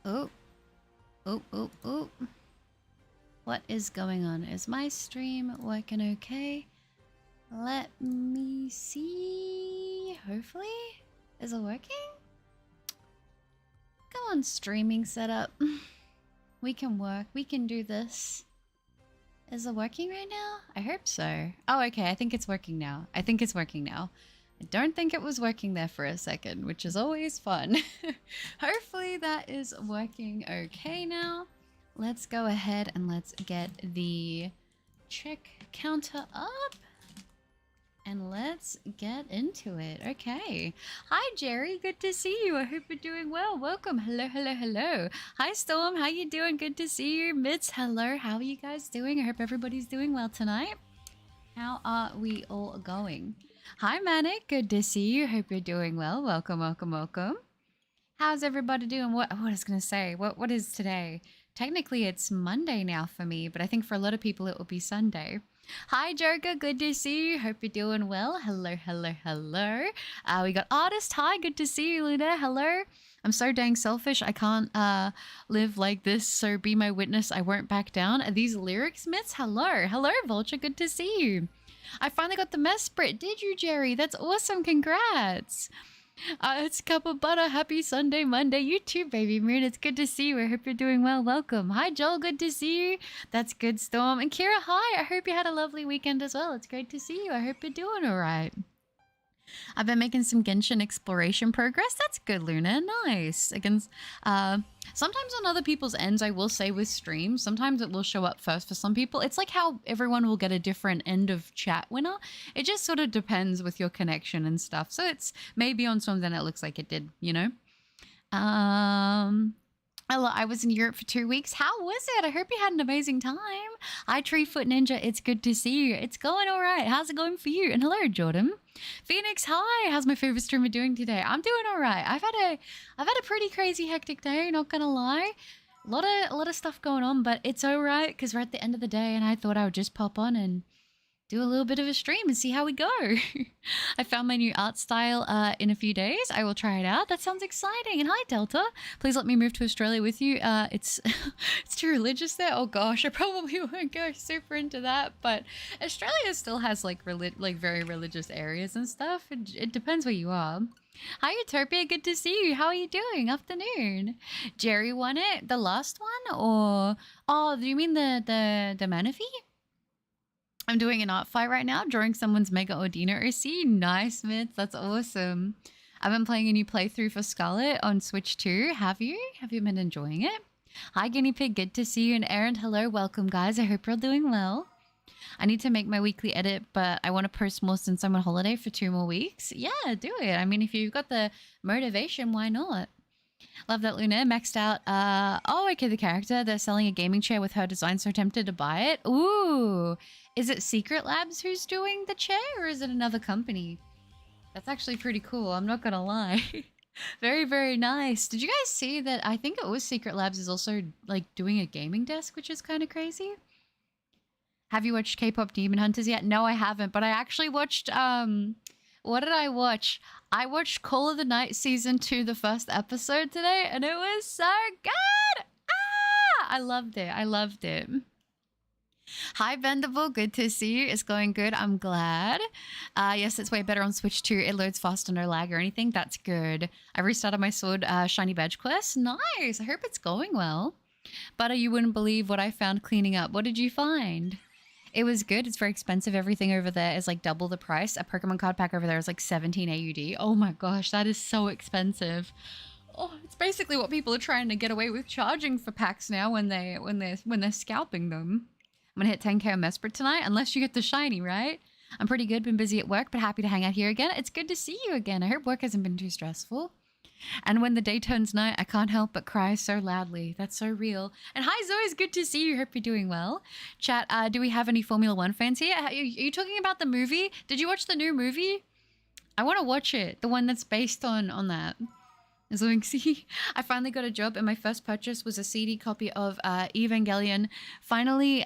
Oh, oh. What is going on? Is my stream working okay? Let me see. Hopefully. Is it working? Come on, streaming setup. We can work. We can do this. Is it working right now? I hope so. Oh, okay. I think it's working now. I don't think it was working there for a second, which is always fun. Hopefully that is working okay now. Let's go ahead and let's get the check counter up. And let's get into it. Okay. Hi, Jerry. Good to see you. I hope you're doing well. Welcome. Hello. Hi, Storm. How you doing? Good to see you. Mitz, hello. How are you guys doing? I hope everybody's doing well tonight. How are we all going? Hi, Manic. Good to see you. Hope you're doing well. Welcome. How's everybody doing? What I was going to say. What is today? Technically, it's Monday now for me, but I think for a lot of people it will be Sunday. Hi, Jerga. Good to see you. Hope you're doing well. Hello. We got Artist. Hi, good to see you, Luna. Hello. I'm so dang selfish. I can't live like this, so be my witness. I won't back down. Are these lyrics, Mitts? Hello, Vulture. Good to see you. I finally got the Mesprit. Did you, Jerry? That's awesome. Congrats. It's Cup of Butter. Happy Sunday, Monday. You too, baby moon. It's good to see you. I hope you're doing well. Welcome. Hi, Joel. Good to see you. That's good, Storm. And Kira, hi. I hope you had a lovely weekend as well. It's great to see you. I hope you're doing all right. I've been making some Genshin exploration progress. That's good, Luna. Nice. Against, sometimes on other people's ends, I will say with streams, sometimes it will show up first for some people. It's like how everyone will get a different end of chat winner. It just sort of depends with your connection and stuff. So it's maybe on some, then it looks like it did, you know? I was in Europe for 2 weeks. How was it? I hope you had an amazing time. Hi, Treefoot Ninja. It's good to see you. It's going all right. How's it going for you? And hello, Jordan. Phoenix, hi. How's my favorite streamer doing today? I'm doing all right. I've had a pretty crazy hectic day, not gonna lie. A lot of stuff going on, but it's all right because we're at the end of the day and I thought I would just pop on and do a little bit of a stream and see how we go. I found my new art style in a few days. I will try it out. That sounds exciting. And hi, Delta. Please let me move to Australia with you. It's it's too religious there. Oh gosh, I probably won't go super into that. But Australia still has like very religious areas and stuff. It depends where you are. Hi, Utopia. Good to see you. How are you doing? Afternoon. Jerry won it, the last one, or oh, do you mean the Manaphy? I'm doing an art fight right now, drawing someone's Mega Ordino OC. Nice, Mitz. That's awesome. I've been playing a new playthrough for Scarlet on Switch too. Have you? Have you been enjoying it? Hi, Guinea Pig. Good to see you. And Aaron, hello. Welcome, guys. I hope you're doing well. I need to make my weekly edit, but I want to post more since I'm on holiday for 2 more weeks. Yeah, do it. I mean, if you've got the motivation, why not? Love that, Luna. Maxed out. Oh, okay, the character. They're selling a gaming chair with her design, so tempted to buy it. Ooh. Is it Secret Labs who's doing the chair, or is it another company? That's actually pretty cool. I'm not gonna lie. Very nice. Did you guys see that? I think it was Secret Labs is also like doing a gaming desk, which is kind of crazy. Have you watched K-pop Demon Hunters yet? No, I haven't, but I actually watched, what did I watch? I watched Call of the Night Season 2, the first episode today, and it was so good! Ah! I loved it. Hi, Bendable. Good to see you. It's going good. I'm glad. Yes, it's way better on Switch too. It loads faster, no lag or anything. That's good. I restarted my Sword Shiny Badge quest. Nice. I hope it's going well. Butter, you wouldn't believe what I found cleaning up. What did you find? It was good. It's very expensive. Everything over there is like double the price. A Pokemon card pack over there is like 17 AUD. Oh my gosh, that is so expensive. Oh, it's basically what people are trying to get away with charging for packs now when they're scalping them. I'm gonna hit 10k on Mesprit tonight, unless you get the shiny, right? I'm pretty good, been busy at work, but happy to hang out here again. It's good to see you again. I hope work hasn't been too stressful. And when the day turns night, I can't help but cry so loudly. That's so real. And hi, Zoe, it's good to see you. Hope you're doing well. Chat, do we have any Formula One fans here? Are you talking about the movie? Did you watch the new movie? I want to watch it. The one that's based on that. As we can see, I finally got a job and my first purchase was a CD copy of Evangelion, finally,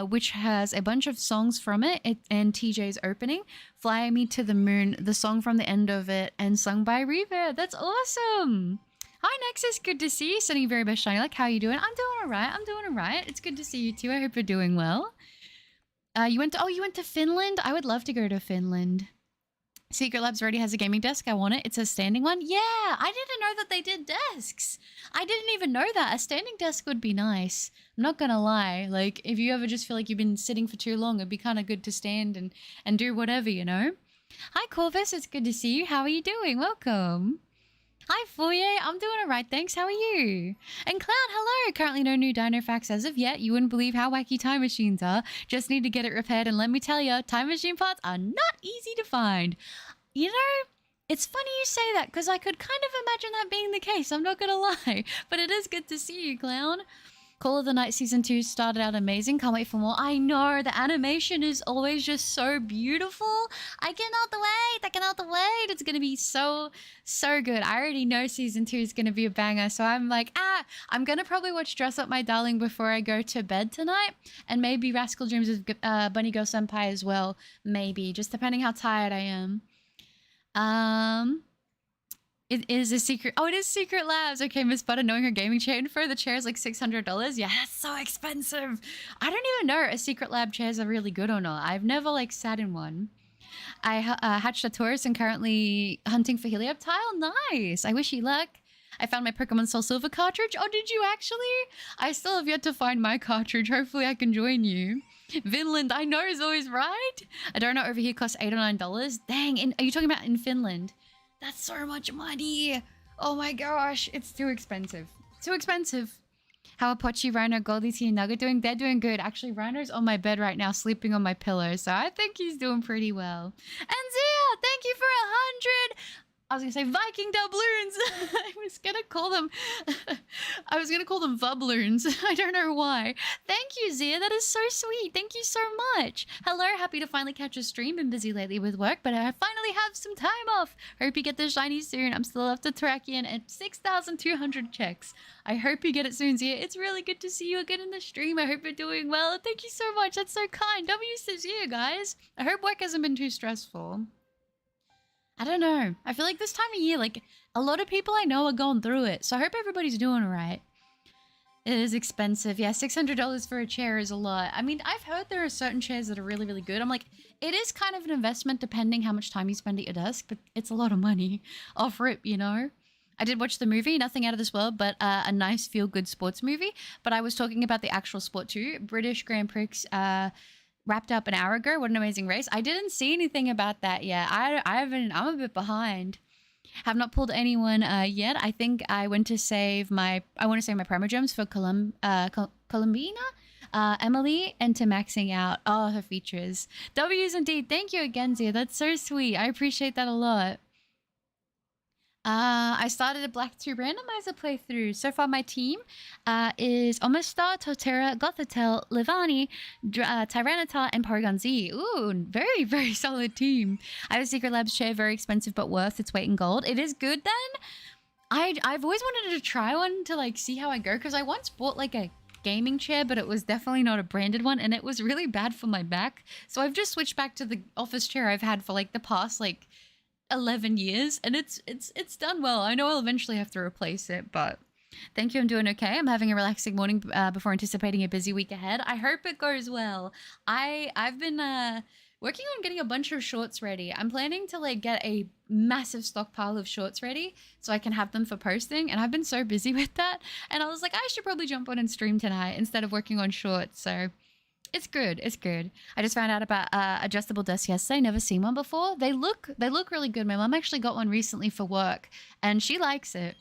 which has a bunch of songs from it and TJ's opening. Fly Me to the Moon, the song from the end of it, and sung by Reva. That's awesome. Hi, Nexus. Good to see you. Sending you very best shiny. Like, how you doing? I'm doing all right. I'm doing all right. It's good to see you too. I hope you're doing well. You went to Finland? I would love to go to Finland. Secret Labs already has a gaming desk. I want it. It's a standing one. Yeah, I didn't know that they did desks. I didn't even know that. A standing desk would be nice. I'm not gonna lie. Like, if you ever just feel like you've been sitting for too long, it'd be kind of good to stand and do whatever, you know? Hi, Corvus. It's good to see you. How are you doing? Welcome. Hi, Foyer. I'm doing all right, thanks. How are you? And Cloud, hello. Currently no new dino facts as of yet. You wouldn't believe how wacky time machines are. Just need to get it repaired, and let me tell you, time machine parts are not easy to find. You know, it's funny you say that, because I could kind of imagine that being the case. I'm not going to lie. But it is good to see you, Clown. Call of the Night Season 2 started out amazing. Can't wait for more. I know, the animation is always just so beautiful. I cannot wait. I cannot wait. It's going to be so good. I already know Season 2 is going to be a banger. So I'm like, I'm going to probably watch Dress Up My Darling before I go to bed tonight. And maybe Rascal Dreams of Bunny Girl Senpai as well. Maybe, just depending how tired I am. It is a secret. Oh, it is Secret Labs. Okay, Miss Butter, knowing her gaming chair info, the chair is like $600. Yeah, that's so expensive. I don't even know if Secret Lab chairs are really good or not. I've never like sat in one. I hatched a Taurus and currently hunting for Helioptile. Nice. I wish you luck. I found my Pokemon Soul Silver cartridge. Oh, did you actually? I still have yet to find my cartridge. Hopefully I can join you. Vinland, I know, is always right. A donut over here costs $8 or $9. Dang, are you talking about in Finland? That's so much money. Oh my gosh, it's too expensive. Too expensive. How are Pochi, Rhino, Goldie, T, and Nugget doing? They're doing good. Actually, Rhino's on my bed right now, sleeping on my pillow, so I think he's doing pretty well. And Zia, thank you for 100. I was gonna say Viking doubloons. I was gonna call them Vubloons. I don't know why. Thank you, Zia. That is so sweet. Thank you so much. Hello, happy to finally catch a stream. Been busy lately with work, but I finally have some time off. Hope you get the shiny soon. I'm still up to Terrakion at 6,200 checks. I hope you get it soon, Zia. It's really good to see you again in the stream. I hope you're doing well. Thank you so much. That's so kind. W says Zia, guys. I hope work hasn't been too stressful. I don't know. I feel like this time of year, like, a lot of people I know are going through it. So I hope everybody's doing all right. It is expensive. Yeah, $600 for a chair is a lot. I mean, I've heard there are certain chairs that are really, really good. I'm like, it is kind of an investment depending how much time you spend at your desk, but it's a lot of money off rip, you know? I did watch the movie, nothing out of this world, but a nice feel-good sports movie. But I was talking about the actual sport too. British Grand Prix, wrapped up an hour ago. What an amazing race. I didn't see anything about that yet. I'm a bit behind. Have not pulled anyone yet. I think I want to save my Primogems for Columbina, Emily, and to maxing out all her features. W's indeed. Thank you again, Zia. That's so sweet. I appreciate that a lot. I started a Black 2 randomizer playthrough. So far, my team is Omastar, Totera, Gothitelle, Livani, Tyranitar, and Porygon Z. Ooh, very, very solid team. I have a Secret Labs chair, very expensive but worth its weight in gold. It is good then. I've always wanted to try one to like see how I go, because I once bought like a gaming chair, but it was definitely not a branded one, and it was really bad for my back. So I've just switched back to the office chair I've had for like the past like 11 years, and it's done well. I know I'll eventually have to replace it, but thank you. I'm doing okay. I'm having a relaxing morning before anticipating a busy week ahead. I hope it goes well. I've been working on getting a bunch of shorts ready. I'm planning to like get a massive stockpile of shorts ready so I can have them for posting, and I've been so busy with that, and I was like, I should probably jump on and stream tonight instead of working on shorts. So it's good. It's good. I just found out about adjustable desks yesterday. Never seen one before. They look really good. My mom actually got one recently for work, and she likes it.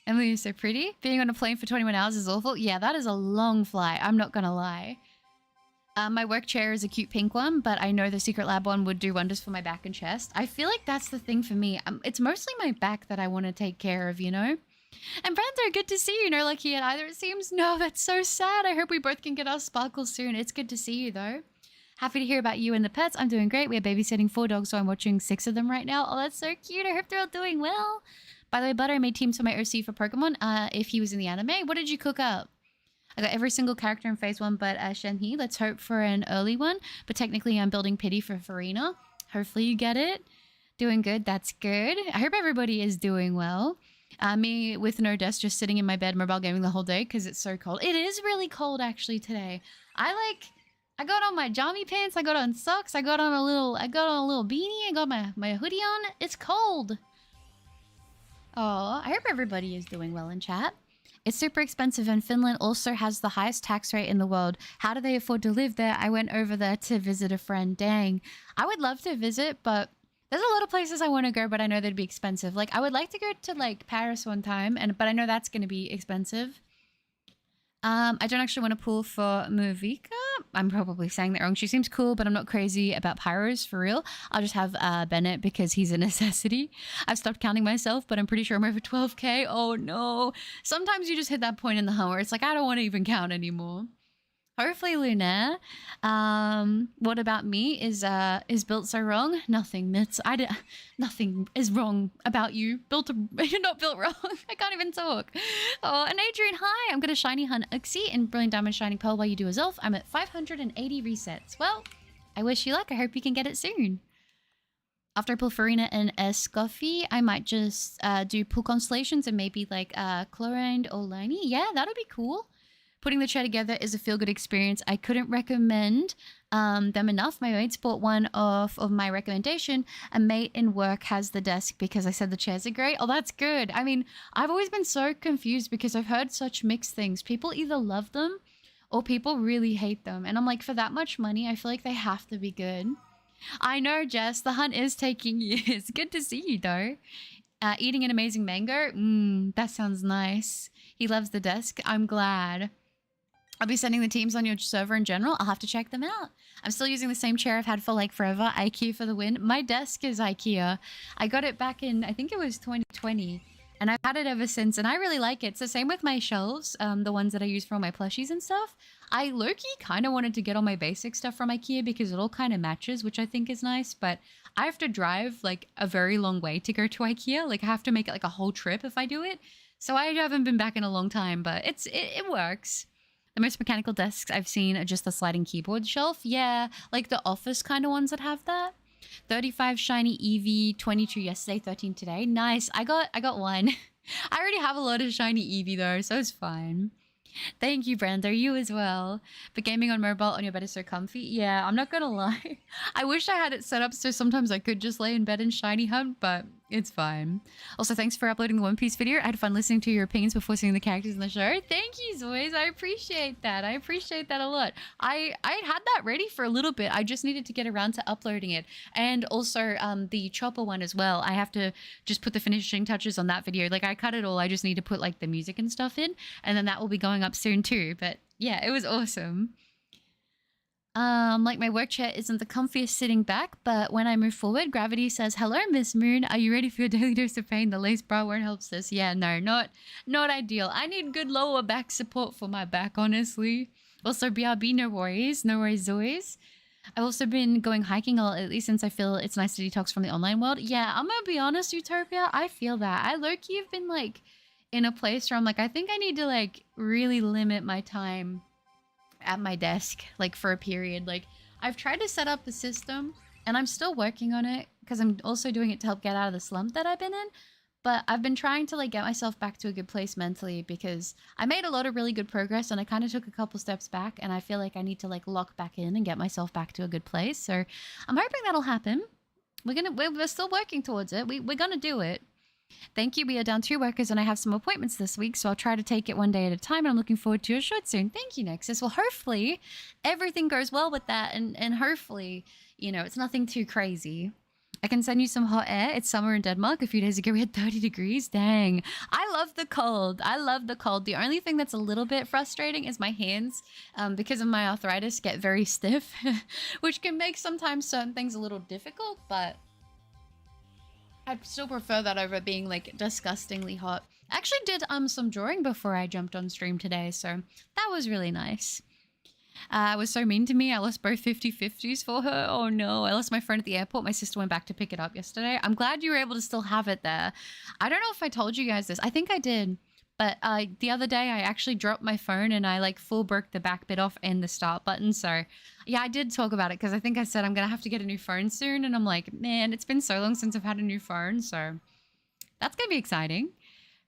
Emily is so pretty. Being on a plane for 21 hours is awful. Yeah, that is a long flight. I'm not gonna lie. My work chair is a cute pink one, but I know the Secret Lab one would do wonders for my back and chest. I feel like that's the thing for me. It's mostly my back that I want to take care of, you know? And Banter, good to see you. No lucky yet either, it seems. No, that's so sad. I hope we both can get our sparkles soon. It's good to see you, though. Happy to hear about you and the pets. I'm doing great. We're babysitting 4 dogs, so I'm watching 6 of them right now. Oh, that's so cute. I hope they're all doing well. By the way, Butter, I made teams for my OC for Pokemon if he was in the anime. What did you cook up? I got every single character in Phase 1 but Shenhe. Let's hope for an early one. But technically, I'm building Pity for Farina. Hopefully you get it. Doing good. That's good. I hope everybody is doing well. Me with no desk, just sitting in my bed, mobile gaming the whole day because it's so cold. It is really cold actually today. I got on my jammy pants, I got on socks, I got on a little beanie, I got my hoodie on. It's cold. Oh, I hope everybody is doing well in chat. It's super expensive, and Finland also has the highest tax rate in the world. How do they afford to live there? I went over there to visit a friend. Dang. I would love to visit, but there's a lot of places I want to go, but I know they'd be expensive. Like, I would like to go to, like, Paris one time, but I know that's going to be expensive. I don't actually want to pull for Muvika. I'm probably saying that wrong. She seems cool, but I'm not crazy about pyros for real. I'll just have Bennett because he's a necessity. I've stopped counting myself, but I'm pretty sure I'm over 12k. Oh no. Sometimes you just hit that point in the hunt where it's like, I don't want to even count anymore. Hopefully, Lunaire. What about me is built so wrong? Nothing, Mitz. Nothing is wrong about you. You're not built wrong. I can't even talk. Oh, and Adrian, hi. I'm gonna shiny hunt Uxie in Brilliant Diamond Shining Pearl while you do Azelf. I'm at 580 resets. Well, I wish you luck. I hope you can get it soon. After I pull Farina and Escoffi, I might just do pull constellations and maybe like Chlorine or Liney. Yeah, that'll be cool. Putting the chair together is a feel-good experience. I couldn't recommend them enough. My mates bought one of my recommendation. A mate in work has the desk because I said the chairs are great. Oh, that's good. I mean, I've always been so confused because I've heard such mixed things. People either love them or people really hate them. And I'm like, for that much money, I feel like they have to be good. I know, Jess. The hunt is taking years. Good to see you, though. Eating an amazing mango? That sounds nice. He loves the desk. I'm glad. I'll be sending the teams on your server in general. I'll have to check them out. I'm still using the same chair I've had for like forever. IKEA for the win. My desk is IKEA. I got it back in, I think it was 2020. And I've had it ever since. And I really like it. It's the same with my shelves. The ones that I use for all my plushies and stuff. I low-key kind of wanted to get all my basic stuff from IKEA because it all kind of matches, which I think is nice. But I have to drive like a very long way to go to IKEA. Like I have to make it like a whole trip if I do it. So I haven't been back in a long time, but it works. The most mechanical desks I've seen are just the sliding keyboard shelf. Yeah, like the office kind of ones that have that. 35 shiny Eevee, 22 yesterday, 13 today. Nice. I got one. I already have a lot of shiny Eevee though, so it's fine. Thank you, Brander. You as well. But gaming on mobile on your bed is so comfy. Yeah, I'm not gonna lie. I wish I had it set up so sometimes I could just lay in bed and shiny hunt, but it's fine. Also, thanks for uploading the One Piece video. I had fun listening to your opinions before seeing the characters in the show. Thank you, Zoys. I appreciate that. I appreciate that a lot. I had that ready for a little bit. I just needed to get around to uploading it. And also the Chopper one as well. I have to just put the finishing touches on that video. Like I cut it all. I just need to put like the music and stuff in. And then that will be going up soon too. But yeah, it was awesome. Like my work chair isn't the comfiest sitting back, but when I move forward, gravity says, hello, Miss Moon. Are you ready for your daily dose of pain? The lace bra won't help this. Yeah, no, not ideal. I need good lower back support for my back, honestly. Also, BRB, no worries. No worries, Zoes. I've also been going hiking a lot lately since I feel it's nice to detox from the online world. Yeah, I'm gonna be honest, Utopia. I feel that. I low-key have been like in a place where I'm like, I think I need to like really limit my time at my desk like for a period. Like I've tried to set up the system and I'm still working on it because I'm also doing it to help get out of the slump that I've been in, but I've been trying to like get myself back to a good place mentally because I made a lot of really good progress and I kind of took a couple steps back and I feel like I need to like lock back in and get myself back to a good place. So I'm hoping that'll happen. We're still working towards it. We're gonna do it. Thank you. We are down 2 workers and I have some appointments this week, so I'll try to take it one day at a time and I'm looking forward to your show soon. Thank you, Nexus. Well, hopefully everything goes well with that and hopefully, you know, it's nothing too crazy. I can send you some hot air. It's summer in Denmark. A few days ago we had 30 degrees. Dang. I love the cold. I love the cold. The only thing that's a little bit frustrating is my hands, because of my arthritis, get very stiff, which can make sometimes certain things a little difficult, but I'd still prefer that over being like disgustingly hot. I actually did some drawing before I jumped on stream today, so that was really nice. It was so mean to me. I lost both 50/50s for her. Oh no, I lost my friend at the airport. My sister went back to pick it up yesterday. I'm glad you were able to still have it there. I don't know if I told you guys this. I think I did. But the other day I actually dropped my phone and I like full broke the back bit off and the start button. So yeah, I did talk about it because I think I said I'm going to have to get a new phone soon. And I'm like, man, it's been so long since I've had a new phone. So that's going to be exciting.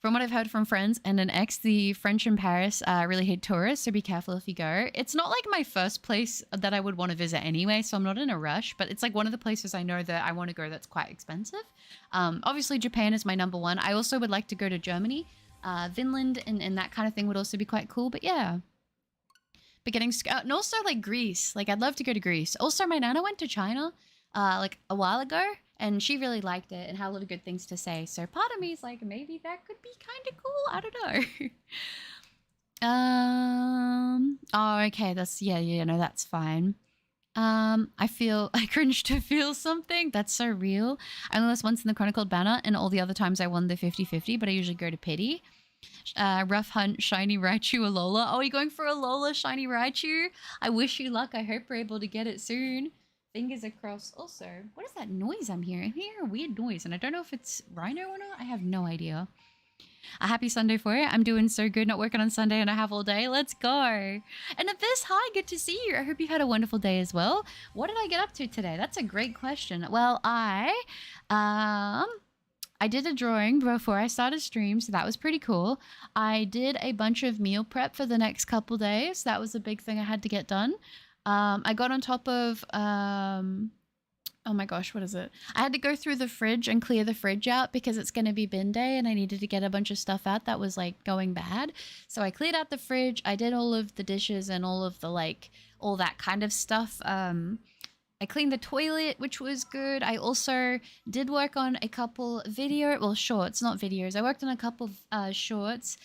From what I've heard from friends and an ex, the French in Paris really hate tourists, so be careful if you go. It's not like my first place that I would want to visit anyway, so I'm not in a rush, but it's like one of the places I know that I want to go that's quite expensive. Obviously, Japan is my number one. I also would like to go to Germany. Finland and that kind of thing would also be quite cool, but yeah. But getting... and also, like, Greece. Like, I'd love to go to Greece. Also, my nana went to China, like, a while ago. And she really liked it and had a lot of good things to say. So part of me is like, maybe that could be kind of cool. I don't know. Oh, okay. That's, yeah, no, that's fine. I cringe to feel something. That's so real. I only lost once in the Chronicled Banner, and all the other times I won the 50-50, but I usually go to pity. Rough Hunt, Shiny Raichu, Alola. Oh, you're going for Alola, Shiny Raichu? I wish you luck. I hope we're able to get it soon. Fingers across. Also, what is that noise I'm hearing? I'm hearing a weird noise, and I don't know if it's Rhino or not. I have no idea. A happy Sunday for you. I'm doing so good, not working on Sunday, and I have all day. Let's go. And Abyss, hi, good to see you. I hope you had a wonderful day as well. What did I get up to today? That's a great question. Well, I did a drawing before I started stream, so that was pretty cool. I did a bunch of meal prep for the next couple days. That was a big thing I had to get done. I got on top of, oh my gosh, what is it? I had to go through the fridge and clear the fridge out because it's going to be bin day and I needed to get a bunch of stuff out that was like going bad. So I cleared out the fridge. I did all of the dishes and all of the like, all that kind of stuff. I cleaned the toilet, which was good. I also did work on a couple shorts, not videos. I worked on a couple shorts.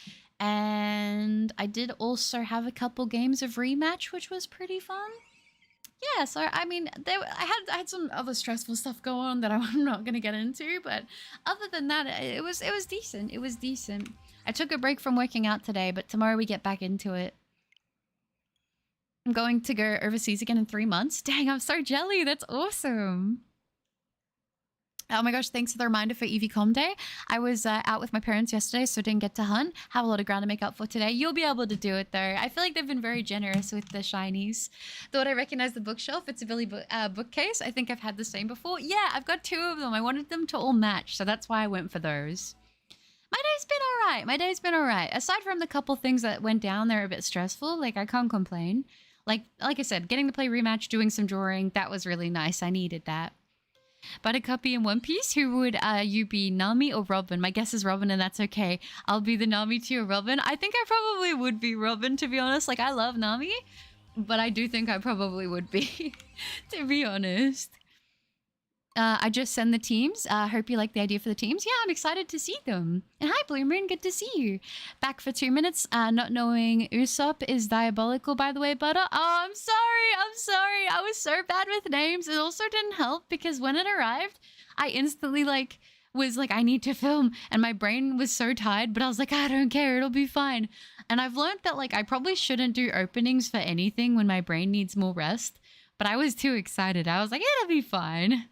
And I did also have a couple games of rematch, which was pretty fun. Yeah, so I mean, I had some other stressful stuff go on that I'm not going to get into, but other than that, it was decent. It was decent. I took a break from working out today, but tomorrow we get back into it. I'm going to go overseas again in 3 months. Dang, I'm so jelly. That's awesome. Oh my gosh, thanks for the reminder for EVCom Day. I was out with my parents yesterday, so didn't get to hunt. Have a lot of ground to make up for today. You'll be able to do it, though. I feel like they've been very generous with the shinies. Thought I recognized the bookshelf. It's a Billy bookcase. I think I've had the same before. Yeah, I've got 2 of them. I wanted them to all match, so that's why I went for those. My day's been all right. My day's been all right. Aside from the couple things that went down, they're a bit stressful. Like, I can't complain. Like I said, getting to play rematch, doing some drawing, that was really nice. I needed that. Buttercuppy in One Piece, who would you be, Nami or Robin? My guess is Robin, and that's okay. I'll be the Nami to your Robin. I think I probably would be Robin, to be honest. Like, I love Nami, but I do think I probably would be, to be honest. I just send the teams. Hope you like the idea for the teams. Yeah, I'm excited to see them. And hi, Blue Moon. Good to see you. Back for 2 minutes. Not knowing Usopp is diabolical, by the way, Butter. Oh, I'm sorry. I'm sorry. I was so bad with names. It also didn't help because when it arrived, I instantly was like, I need to film. And my brain was so tired, but I was like, I don't care. It'll be fine. And I've learned that like I probably shouldn't do openings for anything when my brain needs more rest. But I was too excited. I was like, it'll be fine.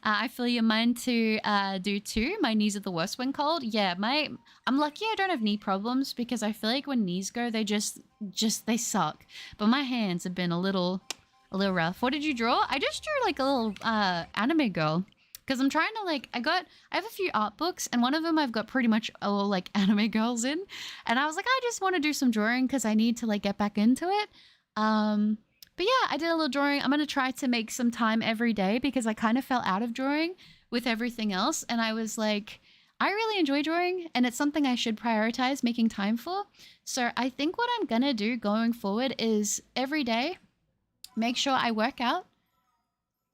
I feel your mind to do too. My knees are the worst when cold. Yeah, I'm lucky I don't have knee problems because I feel like when knees go, they they suck. But my hands have been a little rough. What did you draw? I just drew like a little anime girl because I'm trying to I have a few art books and one of them I've got pretty much all like anime girls in, and I was like, I just want to do some drawing because I need to like get back into it. But yeah, I did a little drawing. I'm going to try to make some time every day because I kind of fell out of drawing with everything else. And I was like, I really enjoy drawing and it's something I should prioritize making time for. So I think what I'm going to do going forward is every day, make sure I work out.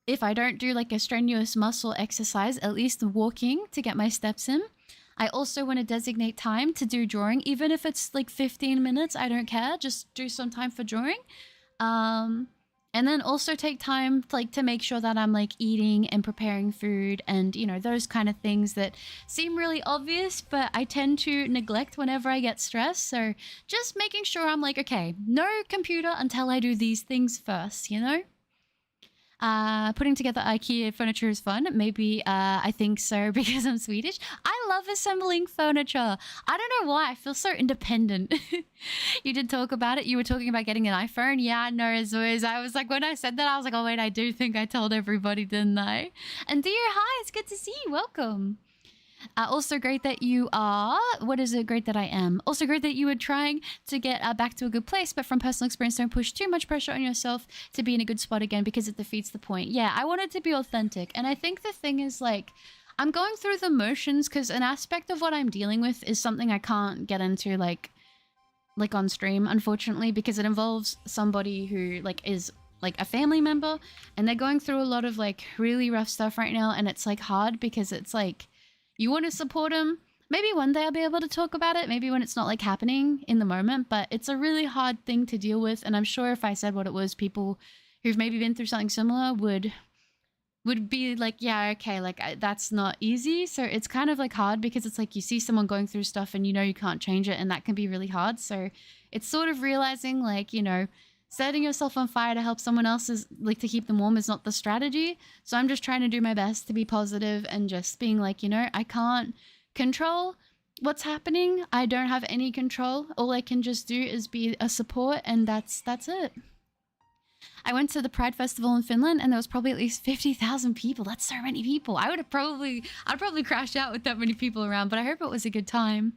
If I don't do like a strenuous muscle exercise, at least walking to get my steps in. I also want to designate time to do drawing, even if it's like 15 minutes, I don't care. Just do some time for drawing. And then also take time to make sure that I'm like eating and preparing food and, you know, those kind of things that seem really obvious, but I tend to neglect whenever I get stressed. So just making sure I'm like, okay, no computer until I do these things first, you know? Putting together IKEA furniture is fun. Maybe, I think so because I'm Swedish. I love assembling furniture. I don't know why. I feel so independent. You did talk about it. You were talking about getting an iPhone. Yeah, I know, as always. I was like, when I said that, I was like, oh, wait, I do think I told everybody, didn't I? And dear, hi, it's good to see you. Welcome. Also great that you are. What is it? Great that I am. Also great that you were trying to get back to a good place, but from personal experience, don't push too much pressure on yourself to be in a good spot again because it defeats the point. Yeah, I wanted to be authentic. And I think the thing is like, I'm going through the motions because an aspect of what I'm dealing with is something I can't get into like on stream, unfortunately, because it involves somebody who like is like a family member and they're going through a lot of like really rough stuff right now, and it's like hard because it's like you want to support them. Maybe one day I'll be able to talk about it, maybe when it's not like happening in the moment, but it's a really hard thing to deal with, and I'm sure if I said what it was, people who've maybe been through something similar would be like, yeah, okay, like that's not easy. So it's kind of like hard because it's like you see someone going through stuff and you know you can't change it, and that can be really hard. So it's sort of realizing like, you know, setting yourself on fire to help someone else is like to keep them warm is not the strategy. So I'm just trying to do my best to be positive and just being like, you know, I can't control what's happening. I don't have any control. All I can just do is be a support, and that's it. I went to the Pride Festival in Finland and there was probably at least 50,000 people. That's so many people. I'd probably crash out with that many people around, but I hope it was a good time.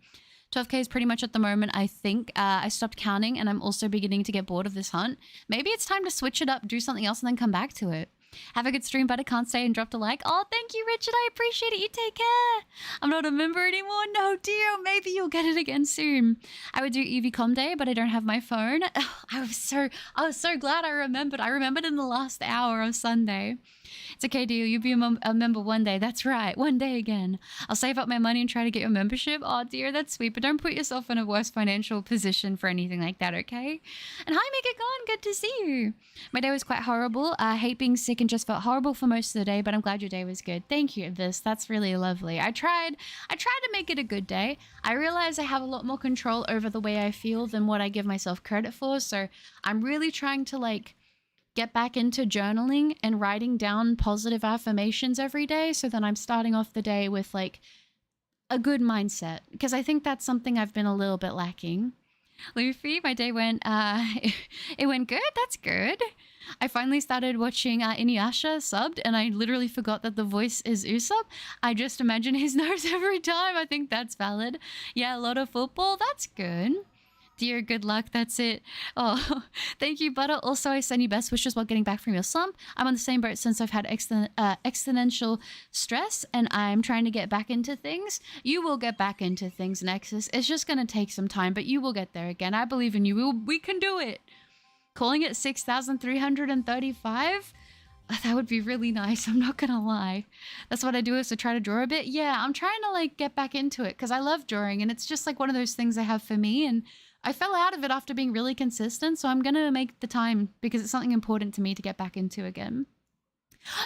12K is pretty much at the moment, I think. I stopped counting and I'm also beginning to get bored of this hunt. Maybe it's time to switch it up, do something else, and then come back to it. Have a good stream, but I can't stay and dropped a like. Oh, thank you, Richard. I appreciate it. You take care. I'm not a member anymore. No, dear. Maybe you'll get it again soon. I would do EVCom Day, but I don't have my phone. I was so glad I remembered. I remembered in the last hour of Sunday. It's okay, dear. You'll be a member one day. That's right. One day again. I'll save up my money and try to get your membership. Oh, dear. That's sweet. But don't put yourself in a worse financial position for anything like that, okay? And hi, Make It Gone. Good to see you. My day was quite horrible. I hate being sick and just felt horrible for most of the day, but I'm glad your day was good. Thank you, Abyss. That's really lovely. I tried to make it a good day. I realize I have a lot more control over the way I feel than what I give myself credit for. So I'm really trying to like get back into journaling and writing down positive affirmations every day so that I'm starting off the day with like a good mindset, because I think that's something I've been a little bit lacking. Luffy, my day went it went good. That's good. I finally started watching Inuyasha subbed, and I literally forgot that the voice is Usopp. I just imagine his nose every time. I think that's valid. Yeah, a lot of football. That's good. Dear, good luck. That's it. Oh, thank you, Butter. Also, I send you best wishes while getting back from your slump. I'm on the same boat since I've had existential stress, and I'm trying to get back into things. You will get back into things, Nexus. It's just going to take some time, but you will get there again. I believe in you. We can do it. Calling it 6,335? That would be really nice. I'm not gonna lie. That's what I do, is to try to draw a bit. Yeah, I'm trying to like get back into it because I love drawing, and it's just like one of those things I have for me, and I fell out of it after being really consistent, so I'm gonna make the time because it's something important to me to get back into again.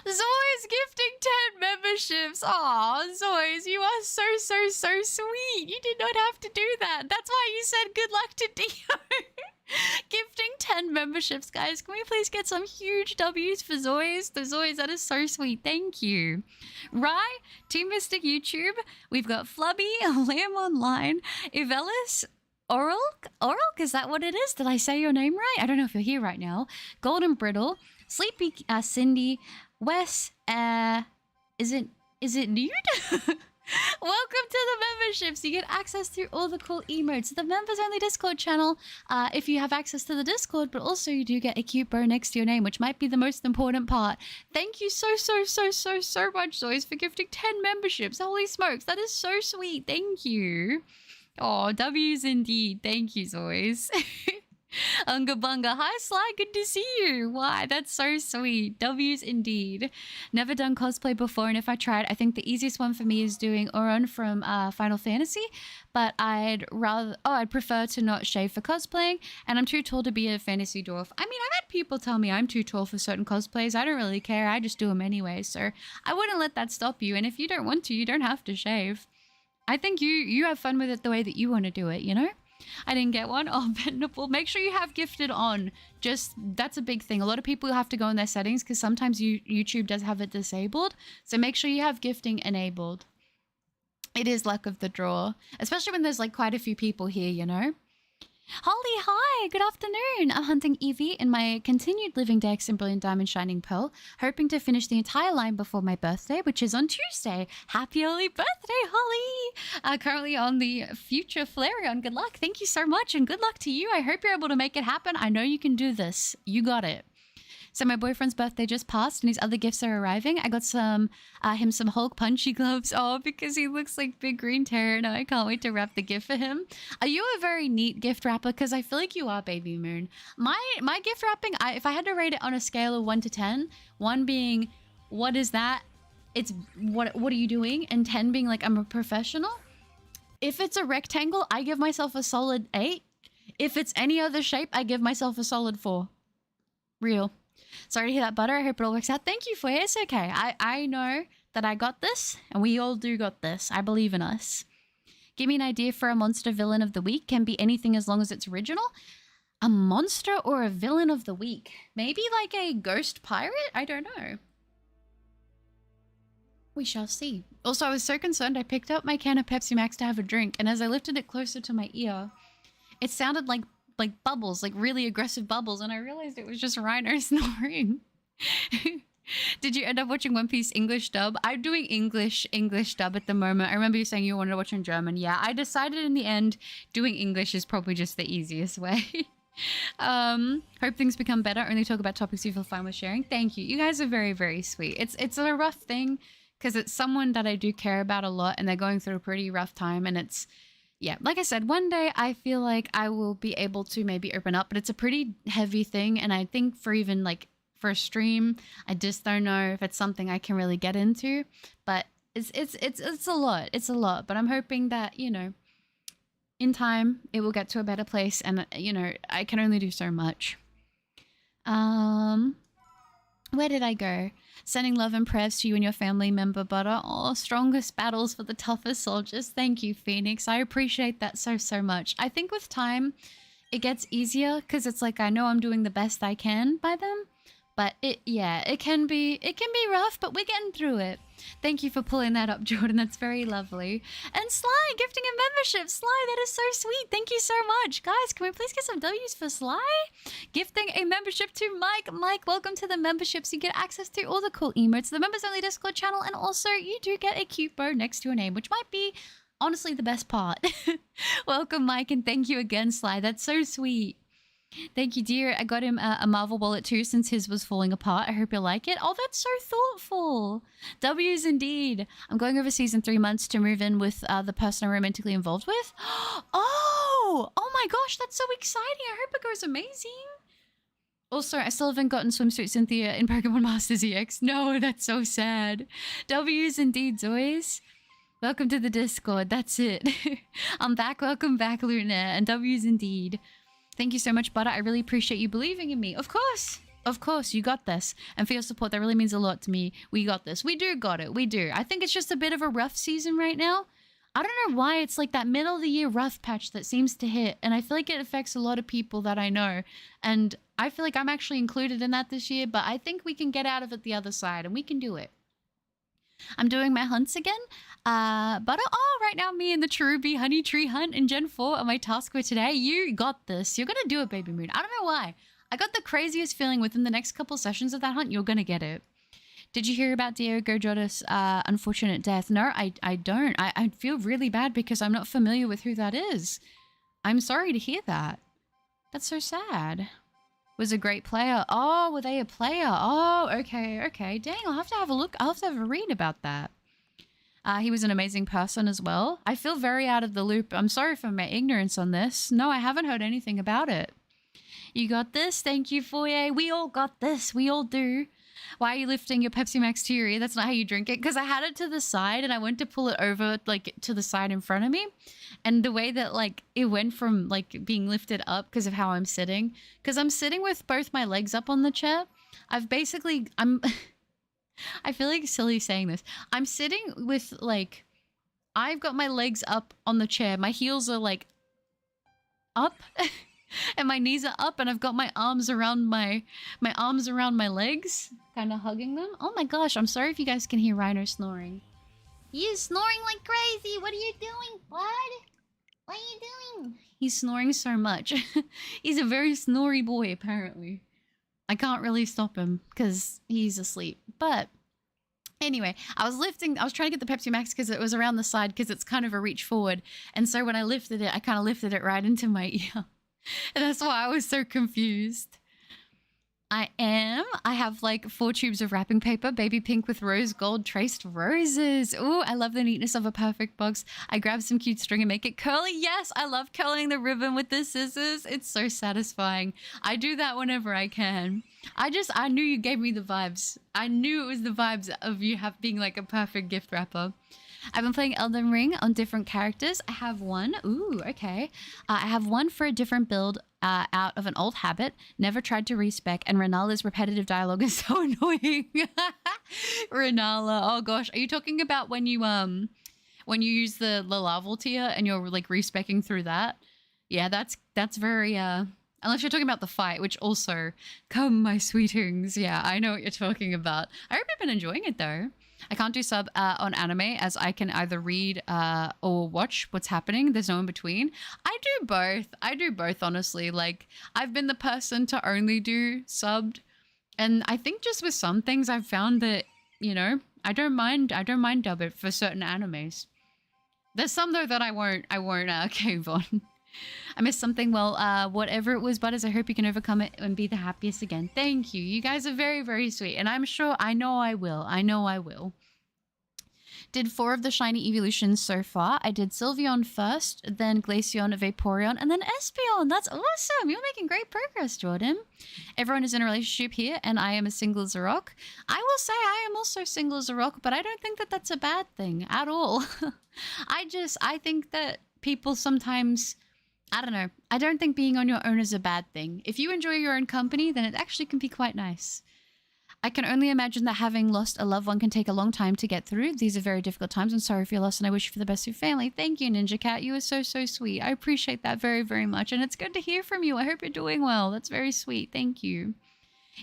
Zoe's gifting 10 memberships. Aw, Zoe's, you are so sweet. You did not have to do that. That's why you said good luck to Dio. Gifting 10 memberships, guys. Can we please get some huge W's for Zoe's? The Zoe's, that is so sweet. Thank you. Rye, Team Mystic YouTube. We've got Flubby, Liam Online, Ivelis, Oralk, is that what it is? Did I say your name right? I don't know if you're here right now. Golden Brittle, Sleepy Cindy, Wes, is it nude? Welcome to the memberships. You get access to all the cool emotes. The members only Discord channel if you have access to the Discord, but also you do get a cute bow next to your name, which might be the most important part. Thank you so much, Zois, for gifting 10 memberships. Holy smokes, that is so sweet. Thank you. Oh, W's indeed. Thank you, Zois. Unga Bunga. Hi, Sly. Good to see you. Why? That's so sweet. W's indeed. Never done cosplay before, and if I tried, I think the easiest one for me is doing Oron from Final Fantasy, but I'd prefer to not shave for cosplaying, and I'm too tall to be a fantasy dwarf. I mean, I've had people tell me I'm too tall for certain cosplays. I don't really care. I just do them anyway, so I wouldn't let that stop you, and if you don't want to, you don't have to shave. I think you have fun with it the way that you want to do it, you know? I didn't get one. Oh, Nipple. Make sure you have gifted on. That's a big thing. A lot of people have to go in their settings because sometimes YouTube does have it disabled. So make sure you have gifting enabled. It is luck of the draw, especially when there's like quite a few people here, you know? Holly, hi, good afternoon. I'm hunting Evie in my continued living dex in Brilliant Diamond Shining Pearl, hoping to finish the entire line before my birthday, which is on Tuesday. Happy early birthday, Holly! Currently on the future Flareon. Good luck. Thank you so much, and good luck to you. I hope you're able to make it happen. I know you can do this. You got it. So my boyfriend's birthday just passed and his other gifts are arriving. I got him some Hulk punchy gloves. Oh, because he looks like Big Green Terror. No, I can't wait to wrap the gift for him. Are you a very neat gift wrapper? Because I feel like you are, Baby Moon. My gift wrapping, if I had to rate it on a scale of 1 to 10, 1 being, what is that? It's, what are you doing? And 10 being like, I'm a professional. If it's a rectangle, I give myself a solid 8. If it's any other shape, I give myself a solid 4. Real. Sorry to hear that, Butter. I hope it all works out. Thank you, Foyer. It's okay. I know that I got this, and we all do got this. I believe in us. Give me an idea for a monster villain of the week. Can be anything as long as it's original. A monster or a villain of the week? Maybe like a ghost pirate? I don't know. We shall see. Also, I was so concerned I picked up my can of Pepsi Max to have a drink, and as I lifted it closer to my ear, it sounded like bubbles, like really aggressive bubbles, and I realized it was just Rhino snoring. Did you end up watching One Piece English dub? I'm doing English dub at the moment. I remember you saying you wanted to watch in German. Yeah, I decided in the end doing English is probably just the easiest way. Hope things become better. Only talk about topics you feel fine with sharing. Thank you. You guys are very, very sweet. It's a rough thing because it's someone that I do care about a lot and they're going through a pretty rough time, and it's, yeah, like I said, one day I feel like I will be able to maybe open up, but it's a pretty heavy thing. And I think for even like for a stream, I just don't know if it's something I can really get into, but it's a lot. It's a lot, but I'm hoping that, you know, in time it will get to a better place, and you know, I can only do so much. Where did I go? Sending love and prayers to you and your family member, Butter. Oh, strongest battles for the toughest soldiers. Thank you, Phoenix. I appreciate that so much. I think with time, it gets easier because it's like I know I'm doing the best I can by them. But it can be rough, but we're getting through it. Thank you for pulling that up, Jordan. That's very lovely. And Sly, gifting a membership. Sly, that is so sweet. Thank you so much. Guys, can we please get some W's for Sly? Gifting a membership to Mike. Mike, welcome to the memberships. You get access to all the cool emotes, the members-only Discord channel, and also you do get a cute bow next to your name, which might be, honestly, the best part. Welcome, Mike, and thank you again, Sly. That's so sweet. Thank you, dear. I got him a Marvel wallet too since his was falling apart. I hope you like it. Oh, that's so thoughtful. W's indeed. I'm going overseas in 3 months to move in with the person I'm romantically involved with. Oh my gosh, that's so exciting. I hope it goes amazing. Also, I still haven't gotten swimsuit Cynthia in Pokemon Masters EX. No, that's so sad. W's indeed, Zoys. Welcome to the Discord. That's it. I'm back. Welcome back, Luna. And W's indeed. Thank you so much, Butter. I really appreciate you believing in me. Of course. Of course, you got this. And for your support, that really means a lot to me. We got this. We do got it. We do. I think it's just a bit of a rough season right now. I don't know why it's like that middle of the year rough patch that seems to hit. And I feel like it affects a lot of people that I know. And I feel like I'm actually included in that this year. But I think we can get out of it the other side. And we can do it. I'm doing my hunts again. Right now me and the Cherubi honey tree hunt in Gen 4 are my task for today. You got this. You're gonna do it, Baby Moon. I don't know why. I got the craziest feeling within the next couple sessions of that hunt, you're gonna get it. Did you hear about Diego Joda's unfortunate death? No, I don't. I feel really bad because I'm not familiar with who that is. I'm sorry to hear that. That's so sad. Was a great player. Oh, were they a player? Oh, okay. Dang, I'll have to have a look. I'll have to have a read about that. He was an amazing person as well. I feel very out of the loop. I'm sorry for my ignorance on this. No, I haven't heard anything about it. You got this? Thank you, Foyer. We all got this. We all do. Why are you lifting your Pepsi Max to your ear? That's not how you drink it. Because I had it to the side and I went to pull it over like to the side in front of me. And the way that like it went from like being lifted up because of how I'm sitting. Because I'm sitting with both my legs up on the chair. I feel like silly saying this. I'm sitting with like, I've got my legs up on the chair. My heels are like up and my knees are up and I've got my arms around my legs, kind of hugging them. Oh my gosh, I'm sorry if you guys can hear Rhino snoring. You snoring like crazy. What are you doing, bud? What are you doing? He's snoring so much. He's a very snory boy, apparently. I can't really stop him because he's asleep. But anyway, I was trying to get the Pepsi Max because it was around the side because it's kind of a reach forward. And so when I lifted it, I kind of lifted it right into my ear. And that's why I was so confused. I have like 4 tubes of wrapping paper, baby pink with rose gold traced roses. Ooh, I love the neatness of a perfect box. I grab some cute string and make it curly. Yes, I love curling the ribbon with the scissors. It's so satisfying. I do that whenever I can. I knew you gave me the vibes. I knew it was the vibes of you being like a perfect gift wrapper. I've been playing Elden Ring on different characters. I have one. Ooh, okay. I have one for a different build out of an old habit. Never tried to respec. And Renala's repetitive dialogue is so annoying. Renala. Oh gosh. Are you talking about when you use the larval tier and you're like respecking through that? Yeah, that's very unless you're talking about the fight, which also, come my sweetings. Yeah, I know what you're talking about. I hope you've been enjoying it though. I can't do sub on anime as I can either read or watch what's happening. There's no in between. I do both, honestly. Like, I've been the person to only do subbed. And I think just with some things I've found that, you know, I don't mind dub it for certain animes. There's some though that I won't cave on. I missed something. Well, whatever it was, Butters, I hope you can overcome it and be the happiest again. Thank you. You guys are very, very sweet. And I'm sure, I know I will. Did 4 of the shiny evolutions so far. I did Sylveon first, then Glaceon, Vaporeon, and then Espeon. That's awesome. You're making great progress, Jordan. Everyone is in a relationship here, and I am as single as a rock. I will say I am also single as a rock, but I don't think that that's a bad thing at all. I think that people sometimes... I don't know. I don't think being on your own is a bad thing. If you enjoy your own company, then it actually can be quite nice. I can only imagine that having lost a loved one can take a long time to get through. These are very difficult times. I'm sorry for your loss and I wish you for the best of your family. Thank you, Ninja Cat. You are so, so sweet. I appreciate that very, very much. And it's good to hear from you. I hope you're doing well. That's very sweet. Thank you.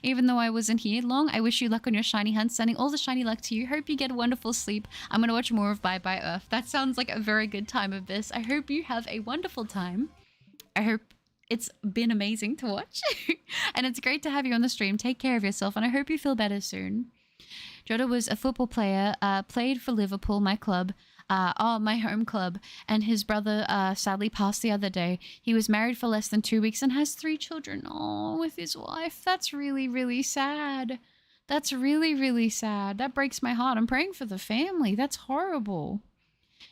Even though I wasn't here long, I wish you luck on your shiny hunt. Sending all the shiny luck to you. Hope you get a wonderful sleep. I'm going to watch more of Bye Bye Earth. That sounds like a very good time of this. I hope you have a wonderful time. I hope it's been amazing to watch. And it's great to have you on the stream. Take care of yourself, and I hope you feel better soon. Joda was a football player, played for Liverpool, my club, my home club, and his brother sadly passed the other day. He was married for less than 2 weeks and has 3 children. Oh, with his wife. That's really, really sad. That's really, really sad. That breaks my heart. I'm praying for the family. That's horrible.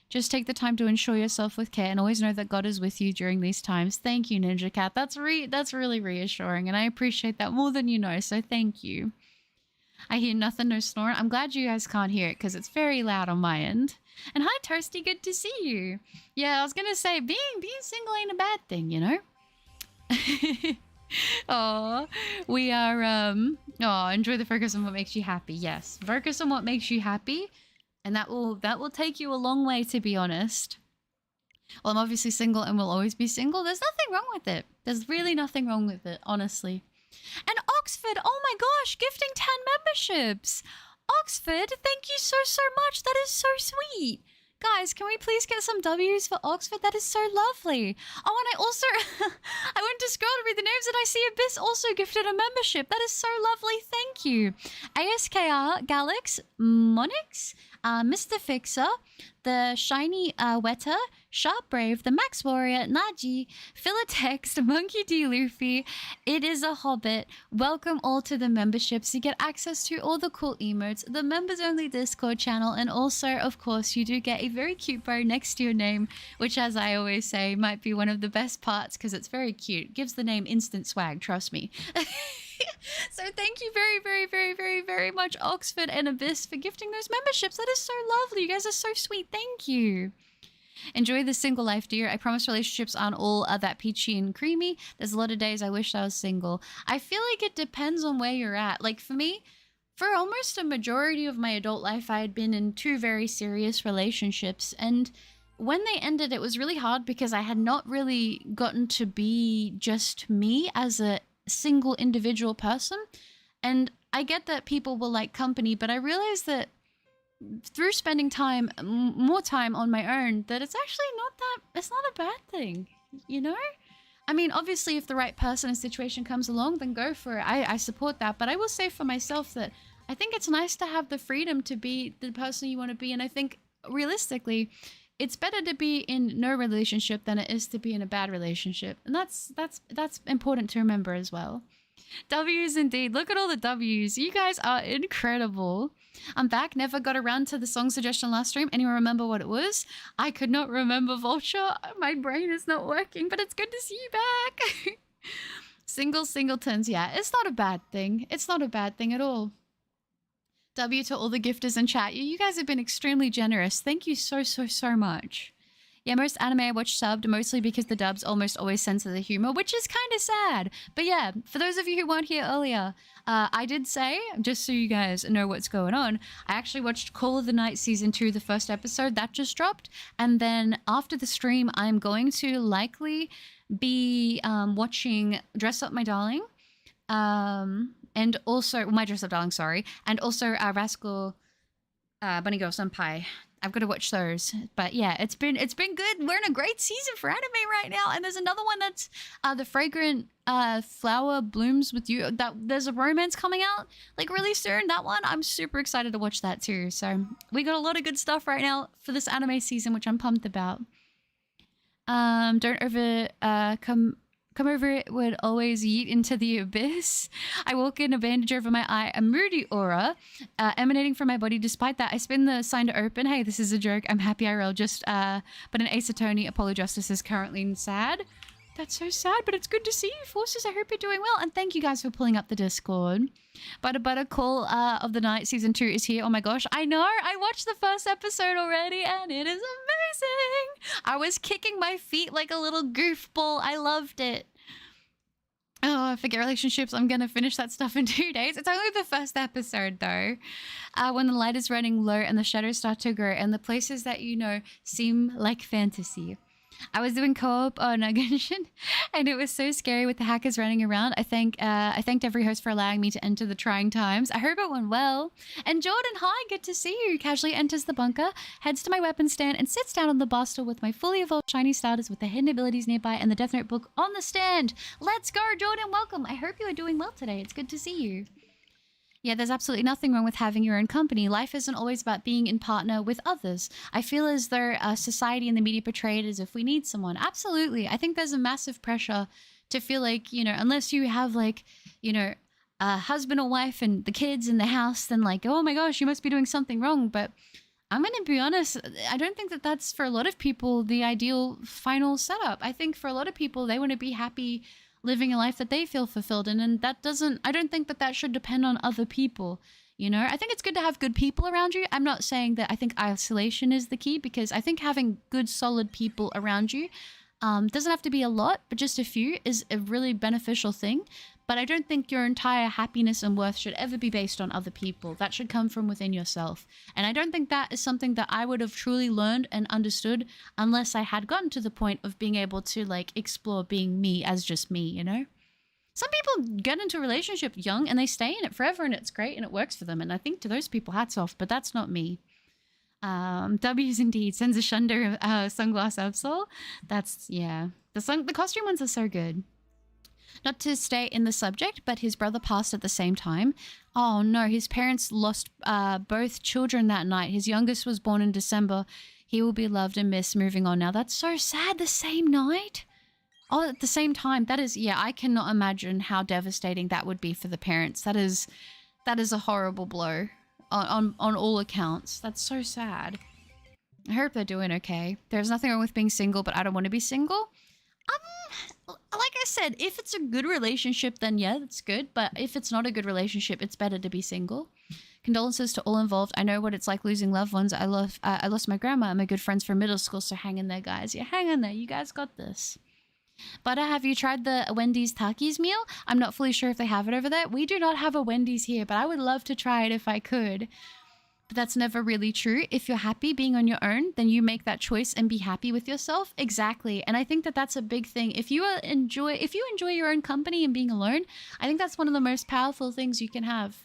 Just take the time to ensure yourself with care and always know that God is with you during these times. Thank you, Ninja Cat. That's really reassuring, and I appreciate that more than you know, so thank you. I hear nothing, no snoring. I'm glad you guys can't hear it because it's very loud on my end. And hi, Toasty. Good to see you. Yeah, I was going to say, being single ain't a bad thing, you know? Oh, we are, enjoy the focus on what makes you happy. Yes, focus on what makes you happy. And that will take you a long way, to be honest. Well, I'm obviously single and will always be single. There's nothing wrong with it. There's really nothing wrong with it, honestly. And Oxford, oh my gosh, gifting 10 memberships. Oxford, thank you so, so much. That is so sweet. Guys, can we please get some W's for Oxford? That is so lovely. Oh, and I also, I went to scroll to read the names and I see Abyss also gifted a membership. That is so lovely. Thank you. ASKR, Galax, Monix, Mr. Fixer, the Shiny Wetter, Sharp Brave, the Max Warrior, Naji, Philatext, Monkey D. Luffy, It Is a Hobbit. Welcome all to the memberships. You get access to all the cool emotes, the members-only Discord channel, and also, of course, you do get a very cute bow next to your name, which, as I always say, might be one of the best parts because it's very cute. It gives the name instant swag, trust me. So thank you very, very, very, very, very much, Oxford and Abyss, for gifting those memberships. That is so lovely. You guys are so sweet. Thank you. Enjoy the single life, dear. I promise relationships aren't all that peachy and creamy. There's a lot of days I wish I was single. I feel like it depends on where you're at. Like for me, for almost a majority of my adult life, I had been in 2 very serious relationships. And when they ended, it was really hard because I had not really gotten to be just me as a single individual person. And I get that people will like company, but I realized that through spending time, more time on my own, that it's actually it's not a bad thing, you know? I mean, obviously, if the right person and situation comes along, then go for it. I support that. But I will say for myself that I think it's nice to have the freedom to be the person you want to be. And I think realistically, it's better to be in no relationship than it is to be in a bad relationship. And that's important to remember as well. W's indeed. Look at all the W's. You guys are incredible. I'm back. Never got around to the song suggestion last stream. Anyone remember what it was? I could not remember Vulture. My brain is not working, but it's good to see you back. Singletons. Yeah, it's not a bad thing. It's not a bad thing at all. W to all the gifters in chat. You guys have been extremely generous. Thank you so much. Yeah, most anime I watch subbed, mostly because the dubs almost always censor the humor, which is kind of sad. But yeah, for those of you who weren't here earlier, I did say, just so you guys know what's going on, I actually watched Call of the Night Season 2, the first episode. That just dropped. And then after the stream, I'm going to likely be watching Dress Up My Darling. And also, My Dress Up Darling, sorry. And also Rascal Bunny Girl Senpai. I've got to watch those. But yeah, it's been good. We're in a great season for anime right now. And there's another one that's The Fragrant Flower Blooms With You. That there's a romance coming out like really soon. That one, I'm super excited to watch that too. So we got a lot of good stuff right now for this anime season, which I'm pumped about. Don't come over, it would always yeet into the abyss. I walk in a bandage over my eye, a moody aura emanating from my body. Despite that, I spin the sign to open. Hey, this is a joke. I'm happy IRL. But an Ace Attorney, Apollo Justice is currently sad. That's so sad, but it's good to see you, Forces. I hope you're doing well. And thank you guys for pulling up the Discord. Butter Call of the Night Season 2 is here. Oh my gosh, I know. I watched the first episode already and it is amazing. I was kicking my feet like a little goofball. I loved it. Oh, forget relationships. I'm going to finish that stuff in 2 days. It's only the first episode though. When the light is running low and the shadows start to grow and the places that you know seem like fantasy. I was doing co-op on Genshin, and it was so scary with the hackers running around. I thanked every host for allowing me to enter the trying times. I hope it went well. And Jordan, hi, good to see you. Casually enters the bunker, heads to my weapon stand, and sits down on the bar stool with my fully evolved shiny starters with the hidden abilities nearby and the Death Note book on the stand. Let's go, Jordan. Welcome. I hope you are doing well today. It's good to see you. Yeah, there's absolutely nothing wrong with having your own company. Life isn't always about being in partner with others. I feel as though society and the media portray it as if we need someone. Absolutely. I think there's a massive pressure to feel like, you know, unless you have like, you know, a husband or wife and the kids in the house, then like, oh my gosh, you must be doing something wrong. But I'm going to be honest, I don't think that that's for a lot of people the ideal final setup. I think for a lot of people, they want to be happy living a life that they feel fulfilled in, and that doesn't, I don't think that that should depend on other people, you know? I think it's good to have good people around you. I'm not saying that I think isolation is the key, because I think having good, solid people around you doesn't have to be a lot, but just a few is a really beneficial thing. But I don't think your entire happiness and worth should ever be based on other people. That should come from within yourself. And I don't think that is something that I would have truly learned and understood unless I had gotten to the point of being able to like explore being me as just me, you know? Some people get into a relationship young and they stay in it forever and it's great and it works for them. And I think to those people, hats off, but that's not me. W's indeed. Sends a Shunder sunglass Absol. That's, yeah. The costume ones are so good. Not to stay in the subject, but his brother passed at the same time. Oh no, his parents lost both children that night. His youngest was born in December. He will be loved and missed moving on now. That's so sad, the same night? Oh, at the same time. That is, yeah, I cannot imagine how devastating that would be for the parents. That is a horrible blow on all accounts. That's so sad. I hope they're doing okay. There's nothing wrong with being single, but I don't want to be single. Like I said, if it's a good relationship, then yeah, that's good. But if it's not a good relationship, it's better to be single. Condolences to all involved. I know what it's like losing loved ones. I lost my grandma and my good friends from middle school, so hang in there, guys. Yeah, hang in there. You guys got this. But have you tried the Wendy's Takis meal? I'm not fully sure if they have it over there. We do not have a Wendy's here, but I would love to try it if I could. But that's never really true. If you're happy being on your own, then you make that choice and be happy with yourself. Exactly. And I think that that's a big thing. If you enjoy your own company and being alone, I think that's one of the most powerful things you can have.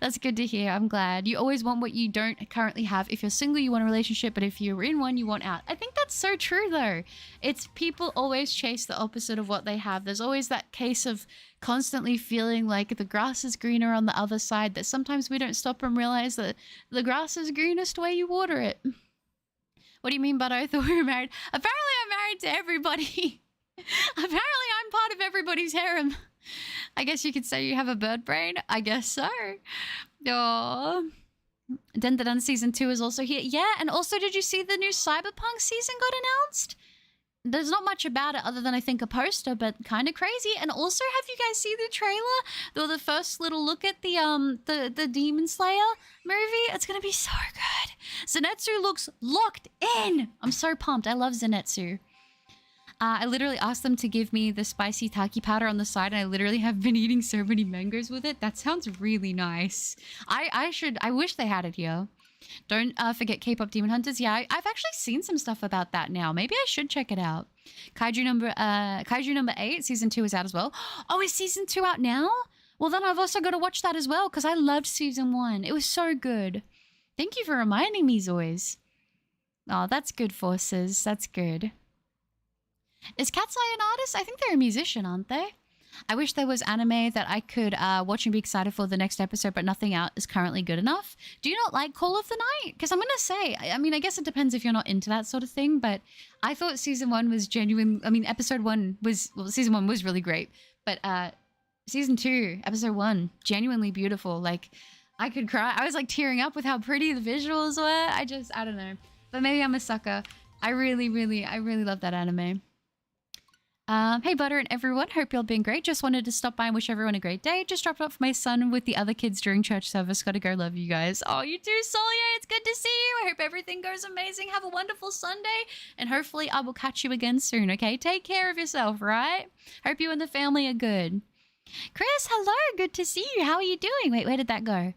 That's good to hear. I'm glad. You always want what you don't currently have. If you're single, you want a relationship, but if you're in one, you want out. I think that's so true, though. It's people always chase the opposite of what they have. There's always that case of constantly feeling like the grass is greener on the other side, that sometimes we don't stop and realize that the grass is greenest where you water it. What do you mean, but I thought we were married? Apparently, I'm married to everybody. Apparently, I'm part of everybody's harem. I guess you could say you have a bird brain. I guess so. Oh. Dun season 2 is also here. Yeah, and also did you see the new Cyberpunk season got announced? There's not much about it other than I think a poster, but kind of crazy. And also, have you guys seen the trailer? Or the first little look at the Demon Slayer movie? It's gonna be so good. Zenitsu looks locked in. I'm so pumped. I love Zenitsu. I literally asked them to give me the spicy taki powder on the side, and I literally have been eating so many mangoes with it. That sounds really nice. I wish they had it here. Don't forget K-pop Demon Hunters. Yeah, I've actually seen some stuff about that now. Maybe I should check it out. Kaiju number 8, season 2 is out as well. Oh, is season 2 out now? Well, then I've also got to watch that as well, because I loved season 1. It was so good. Thank you for reminding me, Zoys. Oh, that's good, Forces. That's good. Is Katsai an artist? I think they're a musician, aren't they? I wish there was anime that I could watch and be excited for the next episode, but nothing out is currently good enough. Do you not like Call of the Night? Because I'm going to say, I mean, I guess it depends if you're not into that sort of thing, but I thought season 1 was genuine. I mean, episode 1 was, well, season 1 was really great, but season 2, episode 1, genuinely beautiful. Like, I could cry. I was like tearing up with how pretty the visuals were. I don't know. But maybe I'm a sucker. I really love that anime. Hey Butter and everyone, hope you're all being great. Just wanted to stop by and wish everyone a great day. Just dropped off my son with the other kids during church service. Gotta go, love you guys. Oh, you too, Solia. It's good to see you. I hope everything goes amazing. Have a wonderful Sunday, and hopefully I will catch you again soon, okay? Take care of yourself, right? Hope you and the family are good. Chris, hello. Good to see you. How are you doing? Wait, where did that go?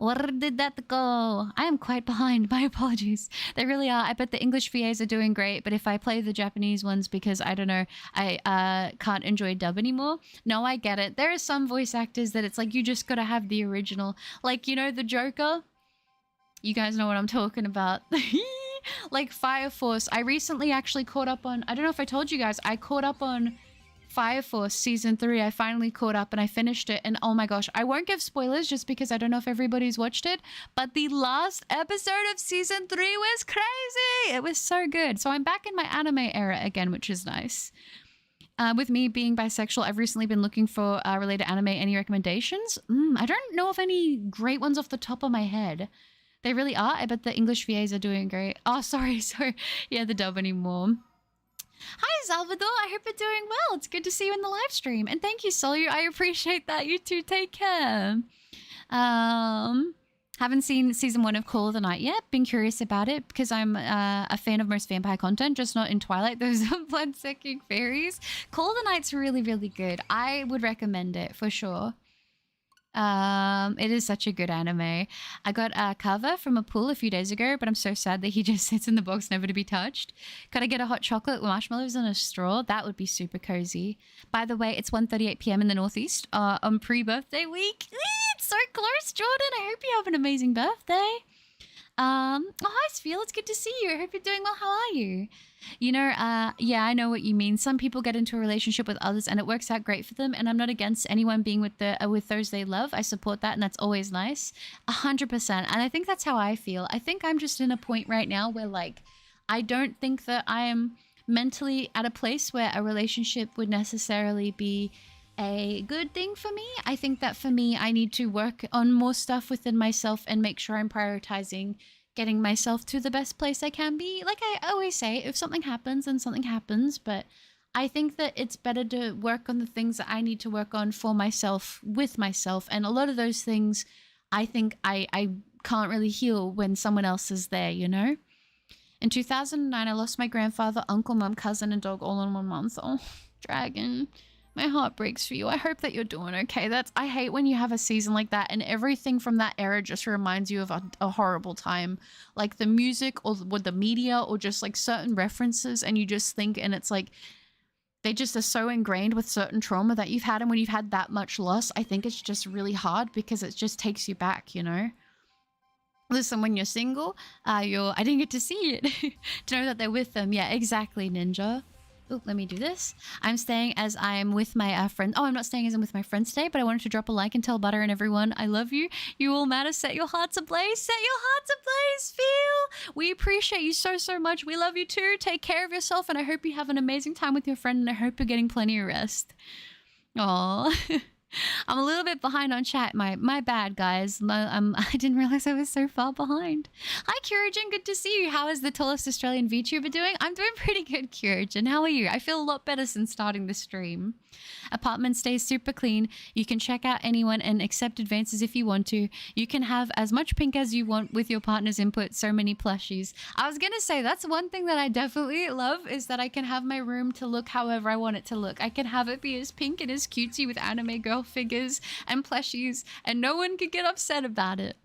Where did that go? I am quite behind. My apologies. They really are. I bet the English VAs are doing great, but if I play the Japanese ones because, I don't know, I can't enjoy dub anymore. No, I get it. There are some voice actors that it's like you just gotta have the original. Like, you know, the Joker? You guys know what I'm talking about. Like Fire Force. I recently actually caught up on, I don't know if I told you guys, I caught up on Fire Force season 3. I finally caught up and I finished it, and oh my gosh, I won't give spoilers just because I don't know if everybody's watched it, but the last episode of season 3 was crazy. It was so good. So I'm back in my anime era again, which is nice. With me being bisexual, I've recently been looking for related anime. Any recommendations? I don't know of any great ones off the top of my head. They really are. I bet the English VAs are doing great. Oh, sorry. Yeah, the dub anymore. Hi, Salvador. I hope you're doing well. It's good to see you in the live stream. And thank you, Solu. I appreciate that. You too. Take care. Haven't seen season 1 of Call of the Night yet. Been curious about it because I'm a fan of most vampire content, just not in Twilight. Those are blood-sucking fairies. Call of the Night's really, really good. I would recommend it for sure. It is such a good anime. I got a cover from a pool a few days ago, but I'm so sad that he just sits in the box never to be touched. Gotta get a hot chocolate with marshmallows and a straw. That would be super cozy. By the way, it's 1:38 p.m. in the Northeast on pre-birthday week. It's so close, Jordan. I hope you have an amazing birthday. Oh, hi, Spheel. It's good to see you. I hope you're doing well. How are you? You know, yeah, I know what you mean. Some people get into a relationship with others and it works out great for them. And I'm not against anyone being with those they love. I support that, and that's always nice. 100%. And I think that's how I feel. I think I'm just in a point right now where, like, I don't think that I am mentally at a place where a relationship would necessarily be a good thing for me. I think that for me, I need to work on more stuff within myself and make sure I'm prioritizing getting myself to the best place I can be. Like I always say, if something happens, then something happens. But I think that it's better to work on the things that I need to work on for myself, with myself. And a lot of those things, I think I can't really heal when someone else is there, you know? In 2009, I lost my grandfather, uncle, mum, cousin, and dog all in 1 month. Oh, Dragon. My heart breaks for you. I hope that you're doing okay. I hate when you have a season like that and everything from that era just reminds you of a horrible time. Like the music or the media or just like certain references, and you just think, and it's like they just are so ingrained with certain trauma that you've had. And when you've had that much loss, I think it's just really hard because it just takes you back, you know? Listen, when you're single, I didn't get to see it. To know that they're with them. Yeah, exactly, Ninja. Oh, let me do this. I'm staying as I'm with my friend. Oh, I'm not staying as I'm with my friends today, but I wanted to drop a like and tell Butter and everyone I love you. You all matter. Set your hearts ablaze. Set your hearts ablaze. Feel. We appreciate you so, so much. We love you too. Take care of yourself, and I hope you have an amazing time with your friend, and I hope you're getting plenty of rest. Aw. I'm a little bit behind on chat. My bad, guys. I didn't realize I was so far behind. Hi, Kirijan. Good to see you. How is the tallest Australian VTuber doing? I'm doing pretty good, Kirijan. How are you? I feel a lot better since starting the stream. Apartment stays super clean. You can check out anyone and accept advances if you want to. You can have as much pink as you want with your partner's input. So many plushies. I was going to say, that's one thing that I definitely love, is that I can have my room to look however I want it to look. I can have it be as pink and as cutesy with anime girl figures and plushies, and no one could get upset about it.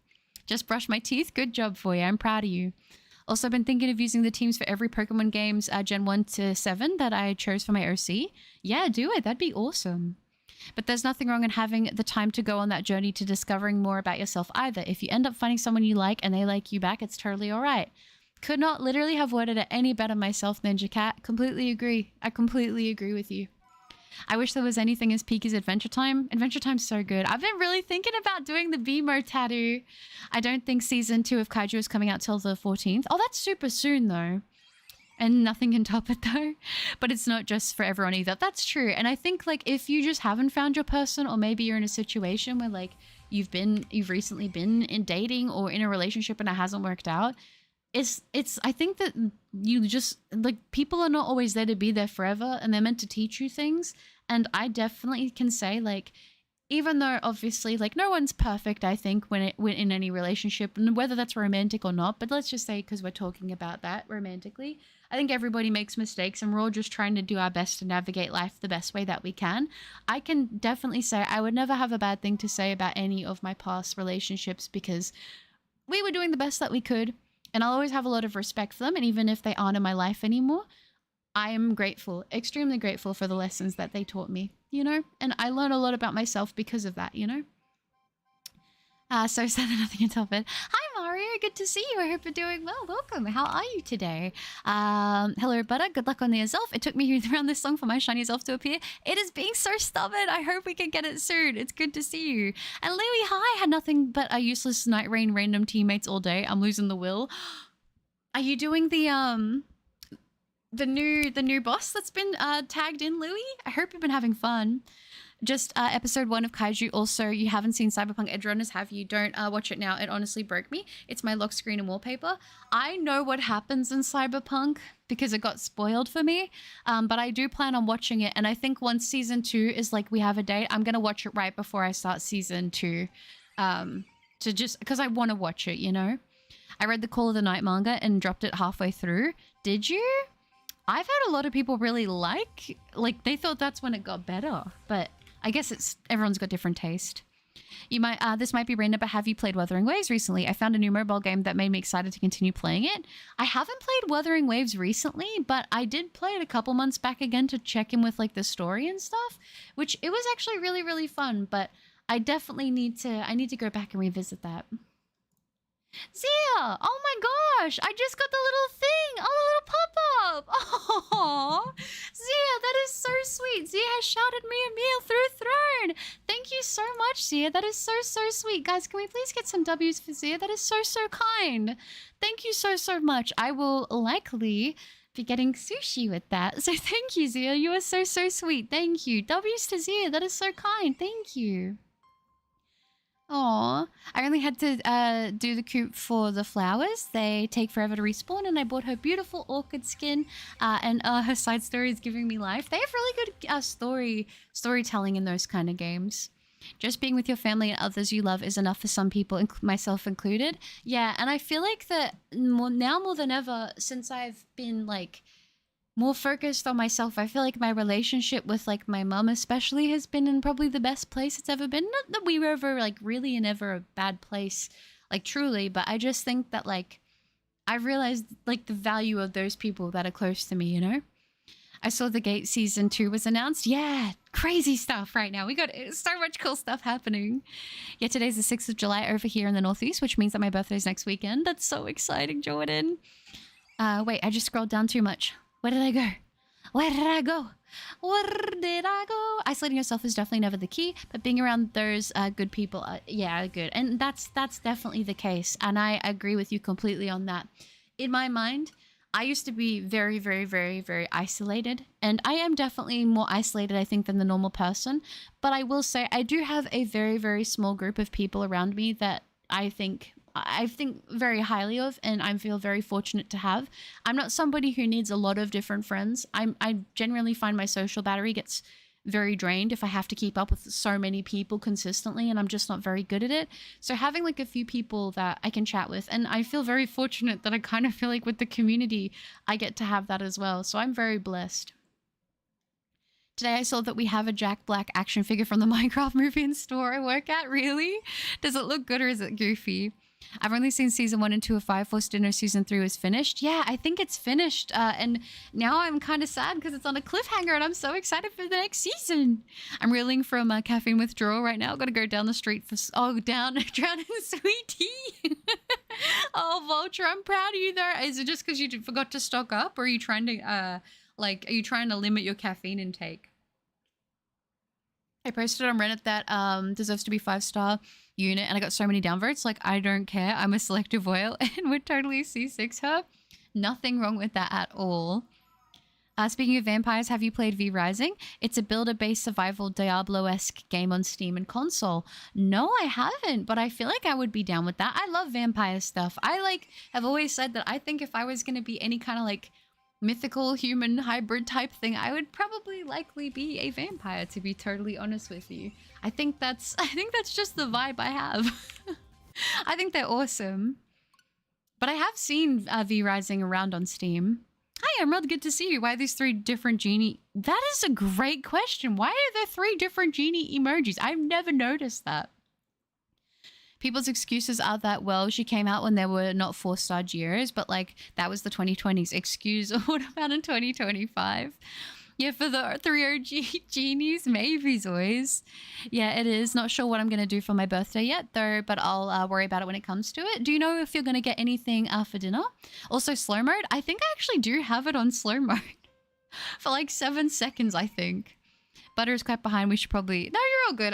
Just brush my teeth. Good job for you. I'm proud of you. Also, been thinking of using the teams for every Pokemon games Gen 1 to 7 that I chose for my OC. Yeah, do it. That'd be awesome. But there's nothing wrong in having the time to go on that journey to discovering more about yourself either. If you end up finding someone you like and they like you back, it's totally all right. Could not literally have worded it any better myself, Ninja Cat. Completely agree. I completely agree with you. I wish there was anything as peak as Adventure Time. Adventure Time's so good. I've been really thinking about doing the BMO tattoo. I don't think season 2 of Kaiju is coming out till the 14th. Oh, that's super soon though. And nothing can top it though. But it's not just for everyone either. That's true. And I think like if you just haven't found your person, or maybe you're in a situation where like you've recently been in dating or in a relationship and it hasn't worked out, I think that you just, like, people are not always there to be there forever, and they're meant to teach you things. And I definitely can say, like, even though obviously like no one's perfect, I think when in any relationship, and whether that's romantic or not, but let's just say, because we're talking about that romantically, I think everybody makes mistakes, and we're all just trying to do our best to navigate life the best way that we can. I can definitely say I would never have a bad thing to say about any of my past relationships, because we were doing the best that we could. And I'll always have a lot of respect for them. And even if they aren't in my life anymore, I am grateful, extremely grateful for the lessons that they taught me, you know? And I learned a lot about myself because of that, you know? So sad that nothing can top it. Hi, Mario. Good to see you. I hope you're doing well. Welcome. How are you today? Hello, Butter. Good luck on the Azelf. It took me around this long for my shiny Azelf to appear. It is being so stubborn. I hope we can get it soon. It's good to see you. And Louie, hi. Had nothing but a useless Night Rain random teammates all day. I'm losing the will. Are you doing the new boss that's been tagged in, Louie? I hope you've been having fun. Just episode 1 of Kaiju. Also, you haven't seen Cyberpunk Edge Runners, have you? Don't watch it now. It honestly broke me. It's my lock screen and wallpaper. I know what happens in Cyberpunk because it got spoiled for me, but I do plan on watching it. And I think once season 2 is like we have a date, I'm going to watch it right before I start season 2, to just because I want to watch it, you know? I read the Call of the Night manga and dropped it halfway through. Did you? I've had a lot of people really like they thought that's when it got better, but I guess everyone's got different taste. You might this might be random, but have you played Wuthering Waves recently? I found a new mobile game that made me excited to continue playing it. I haven't played Wuthering Waves recently, but I did play it a couple months back again to check in with like the story and stuff, which it was actually really, really fun. But I definitely need to go back and revisit that. Zia! Oh my gosh! I just got the little thing! Oh, the little pop-up! Oh, Zia, that is so sweet! Zia has shouted me a meal through Throne! Thank you so much, Zia. That is so, so sweet. Guys, can we please get some W's for Zia? That is so, so kind. Thank you so, so much. I will likely be getting sushi with that. So thank you, Zia. You are so, so sweet. Thank you. W's to Zia. That is so kind. Thank you. Aw, I only had to do the coop for the flowers. They take forever to respawn, and I bought her beautiful orchid skin, and her side story is giving me life. They have really good storytelling in those kind of games. Just being with your family and others you love is enough for some people, myself included. Yeah, and I feel like that now more than ever, since I've been like more focused on myself, I feel like my relationship with like my mum especially has been in probably the best place it's ever been. Not that we were ever like really in ever a bad place, like truly, but I just think that like I've realized like the value of those people that are close to me, you know? I saw The Gate season 2 was announced. Yeah, crazy stuff right now. We got so much cool stuff happening. Yeah, today's the 6th of July over here in the Northeast, which means that my birthday's next weekend. That's so exciting, Jordan. Wait, I just scrolled down too much. Where did I go? Where did I go? Where did I go? Isolating yourself is definitely never the key, but being around those good people, yeah, good. And that's definitely the case. And I agree with you completely on that. In my mind, I used to be very, very, very, very isolated. And I am definitely more isolated, I think, than the normal person. But I will say I do have a very, very small group of people around me that I think very highly of, and I feel very fortunate to have. I'm not somebody who needs a lot of different friends. I generally find my social battery gets very drained if I have to keep up with so many people consistently, and I'm just not very good at it. So having like a few people that I can chat with, and I feel very fortunate that I kind of feel like with the community, I get to have that as well. So I'm very blessed. Today I saw that we have a Jack Black action figure from the Minecraft movie in store I work at. Really? Does it look good or is it goofy? I've only seen season 1 and 2 of Fire Force Dinner. Season 3 was finished. Yeah, I think it's finished. And now I'm kind of sad because it's on a cliffhanger and I'm so excited for the next season. I'm reeling from caffeine withdrawal right now. Got to go down the street for... Oh, drown in sweet tea. Oh, Vulture, I'm proud of you there. Is it just because you forgot to stock up, or are you trying to, are you trying to limit your caffeine intake? I posted on Reddit that deserves to be 5-star unit, and I got so many downvotes. Like, I don't care. I'm a selective oil and would totally C6 her. Nothing wrong with that at all. Speaking of vampires, have you played V Rising? It's a builder-based survival Diablo-esque game on Steam and console. No, I haven't, but I feel like I would be down with that. I love vampire stuff. I have always said that I think if I was going to be any kind of like mythical human hybrid type thing, I would probably likely be a vampire, to be totally honest with you. I think that's just the vibe I have. I think they're awesome. But I have seen V Rising around on Steam. Hi, Emerald, good to see you. Why are these 3 different genie? That is a great question. Why are there 3 different genie emojis? I've never noticed that. People's excuses are that, well, she came out when there were not 4-star geos, but like that was the 2020s. Excuse, what about in 2025? Yeah, for the 3 OG genies, maybe Zoys. Yeah, it is. Not sure what I'm going to do for my birthday yet, though, but I'll worry about it when it comes to it. Do you know if you're going to get anything for dinner? Also, slow mode. I think I actually do have it on slow mode for like 7 seconds, I think. Butter is quite behind. We should probably... No, you're all good.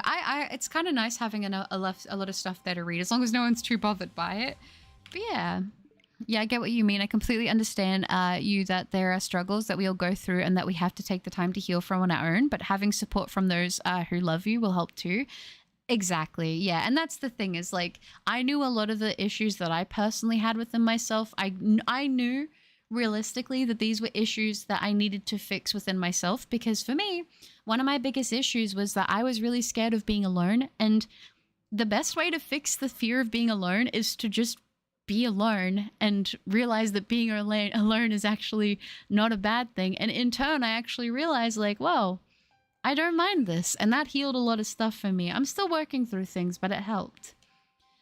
It's kind of nice having a lot of stuff there to read, as long as no one's too bothered by it. But yeah. Yeah, I get what you mean. I completely understand you that there are struggles that we all go through and that we have to take the time to heal from on our own, but having support from those who love you will help too. Exactly. Yeah. And that's the thing is, like, I knew a lot of the issues that I personally had within myself. I knew realistically that these were issues that I needed to fix within myself, because for me, one of my biggest issues was that I was really scared of being alone. And the best way to fix the fear of being alone is to just be alone and realize that being alone is actually not a bad thing. And in turn, I actually realized, like, whoa, I don't mind this. And that healed a lot of stuff for me. I'm still working through things, but it helped.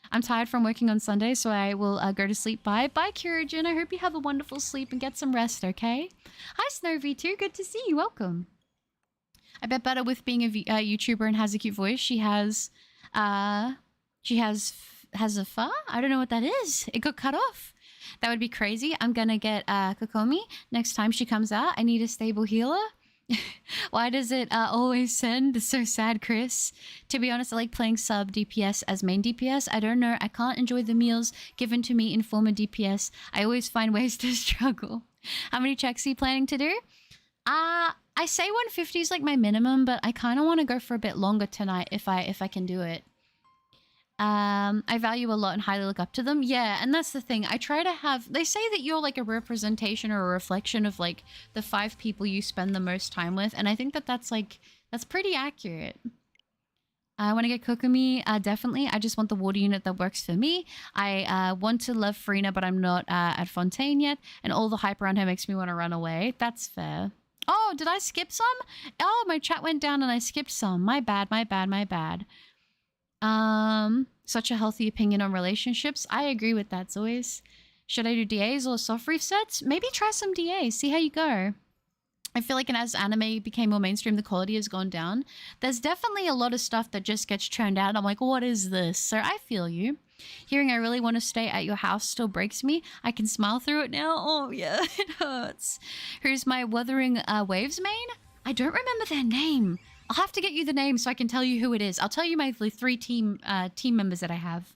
I'm tired from working on Sunday, so I will go to sleep. Bye, Kiragen. I hope you have a wonderful sleep and get some rest, okay? Hi, Snowy2. Good to see you. Welcome. I bet better with being a YouTuber and has a cute voice. She has a fur? I don't know what that is. It got cut off. That would be crazy. I'm gonna get Kokomi next time she comes out. I need a stable healer. Why does it always send? It's so sad, Chris. To be honest, I like playing sub DPS as main DPS. I don't know. I can't enjoy the meals given to me in former DPS. I always find ways to struggle. How many checks are you planning to do? I say 150 is like my minimum, but I kind of want to go for a bit longer tonight if I can do it. I value a lot and highly look up to them. Yeah, and that's the thing. I try to have... They say that you're like a representation or a reflection of like the 5 people you spend the most time with, and I think that that's pretty accurate. I want to get Kokomi, definitely. I just want the water unit that works for me. I want to love Farina, but I'm not at Fontaine yet, and all the hype around her makes me want to run away. That's fair. Oh, did I skip some? Oh, my chat went down and I skipped some. My bad, my bad, my bad. Such a healthy opinion on relationships. I agree with that, Zois. Should I do DAs or soft reef sets? Maybe try some DAs, see how you go. I feel like, and as anime became more mainstream, the quality has gone down. There's definitely a lot of stuff that just gets churned out. I'm like, what is this? So I feel you. Hearing I really want to stay at your house still breaks me. I can smile through it now. Oh, yeah, it hurts. Who's my Wuthering Waves main? I don't remember their name. I'll have to get you the name so I can tell you who it is. I'll tell you my three team members that I have.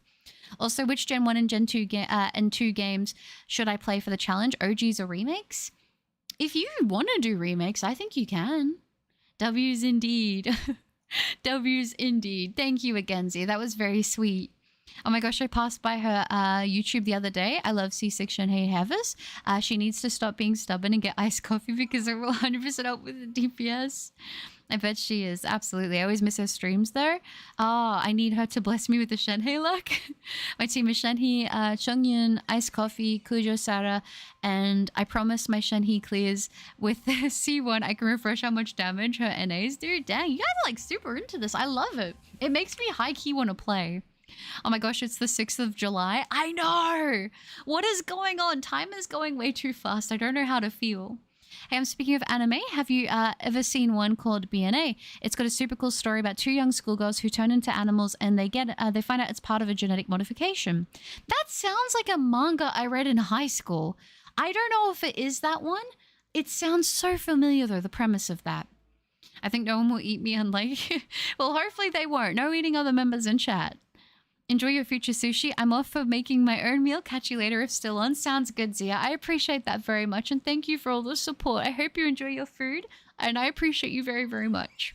Also, which Gen 1 and Gen 2 and 2 games should I play for the challenge? OGs or remakes? If you want to do remakes, I think you can. W's indeed. W's indeed. Thank you again, Z. That was very sweet. Oh my gosh, I passed by her YouTube the other day. I love C6 Shenhei Havers. She needs to stop being stubborn and get iced coffee because it will 100% help with the DPS. I bet she is. Absolutely. I always miss her streams though. Oh, I need her to bless me with the Shenhei luck. My team is Shenhei, Chongyun, Iced Coffee, Kujo Sara, and I promise my Shenhei clears with the C1. I can refresh how much damage her NAs do. Dang, you guys are like super into this. I love it. It makes me high-key want to play. Oh my gosh, it's the 6th of July. I know! What is going on? Time is going way too fast. I don't know how to feel. Hey, I'm speaking of anime. Have you ever seen one called BNA? It's got a super cool story about two young schoolgirls who turn into animals and they find out it's part of a genetic modification. That sounds like a manga I read in high school. I don't know if it is that one. It sounds so familiar though, the premise of that. I think no one will eat me unlike... Well, hopefully they won't. No eating other members in chat. Enjoy your future sushi. I'm off for making my own meal. Catch you later if still on. Sounds good, Zia. I appreciate that very much and thank you for all the support. I hope you enjoy your food and I appreciate you very, very much.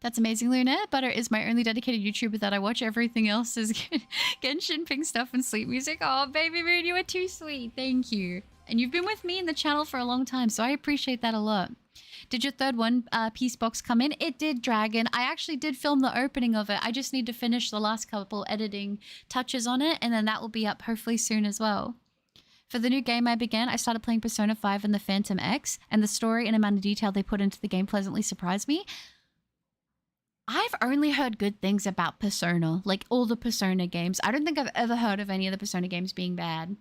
That's amazing, Luna. Butter is my only dedicated YouTuber that I watch. Everything else is Genshin, pink stuff, and sleep music. Oh, baby moon, you are too sweet. Thank you. And you've been with me in the channel for a long time, so I appreciate that a lot. Did your third One Piece box come in? It did, Dragon. I actually did film the opening of it. I just need to finish the last couple editing touches on it, and then that will be up hopefully soon as well. For the new game I began, I started playing Persona 5 and the Phantom X, and the story and amount of detail they put into the game pleasantly surprised me. I've only heard good things about Persona, like all the Persona games. I don't think I've ever heard of any of the Persona games being bad.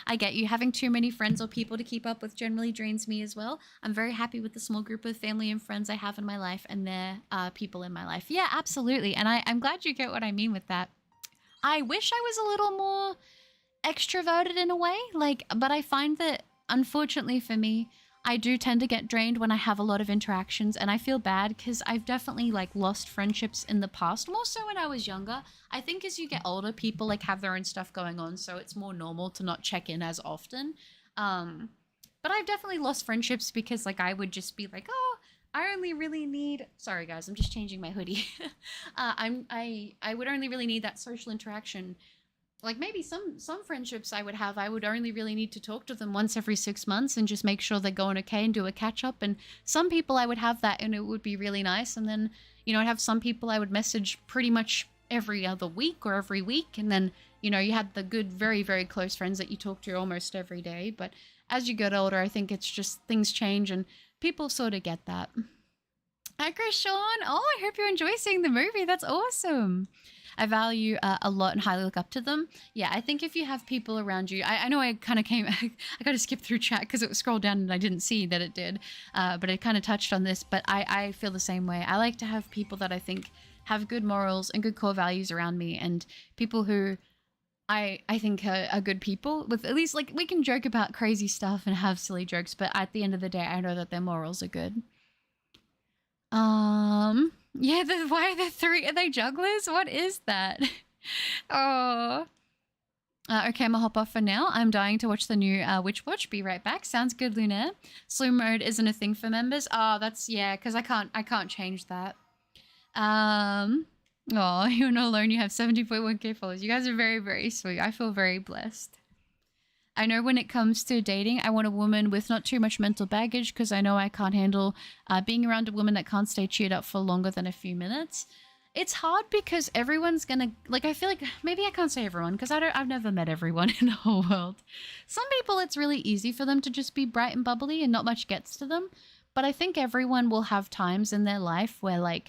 I get you. Having too many friends or people to keep up with generally drains me as well. I'm very happy with the small group of family and friends I have in my life and their people in my life. Yeah, absolutely. And I'm glad you get what I mean with that. I wish I was a little more extroverted in a way, but I find that unfortunately for me, I do tend to get drained when I have a lot of interactions, and I feel bad because I've definitely lost friendships in the past, more so when I was younger. I think as you get older, people have their own stuff going on, so it's more normal to not check in as often. But I've definitely lost friendships because I would just be like, oh, I only really need, sorry guys, I'm just changing my hoodie. I would only really need that social interaction. Maybe some friendships I would only really need to talk to them once every 6 months and just make sure they're going okay and do a catch up. And some people I would have that and it would be really nice. And then, I'd have some people I would message pretty much every other week or every week. And then, you had the good, very, very close friends that you talk to almost every day. But as you get older, I think it's just things change and people sort of get that. Hi, Chris Sean. Oh, I hope you enjoy seeing the movie. That's awesome. I value a lot and highly look up to them. Yeah, I think if you have people around you, I know I kind of I got to skip through chat because it was scrolled down and I didn't see that it did, but it kind of touched on this, but I feel the same way. I like to have people that I think have good morals and good core values around me and people who I think are good people with at least we can joke about crazy stuff and have silly jokes, but at the end of the day, I know that their morals are good. Yeah, why are there three? Are they jugglers? What is that? Oh. Okay, I'm gonna hop off for now. I'm dying to watch the new Witch Watch. Be right back. Sounds good, Lunaire. Slow mode isn't a thing for members. Oh, that's, yeah, because I can't change that. Oh, you're not alone. You have 70.1k followers. You guys are very, very sweet. I feel very blessed. I know when it comes to dating, I want a woman with not too much mental baggage because I know I can't handle being around a woman that can't stay cheered up for longer than a few minutes. It's hard because everyone's gonna, I feel like, maybe I can't say everyone because I've never met everyone in the whole world. Some people, it's really easy for them to just be bright and bubbly and not much gets to them. But I think everyone will have times in their life where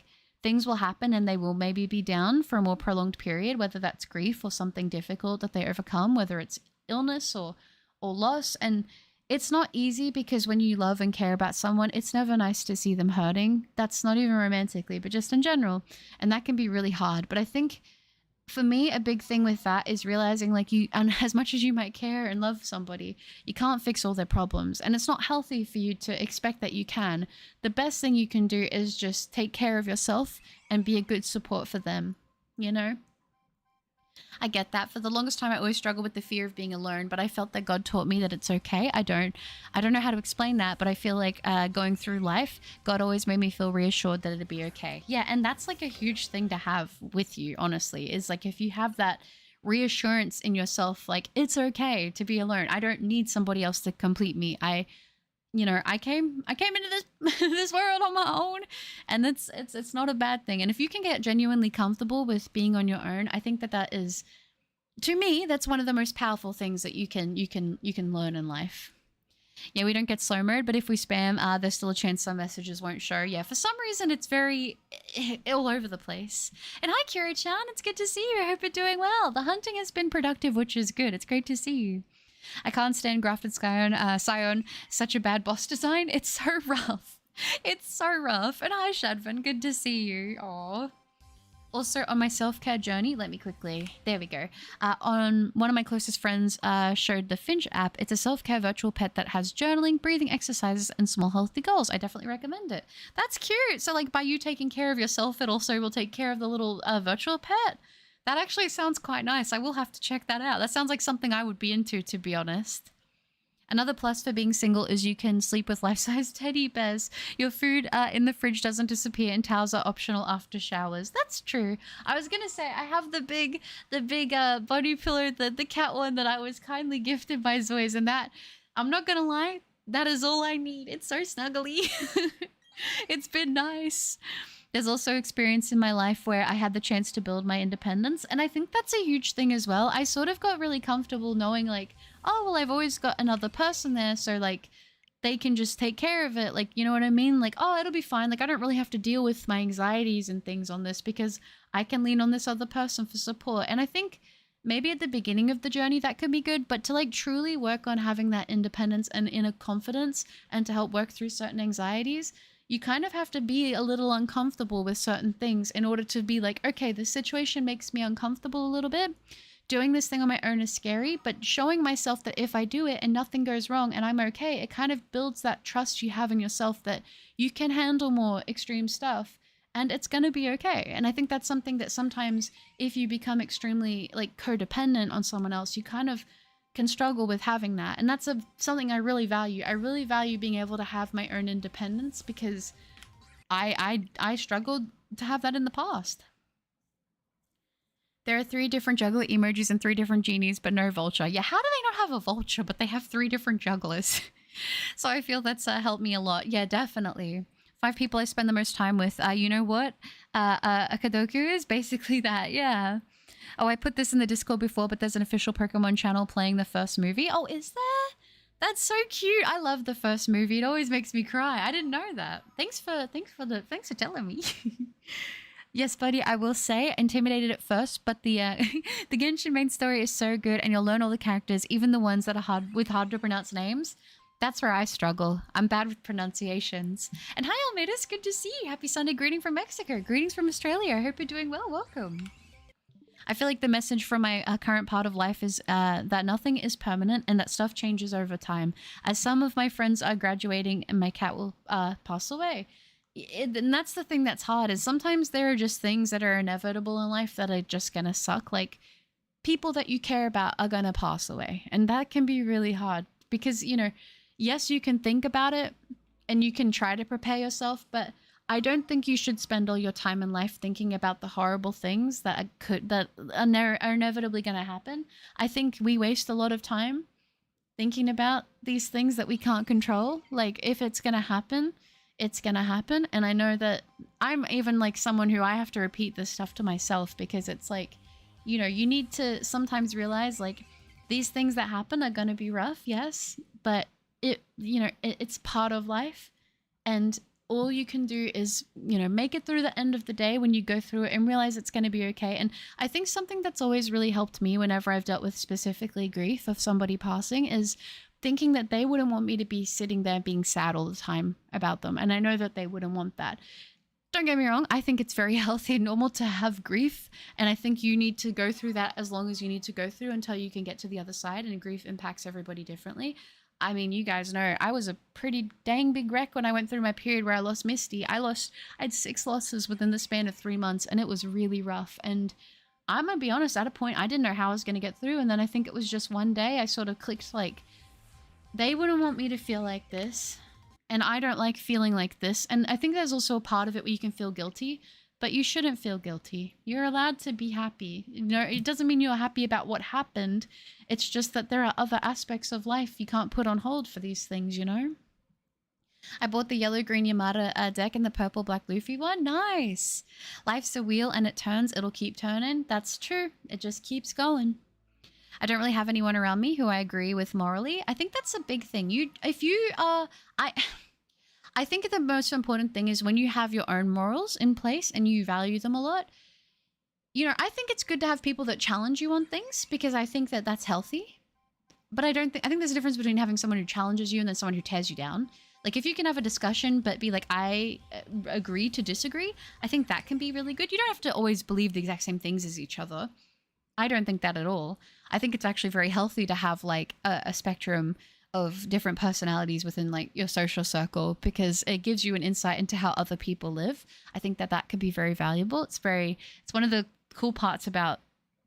things will happen and they will maybe be down for a more prolonged period, whether that's grief or something difficult that they overcome, whether it's illness or loss, and It's not easy because when you love and care about someone, it's never nice to see them hurting. That's not even romantically, but just in general. And that can be really hard. But I think for me, a big thing with that is realizing like you, and as much as you might care and love somebody, you can't fix all their problems. And it's not healthy for you to expect that you can. The best thing you can do is just take care of yourself and be a good support for them, you know? I get that. For the longest time, I always struggled with the fear of being alone, but I felt that God taught me that it's okay. I don't know how to explain that, but I feel like going through life, God always made me feel reassured that it'd be okay. Yeah, and that's like a huge thing to have with you, honestly, is like if you have that reassurance in yourself, like it's okay to be alone. I don't need somebody else to complete me. I came into this this world on my own, and it's not a bad thing. And if you can get genuinely comfortable with being on your own, I think that that is, to me, that's one of the most powerful things that you can learn in life. Yeah, we don't get slow mode, but if we spam, there's still a chance some messages won't show. Yeah, for some reason it's very all over the place. And hi, Kira-chan, it's good to see you. I hope you're doing well. The hunting has been productive, which is good. It's great to see you. I can't stand Grafted Scion. Such a bad boss design. It's so rough. It's so rough. And hi, Shadvin. Good to see you. Aww. Also, on my self-care journey, let me quickly, there we go. On one of my closest friends showed the Finch app. It's a self-care virtual pet that has journaling, breathing exercises, and small healthy goals. I definitely recommend it. That's cute. So like by you taking care of yourself, it also will take care of the little virtual pet. That actually sounds quite nice. I will have to check that out. That sounds like something I would be into, to be honest. Another plus for being single is you can sleep with life-size teddy bears. Your food in the fridge doesn't disappear, and towels are optional after showers. That's true. I was gonna say I have the big body pillow, the cat one that I was kindly gifted by Zoys, and that, I'm not gonna lie, that is all I need. It's so snuggly. It's been nice. There's also experience in my life where I had the chance to build my independence, and I think that's a huge thing as well. I sort of got really comfortable knowing like, oh, well, I've always got another person there, so like they can just take care of it. Like, you know what I mean? Like, oh, it'll be fine. Like, I don't really have to deal with my anxieties and things on this because I can lean on this other person for support. And I think maybe at the beginning of the journey that could be good, but to like truly work on having that independence and inner confidence and to help work through certain anxieties, you kind of have to be a little uncomfortable with certain things in order to be like, okay, this situation makes me uncomfortable a little bit. Doing this thing on my own is scary, but showing myself that if I do it and nothing goes wrong and I'm okay, it kind of builds that trust you have in yourself that you can handle more extreme stuff and it's going to be okay. And I think that's something that sometimes if you become extremely like codependent on someone else, you kind of can struggle with having that. And that's something I really value. I really value being able to have my own independence because I struggled to have that in the past. There are 3 different juggler emojis and 3 different genies, but no vulture. Yeah, how do they not have a vulture, but they have 3 different jugglers? So I feel that's helped me a lot. Yeah, definitely. 5 people I spend the most time with. You know what? A Kadoku is basically that, yeah. Oh, I put this in the Discord before, but there's an official Pokemon channel playing the first movie. Oh, is there? That's so cute. I love the first movie. It always makes me cry. I didn't know that. Thanks for telling me. Yes, buddy, I will say, intimidated at first, but the the Genshin main story is so good and you'll learn all the characters, even the ones that are hard to pronounce names. That's where I struggle. I'm bad with pronunciations. And hi, Almeidas, good to see you. Happy Sunday, greeting from Mexico. Greetings from Australia. I hope you're doing well. Welcome. I feel like the message from my current part of life is that nothing is permanent and that stuff changes over time. As some of my friends are graduating and my cat will pass away. And that's the thing that's hard is sometimes there are just things that are inevitable in life that are just gonna suck. Like people that you care about are gonna pass away, and that can be really hard because, you know, yes, you can think about it and you can try to prepare yourself, but I don't think you should spend all your time in life thinking about the horrible things that are inevitably going to happen. I think we waste a lot of time thinking about these things that we can't control. Like if it's going to happen, it's going to happen. And I know that I'm even like someone who I have to repeat this stuff to myself because it's like, you know, you need to sometimes realize like these things that happen are going to be rough. Yes. But it's part of life. And all you can do is, you know, make it through the end of the day when you go through it and realize it's going to be okay. And I think something that's always really helped me whenever I've dealt with specifically grief of somebody passing is thinking that they wouldn't want me to be sitting there being sad all the time about them. And I know that they wouldn't want that. Don't get me wrong, I think it's very healthy and normal to have grief. And I think you need to go through that as long as you need to go through until you can get to the other side. And grief impacts everybody differently. I mean, you guys know I was a pretty dang big wreck when I went through my period where I lost Misty. I had 6 losses within the span of 3 months, and it was really rough. And I'm gonna be honest, at a point I didn't know how I was gonna get through. And then I think it was just one day I sort of clicked, like, they wouldn't want me to feel like this. And I don't like feeling like this. And I think there's also a part of it where you can feel guilty, but you shouldn't feel guilty. You're allowed to be happy. You know, it doesn't mean you're happy about what happened. It's just that there are other aspects of life you can't put on hold for these things, you know? I bought the yellow green Yamada deck and the purple black Luffy one. Nice. Life's a wheel and it turns, it'll keep turning. That's true. It just keeps going. I don't really have anyone around me who I agree with morally. I think that's a big thing. I think the most important thing is when you have your own morals in place and you value them a lot. You know, I think it's good to have people that challenge you on things because I think that that's healthy. But I think there's a difference between having someone who challenges you and then someone who tears you down. Like, if you can have a discussion but be like, I agree to disagree, I think that can be really good. You don't have to always believe the exact same things as each other. I don't think that at all. I think it's actually very healthy to have like a spectrum of different personalities within like your social circle because it gives you an insight into how other people live. I think that that could be very valuable. It's one of the cool parts about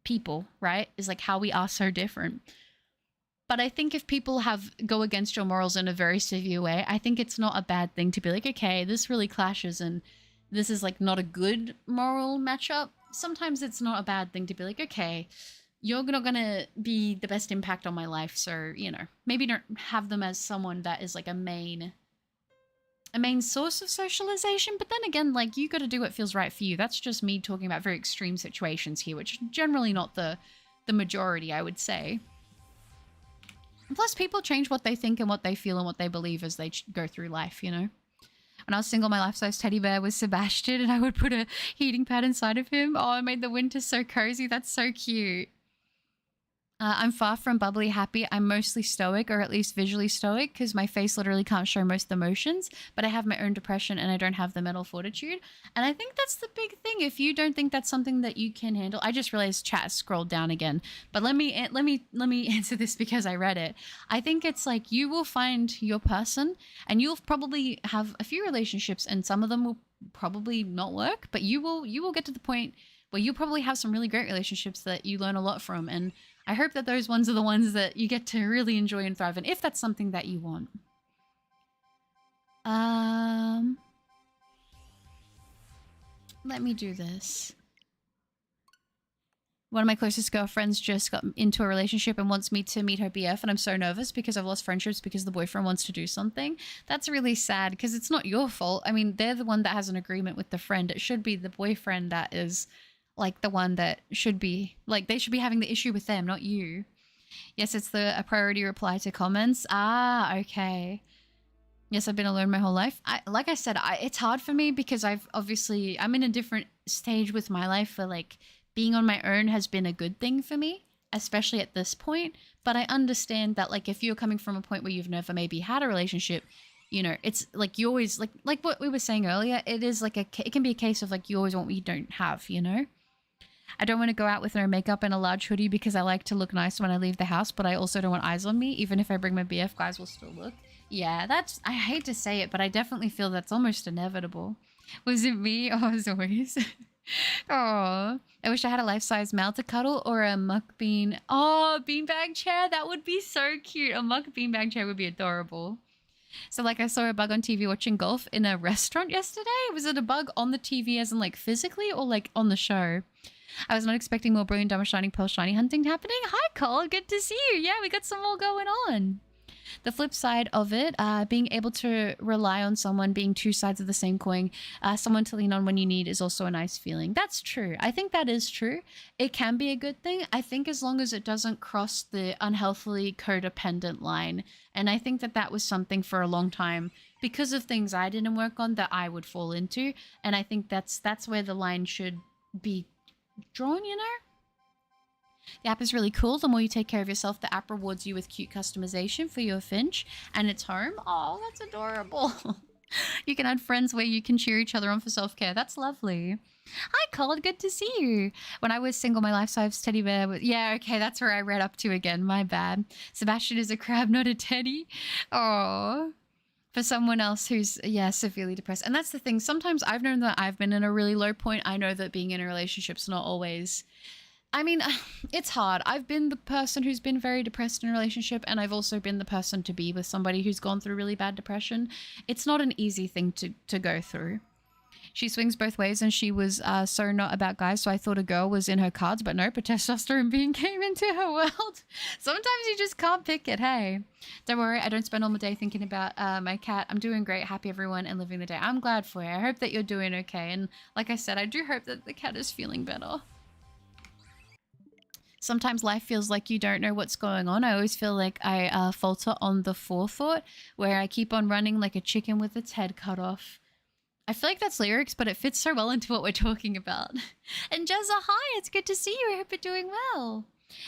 people, right? Is like how we are so different. But I think if people go against your morals in a very severe way, I think it's not a bad thing to be like, okay, this really clashes and this is like not a good moral matchup. Sometimes it's not a bad thing to be like, okay, you're not going to be the best impact on my life. So, you know, maybe don't have them as someone that is like a main source of socialization. But then again, like, you got to do what feels right for you. That's just me talking about very extreme situations here, which is generally not the majority, I would say. And plus, people change what they think and what they feel and what they believe as they go through life, you know? When I was single, my life-size teddy bear was Sebastian, and I would put a heating pad inside of him. Oh, it made the winter so cozy. That's so cute. I'm far from bubbly happy. I'm mostly stoic, or at least visually stoic, because my face literally can't show most emotions, but I have my own depression and I don't have the mental fortitude. And I think that's the big thing. If you don't think that's something that you can handle, I just realized chat scrolled down again, but let me answer this because I read it. I think it's like you will find your person and you'll probably have a few relationships and some of them will probably not work, but you will get to the point where you'll probably have some really great relationships that you learn a lot from. And I hope that those ones are the ones that you get to really enjoy and thrive in, if that's something that you want. Let me do this. One of my closest girlfriends just got into a relationship and wants me to meet her BF, and I'm so nervous because I've lost friendships because the boyfriend wants to do something. That's really sad because it's not your fault. I mean, they're the one that has an agreement with the friend. It should be the boyfriend that is like the one that should be, like, they should be having the issue with them, not you. Yes, it's a priority reply to comments. Ah, okay. Yes, I've been alone my whole life. Like I said, it's hard for me because I'm in a different stage with my life where like being on my own has been a good thing for me, especially at this point. But I understand that like if you're coming from a point where you've never maybe had a relationship, you know, it's like you always like what we were saying earlier. It is like it can be a case of like you always want what you don't have, you know. I don't want to go out with no makeup and a large hoodie because I like to look nice when I leave the house, but I also don't want eyes on me. Even if I bring my BF, guys will still look. Yeah, I hate to say it, but I definitely feel that's almost inevitable. Was it me? Oh, as always. Oh, I wish I had a life-size Mal to cuddle or a muck bean. Oh, beanbag chair. That would be so cute. A muck beanbag chair would be adorable. So like I saw a bug on TV watching golf in a restaurant yesterday. Was it a bug on the TV as in like physically or like on the show? I was not expecting more brilliant, dumber, shining, pearl, shiny hunting happening. Hi, Cole. Good to see you. Yeah, we got some more going on. The flip side of it, being able to rely on someone, being two sides of the same coin, someone to lean on when you need is also a nice feeling. That's true. I think that is true. It can be a good thing. I think as long as it doesn't cross the unhealthily codependent line. And I think that was something for a long time because of things I didn't work on that I would fall into. And I think that's where the line should be drawn, you know? The app is really cool. The more you take care of yourself, the app rewards you with cute customization for your Finch and its home. Oh, that's adorable. You can add friends where you can cheer each other on for self-care. That's lovely. Hi, Colin. Good to see you. When I was single, my life size teddy bear was... Yeah, okay, that's where I read up to again. My bad. Sebastian is a crab, not a teddy. Oh, for someone else who's, yeah, severely depressed. And that's the thing. Sometimes I've known that I've been in a really low point. I know that being in a relationship's not always... I mean, it's hard. I've been the person who's been very depressed in a relationship, and I've also been the person to be with somebody who's gone through really bad depression. It's not an easy thing to go through. She swings both ways, and she was so not about guys, so I thought a girl was in her cards, but nope, a testosterone being came into her world. Sometimes you just can't pick it, hey. Don't worry, I don't spend all my day thinking about my cat. I'm doing great, happy everyone, and living the day. I'm glad for you. I hope that you're doing okay, and like I said, I do hope that the cat is feeling better. Sometimes life feels like you don't know what's going on. I always feel like I falter on the forethought, where I keep on running like a chicken with its head cut off. I feel like that's lyrics, but it fits so well into what we're talking about. And Jezza, hi, it's good to see you. I hope you're doing well.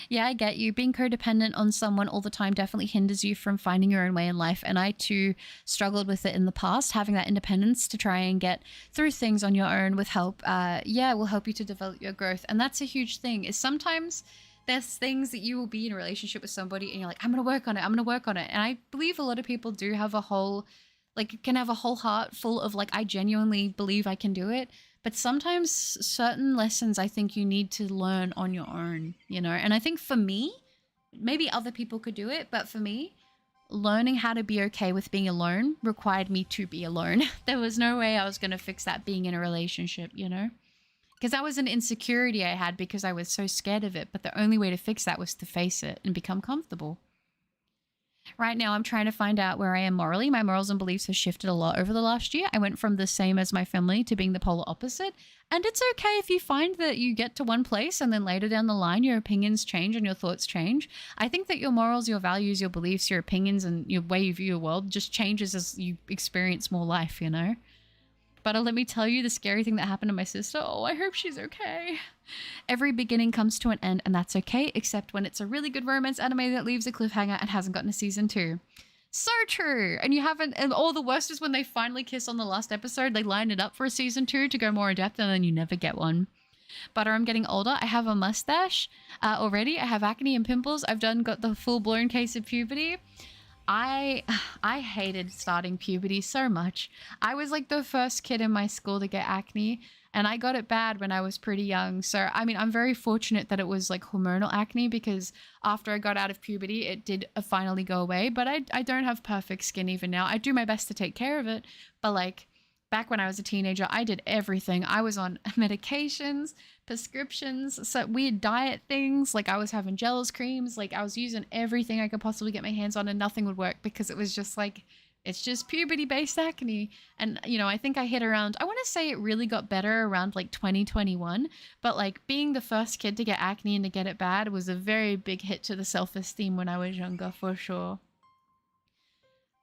Yeah, I get you. Being codependent on someone all the time definitely hinders you from finding your own way in life. And I too struggled with it in the past. Having that independence to try and get through things on your own with help, will help you to develop your growth. And that's a huge thing, is sometimes there's things that you will be in a relationship with somebody and you're like, I'm going to work on it. I'm going to work on it. And I believe a lot of people do have can have a whole heart full of like, I genuinely believe I can do it. But sometimes certain lessons I think you need to learn on your own, you know? And I think for me, maybe other people could do it, but for me, learning how to be okay with being alone required me to be alone. There was no way I was going to fix that being in a relationship, you know? Because that was an insecurity I had because I was so scared of it. But the only way to fix that was to face it and become comfortable. Right now, I'm trying to find out where I am morally. My morals and beliefs have shifted a lot over the last year. I went from the same as my family to being the polar opposite. And it's okay if you find that you get to one place and then later down the line, your opinions change and your thoughts change. I think that your morals, your values, your beliefs, your opinions, and your way you view the world just changes as you experience more life, you know? But let me tell you the scary thing that happened to my sister. Oh, I hope she's okay. Every beginning comes to an end, and that's okay, except when it's a really good romance anime that leaves a cliffhanger and hasn't gotten a season 2. So true. And you haven't, and all the worst is when they finally kiss on the last episode, they line it up for a season 2 to go more in depth, and then you never get one. But I'm getting older. I have a mustache already. I have acne and pimples. I've got the full-blown case of puberty. I hated starting puberty so much. I was like the first kid in my school to get acne, and I got it bad when I was pretty young. So, I mean, I'm very fortunate that it was like hormonal acne, because after I got out of puberty, it did finally go away. But I don't have perfect skin even now. I do my best to take care of it. But like back when I was a teenager, I did everything. I was on medications, prescriptions, so weird diet things. Like I was having gels creams. Like I was using everything I could possibly get my hands on, and nothing would work because it was just like, it's just puberty based acne. And, you know, I think I hit around, I want to say it really got better around like 2021. But like being the first kid to get acne and to get it bad was a very big hit to the self-esteem when I was younger, for sure.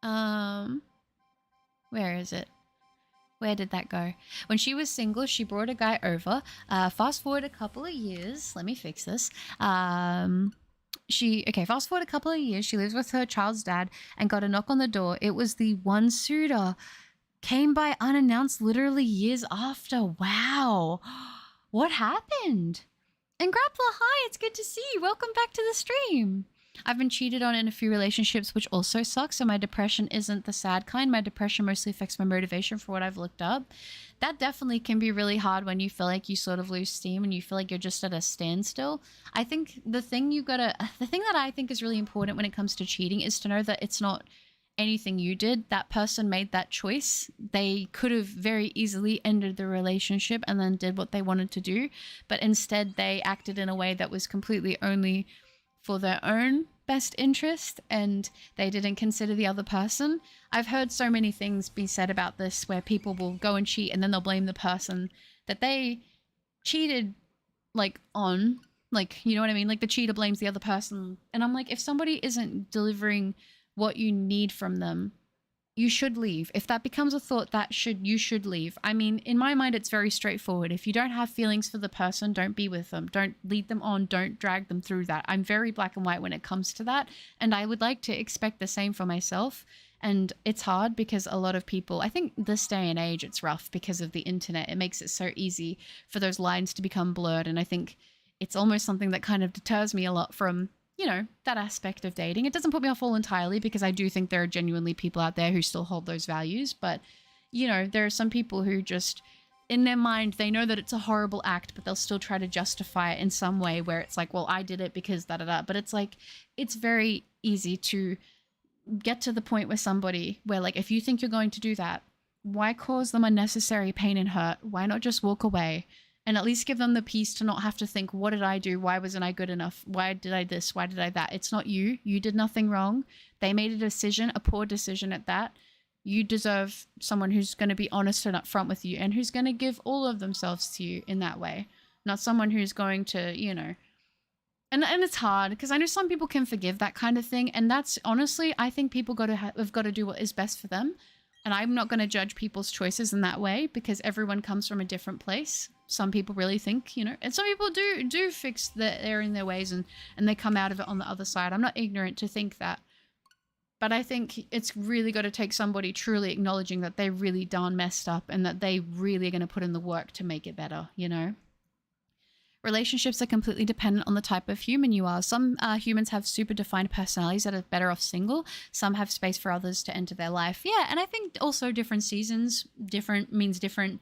Where is it? Where did that go? When she was single, she brought a guy over. Fast forward a couple of years. Let me fix this. Fast forward a couple of years. She lives with her child's dad and got a knock on the door. It was the one suitor. Came by unannounced literally years after. Wow. What happened? And Grappler, hi, it's good to see you. Welcome back to the stream. I've been cheated on in a few relationships, which also sucks. So my depression isn't the sad kind. My depression mostly affects my motivation for what I've looked up. That definitely can be really hard when you feel like you sort of lose steam and you feel like you're just at a standstill. I think the thing that I think is really important when it comes to cheating is to know that it's not anything you did. That person made that choice. They could have very easily ended the relationship and then did what they wanted to do. But instead they acted in a way that was completely only for their own best interest, and they didn't consider the other person. I've heard so many things be said about this where people will go and cheat and then they'll blame the person that they cheated on, you know what I mean? Like the cheater blames the other person. And I'm like, if somebody isn't delivering what you need from them, you should leave. If that becomes a thought, you should leave. I mean, in my mind, it's very straightforward. If you don't have feelings for the person, don't be with them. Don't lead them on. Don't drag them through that. I'm very black and white when it comes to that. And I would like to expect the same for myself. And it's hard because a lot of people, I think this day and age, it's rough because of the internet. It makes it so easy for those lines to become blurred. And I think it's almost something that kind of deters me a lot from, you know, that aspect of dating. It doesn't put me off all entirely because I do think there are genuinely people out there who still hold those values. But, you know, there are some people who just, in their mind, they know that it's a horrible act, but they'll still try to justify it in some way where it's like, well, I did it because da-da-da. But it's like, it's very easy to get to the point with somebody where, like, if you think you're going to do that, why cause them unnecessary pain and hurt? Why not just walk away and at least give them the peace to not have to think, what did I do? Why wasn't I good enough? Why did I this? Why did I that? It's not you. You did nothing wrong. They made a decision, a poor decision at that. You deserve someone who's going to be honest and upfront with you and who's going to give all of themselves to you in that way. Not someone who's going to, you know, and it's hard because I know some people can forgive that kind of thing. And that's honestly, I think people have got to do what is best for them. And I'm not going to judge people's choices in that way because everyone comes from a different place. Some people really think, you know, and some people do fix their in their ways and they come out of it on the other side. I'm not ignorant to think that. But I think it's really got to take somebody truly acknowledging that they really darn messed up and that they really are going to put in the work to make it better, you know? Relationships are completely dependent on the type of human you are. Some humans have super defined personalities that are better off single. Some have space for others to enter their life. Yeah, and I think also different seasons, means different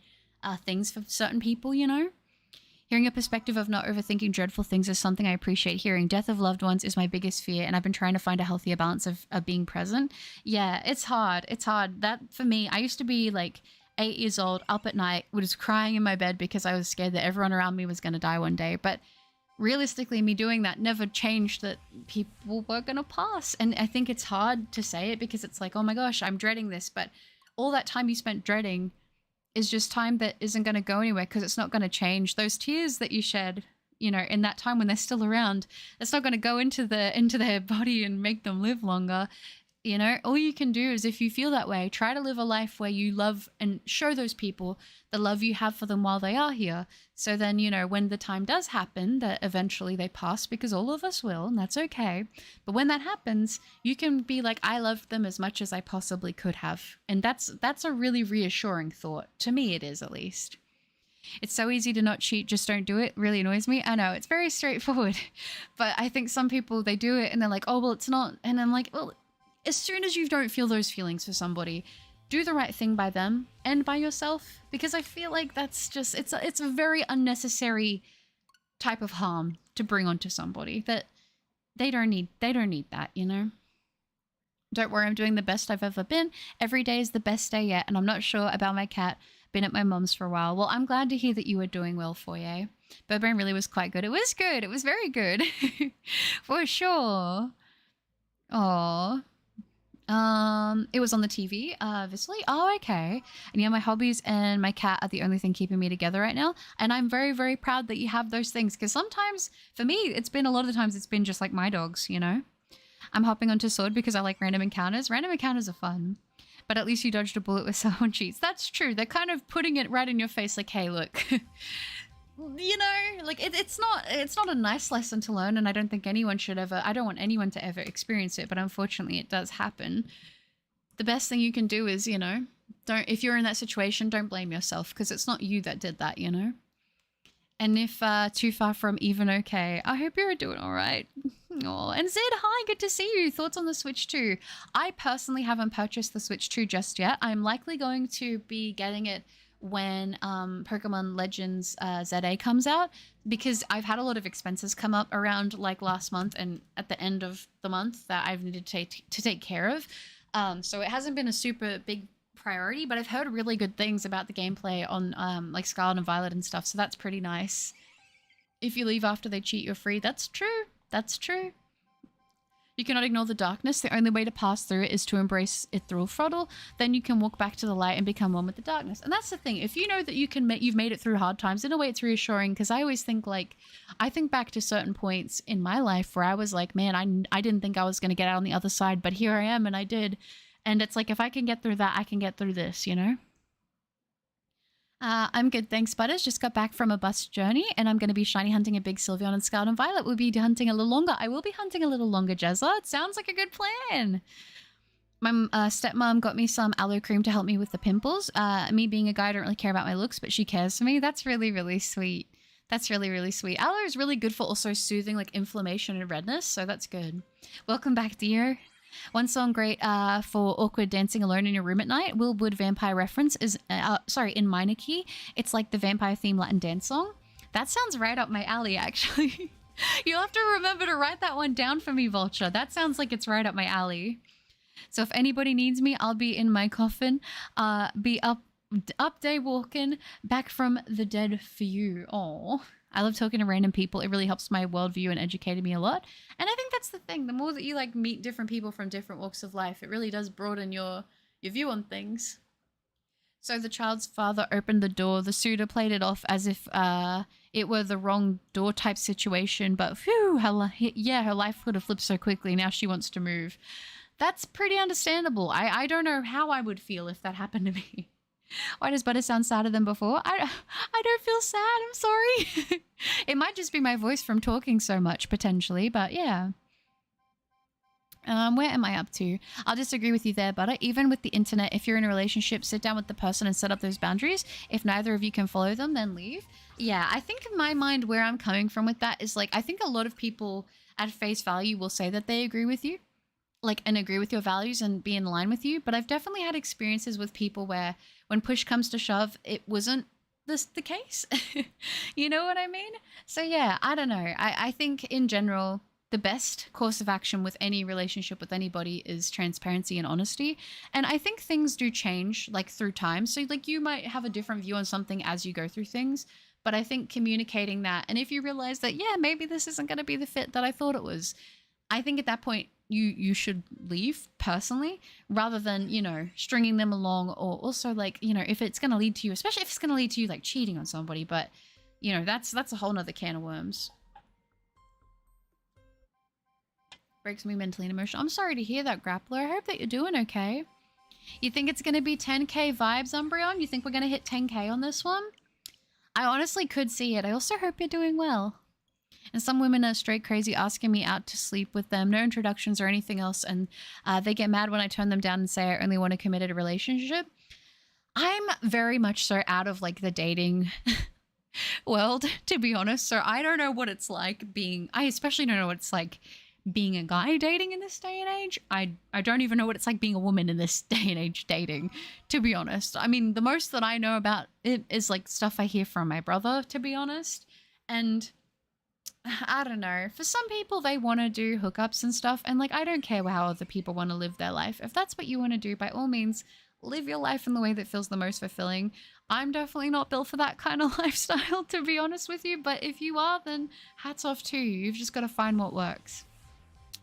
things for certain people, you know? Hearing a perspective of not overthinking dreadful things is something I appreciate hearing. Death of loved ones is my biggest fear, and I've been trying to find a healthier balance of being present. Yeah, it's hard. It's hard. That, for me, I used to be like 8 years old, up at night, was crying in my bed because I was scared that everyone around me was going to die one day. But realistically, me doing that never changed that people were going to pass. And I think it's hard to say it because it's like, oh my gosh, I'm dreading this. But all that time you spent dreading is just time that isn't going to go anywhere because it's not going to change. Those tears that you shed, you know, in that time when they're still around, it's not going to go into their body and make them live longer. You know, all you can do is, if you feel that way, try to live a life where you love and show those people the love you have for them while they are here. So then, you know, when the time does happen that eventually they pass, because all of us will, and that's okay. But when that happens, you can be like, I loved them as much as I possibly could have. And that's a really reassuring thought. To me, it is, at least. It's so easy to not cheat, just don't do it. Really annoys me. I know, it's very straightforward. But I think some people, they do it and they're like, oh, well, it's not. And I'm like, well, as soon as you don't feel those feelings for somebody, do the right thing by them and by yourself, because I feel like that's just, it's a very unnecessary type of harm to bring onto somebody that they don't need that, you know? Don't worry, I'm doing the best I've ever been. Every day is the best day yet, and I'm not sure about my cat. Been at my mom's for a while. Well, I'm glad to hear that you were doing well, Foye. Burbrain really was quite good. It was good. It was very good. For sure. Aww. It was on the TV, obviously. Oh, okay. And yeah, my hobbies and my cat are the only thing keeping me together right now. And I'm very, very proud that you have those things. Because sometimes, for me, it's been a lot of the times it's been just like my dogs, you know? I'm hopping onto Sword because I like random encounters. Random encounters are fun. But at least you dodged a bullet with someone cheats. That's true. They're kind of putting it right in your face like, hey, look. You know, like it's not a nice lesson to learn, and I don't think anyone should ever, I don't want anyone to ever experience it, but unfortunately it does happen. The best thing you can do is, you know, if you're in that situation, don't blame yourself, because it's not you that did that, you know? And if too far from even okay, I hope you're doing all right. Oh, and Zed, hi, good to see you. Thoughts on the Switch 2? I personally haven't purchased the Switch 2 just yet. I'm likely going to be getting it when Pokemon Legends ZA comes out, because I've had a lot of expenses come up around like last month and at the end of the month that I've needed to take care of. So it hasn't been a super big priority, but I've heard really good things about the gameplay on like Scarlet and Violet and stuff, so that's pretty nice. If you leave after they cheat, you're free. That's true. That's true. You cannot ignore the darkness. The only way to pass through it is to embrace it through throttle. Then you can walk back to the light and become one with the darkness. And that's the thing. If you know that you've made it through hard times, in a way it's reassuring, because I always think like, I think back to certain points in my life where I was like, man, I didn't think I was going to get out on the other side, but here I am and I did. And it's like, if I can get through that, I can get through this, you know? I'm good, thanks, Butters. Just got back from a bus journey, and I'm going to be shiny hunting a big Sylveon, and Scarlet and Violet will be hunting a little longer. I will be hunting a little longer, Jezza. It sounds like a good plan. My stepmom got me some aloe cream to help me with the pimples. Me being a guy, I don't really care about my looks, but she cares for me. That's really, really sweet. That's really, really sweet. Aloe is really good for also soothing like inflammation and redness, so that's good. Welcome back, dear. One song great for awkward dancing alone in your room at night. Will Wood Vampire reference is, in minor key. It's like the vampire theme Latin dance song. That sounds right up my alley, actually. You'll have to remember to write that one down for me, Vulture. That sounds like it's right up my alley. So if anybody needs me, I'll be in my coffin, be up day walking, back from the dead for you. Oh, I love talking to random people. It really helps my worldview and educated me a lot. And I think that's the thing. The more that you like meet different people from different walks of life, it really does broaden your view on things. So the child's father opened the door. The suitor played it off as if it were the wrong door type situation. But phew, her life could have flipped so quickly. Now she wants to move. That's pretty understandable. I don't know how I would feel if that happened to me. Why does Butter sound sadder than before? I don't feel sad. I'm sorry. It might just be my voice from talking so much, potentially. But yeah. Where am I up to? I'll disagree with you there, Butter. Even with the internet, if you're in a relationship, sit down with the person and set up those boundaries. If neither of you can follow them, then leave. Yeah, I think in my mind where I'm coming from with that is like, I think a lot of people at face value will say that they agree with you. Like, and agree with your values and be in line with you. But I've definitely had experiences with people where when push comes to shove, it wasn't the case. You know what I mean? So yeah, I don't know. I think in general, the best course of action with any relationship with anybody is transparency and honesty. And I think things do change like through time. So like you might have a different view on something as you go through things. But I think communicating that, and if you realize that, yeah, maybe this isn't going to be the fit that I thought it was, I think at that point, you should leave personally rather than, you know, stringing them along, or also like, you know, if it's going to lead to you, especially if it's going to lead to you like cheating on somebody, but you know, that's a whole nother can of worms. Breaks me mentally and emotionally. I'm sorry to hear that, Grappler. I hope that you're doing okay. You think it's going to be 10k vibes, Umbreon? You think we're going to hit 10k on this one? I honestly could see it. I also hope you're doing well. And some women are straight crazy asking me out to sleep with them, no introductions or anything else, and they get mad when I turn them down and say I only want a committed relationship. I'm very much so out of like the dating world, to be honest. So I don't know what it's like I especially don't know what it's like being a guy dating in this day and age. I don't even know what it's like being a woman in this day and age dating, to be honest. I mean, the most that I know about it is like stuff I hear from my brother, to be honest. And I don't know. For some people, they want to do hookups and stuff. And like, I don't care how other people want to live their life. If that's what you want to do, by all means, live your life in the way that feels the most fulfilling. I'm definitely not built for that kind of lifestyle, to be honest with you. But if you are, then hats off to you. You've just got to find what works.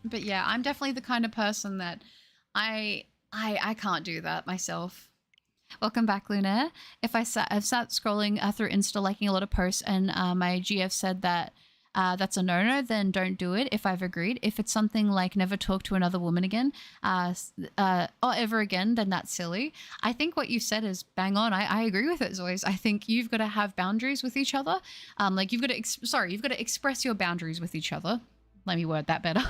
But yeah, I'm definitely the kind of person that I can't do that myself. Welcome back, Lunaire. I've sat scrolling through Insta, liking a lot of posts, and my GF said that that's a no-no, then don't do it if I've agreed. If it's something like never talk to another woman again or ever again, then that's silly. I think what you said is bang on. I agree with it, Zois. I think you've got to have boundaries with each other. Like you've got to express your boundaries with each other. Let me word that better.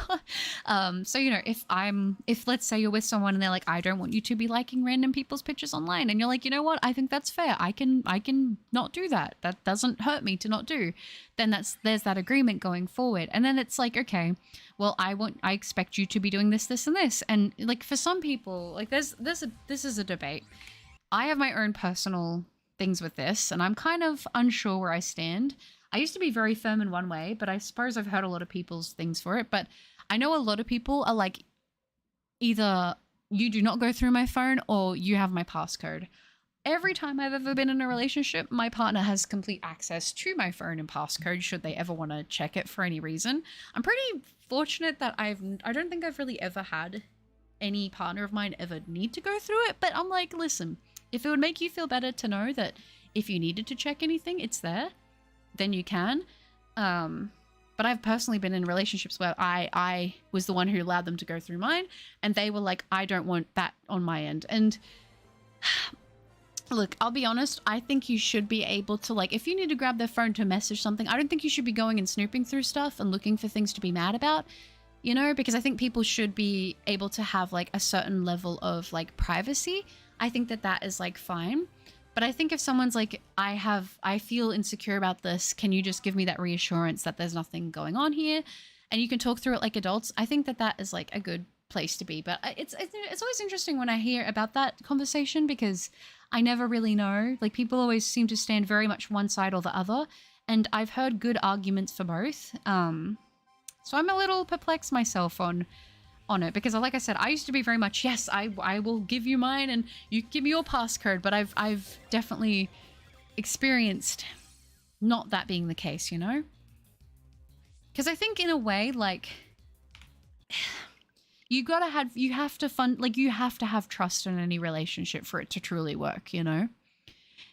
So, you know, if let's say you're with someone and they're like, I don't want you to be liking random people's pictures online. And you're like, you know what? I think that's fair. I can not do that. That doesn't hurt me to not do. Then there's that agreement going forward. And then it's like, okay, well, I expect you to be doing this, this, and this. And like for some people, like this is a debate. I have my own personal things with this, and I'm kind of unsure where I stand. I used to be very firm in one way, but I suppose I've heard a lot of people's things for it. But I know a lot of people are like, either you do not go through my phone or you have my passcode. Every time I've ever been in a relationship, my partner has complete access to my phone and passcode should they ever want to check it for any reason. I'm pretty fortunate that I don't think I've really ever had any partner of mine ever need to go through it. But I'm like, listen, if it would make you feel better to know that if you needed to check anything, it's there, then you can. But I've personally been in relationships where I was the one who allowed them to go through mine, and they were like, I don't want that on my end. And look, I'll be honest, I think you should be able to, like, if you need to grab their phone to message something, I don't think you should be going and snooping through stuff and looking for things to be mad about, you know, because I think people should be able to have like a certain level of like privacy. I think that that is like fine. But I think if someone's like, I feel insecure about this, can you just give me that reassurance that there's nothing going on here? And you can talk through it like adults. I think that that is like a good place to be. But it's always interesting when I hear about that conversation, because I never really know. Like, people always seem to stand very much one side or the other. And I've heard good arguments for both. So I'm a little perplexed myself on it, because like I said, I used to be very much, yes, I will give you mine and you give me your passcode, but I've definitely experienced not that being the case, you know? Because I think in a way, like, you have to have trust in any relationship for it to truly work, you know?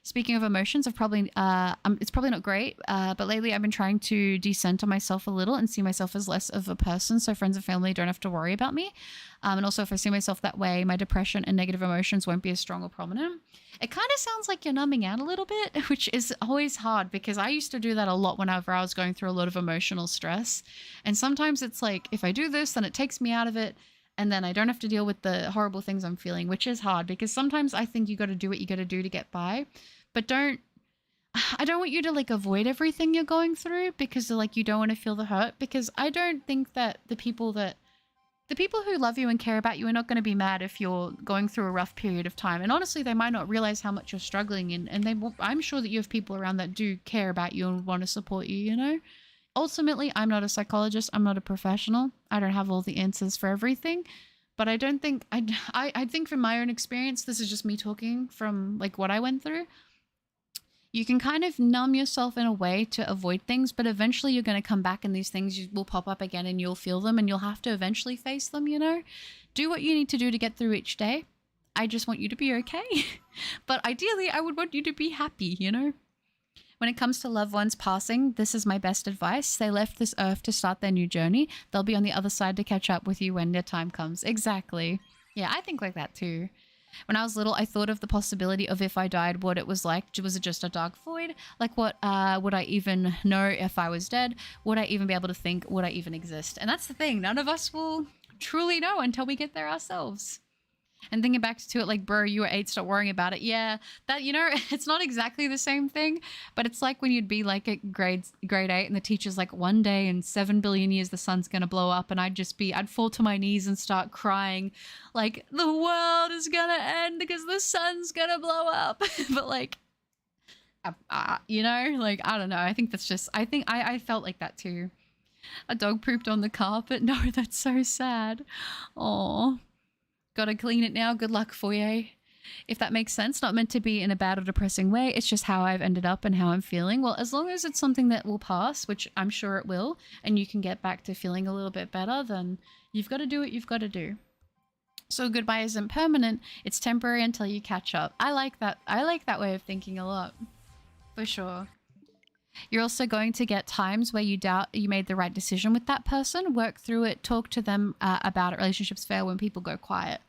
Speaking of emotions, it's probably not great, but lately I've been trying to decenter myself a little and see myself as less of a person, so friends and family don't have to worry about me. And also, if I see myself that way, my depression and negative emotions won't be as strong or prominent. It kind of sounds like you're numbing out a little bit, which is always hard, because I used to do that a lot whenever I was going through a lot of emotional stress. And sometimes it's like, if I do this, then it takes me out of it, and then I don't have to deal with the horrible things I'm feeling, which is hard, because sometimes I think you got to do what you got to do to get by. But I don't want you to like avoid everything you're going through because like you don't want to feel the hurt, because I don't think that the people who love you and care about you are not going to be mad if you're going through a rough period of time. And honestly, they might not realize how much you're struggling in, and I'm sure that you have people around that do care about you and want to support you, you know? Ultimately, I'm not a psychologist. I'm not a professional. I don't have all the answers for everything. But I don't think, I think from my own experience, this is just me talking from like what I went through. You can kind of numb yourself in a way to avoid things, but eventually you're going to come back and these things will pop up again and you'll feel them and you'll have to eventually face them, you know? Do what you need to do to get through each day. I just want you to be okay. But ideally, I would want you to be happy, you know? When it comes to loved ones passing, this is my best advice. They left this earth to start their new journey. They'll be on the other side to catch up with you when their time comes. Exactly. Yeah, I think like that too. When I was little, I thought of the possibility of if I died, what it was like. Was it just a dark void? Like, what would I even know if I was dead? Would I even be able to think? Would I even exist? And that's the thing. None of us will truly know until we get there ourselves. And thinking back to it, like, bro, you were 8, stop worrying about it. Yeah, that, you know, it's not exactly the same thing, but it's like when you'd be like at grade 8 and the teacher's like, one day in 7 billion years, the sun's going to blow up. And I'd fall to my knees and start crying like the world is going to end because the sun's going to blow up. But like, you know, like, I don't know. I think I felt like that too. A dog pooped on the carpet. No, that's so sad. Oh. Gotta clean it now. Good luck for you. If that makes sense. Not meant to be in a bad or depressing way. It's just how I've ended up and how I'm feeling. Well, as long as it's something that will pass, which I'm sure it will, and you can get back to feeling a little bit better, then you've got to do what you've got to do. So goodbye isn't permanent. It's temporary until you catch up. I like that. I like that way of thinking a lot. For sure. You're also going to get times where you doubt you made the right decision with that person. Work through it. Talk to them about it. Relationships fail when people go quiet.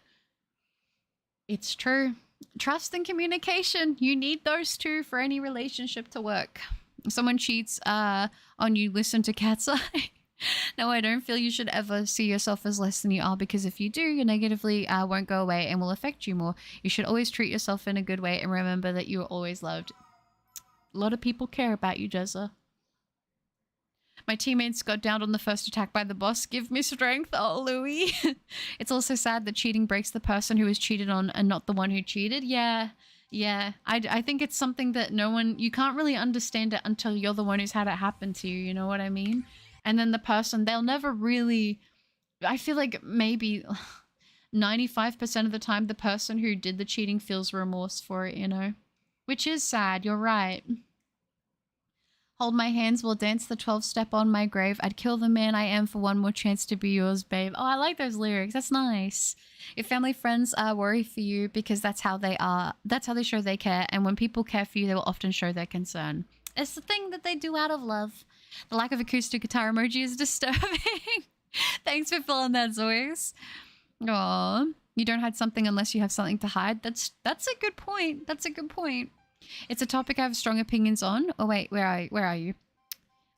It's true. Trust and communication. You need those two for any relationship to work. If someone cheats on you, listen to Cat's Eye. No, I don't feel you should ever see yourself as less than you are, because if you do, your negatively won't go away and will affect you more. You should always treat yourself in a good way and remember that you are always loved. A lot of people care about you, Jezza. My teammates got downed on the first attack by the boss. Give me strength. Oh, Louis. It's also sad that cheating breaks the person who is cheated on and not the one who cheated. Yeah. I think it's something that you can't really understand it until you're the one who's had it happen to you. You know what I mean? And then the person, they'll never really, I feel like maybe 95% of the time, the person who did the cheating feels remorse for it, you know? Which is sad. You're right. Hold my hands, we'll dance the 12-step on my grave. I'd kill the man I am for one more chance to be yours, babe. Oh, I like those lyrics. That's nice. Your family, friends worry for you because that's how they are. That's how they show they care. And when people care for you, they will often show their concern. It's the thing that they do out of love. The lack of acoustic guitar emoji is disturbing. Thanks for filling that, Zois. Aw, you don't hide something unless you have something to hide. That's a good point. That's a good point. It's a topic I have strong opinions on. Oh wait, where are you?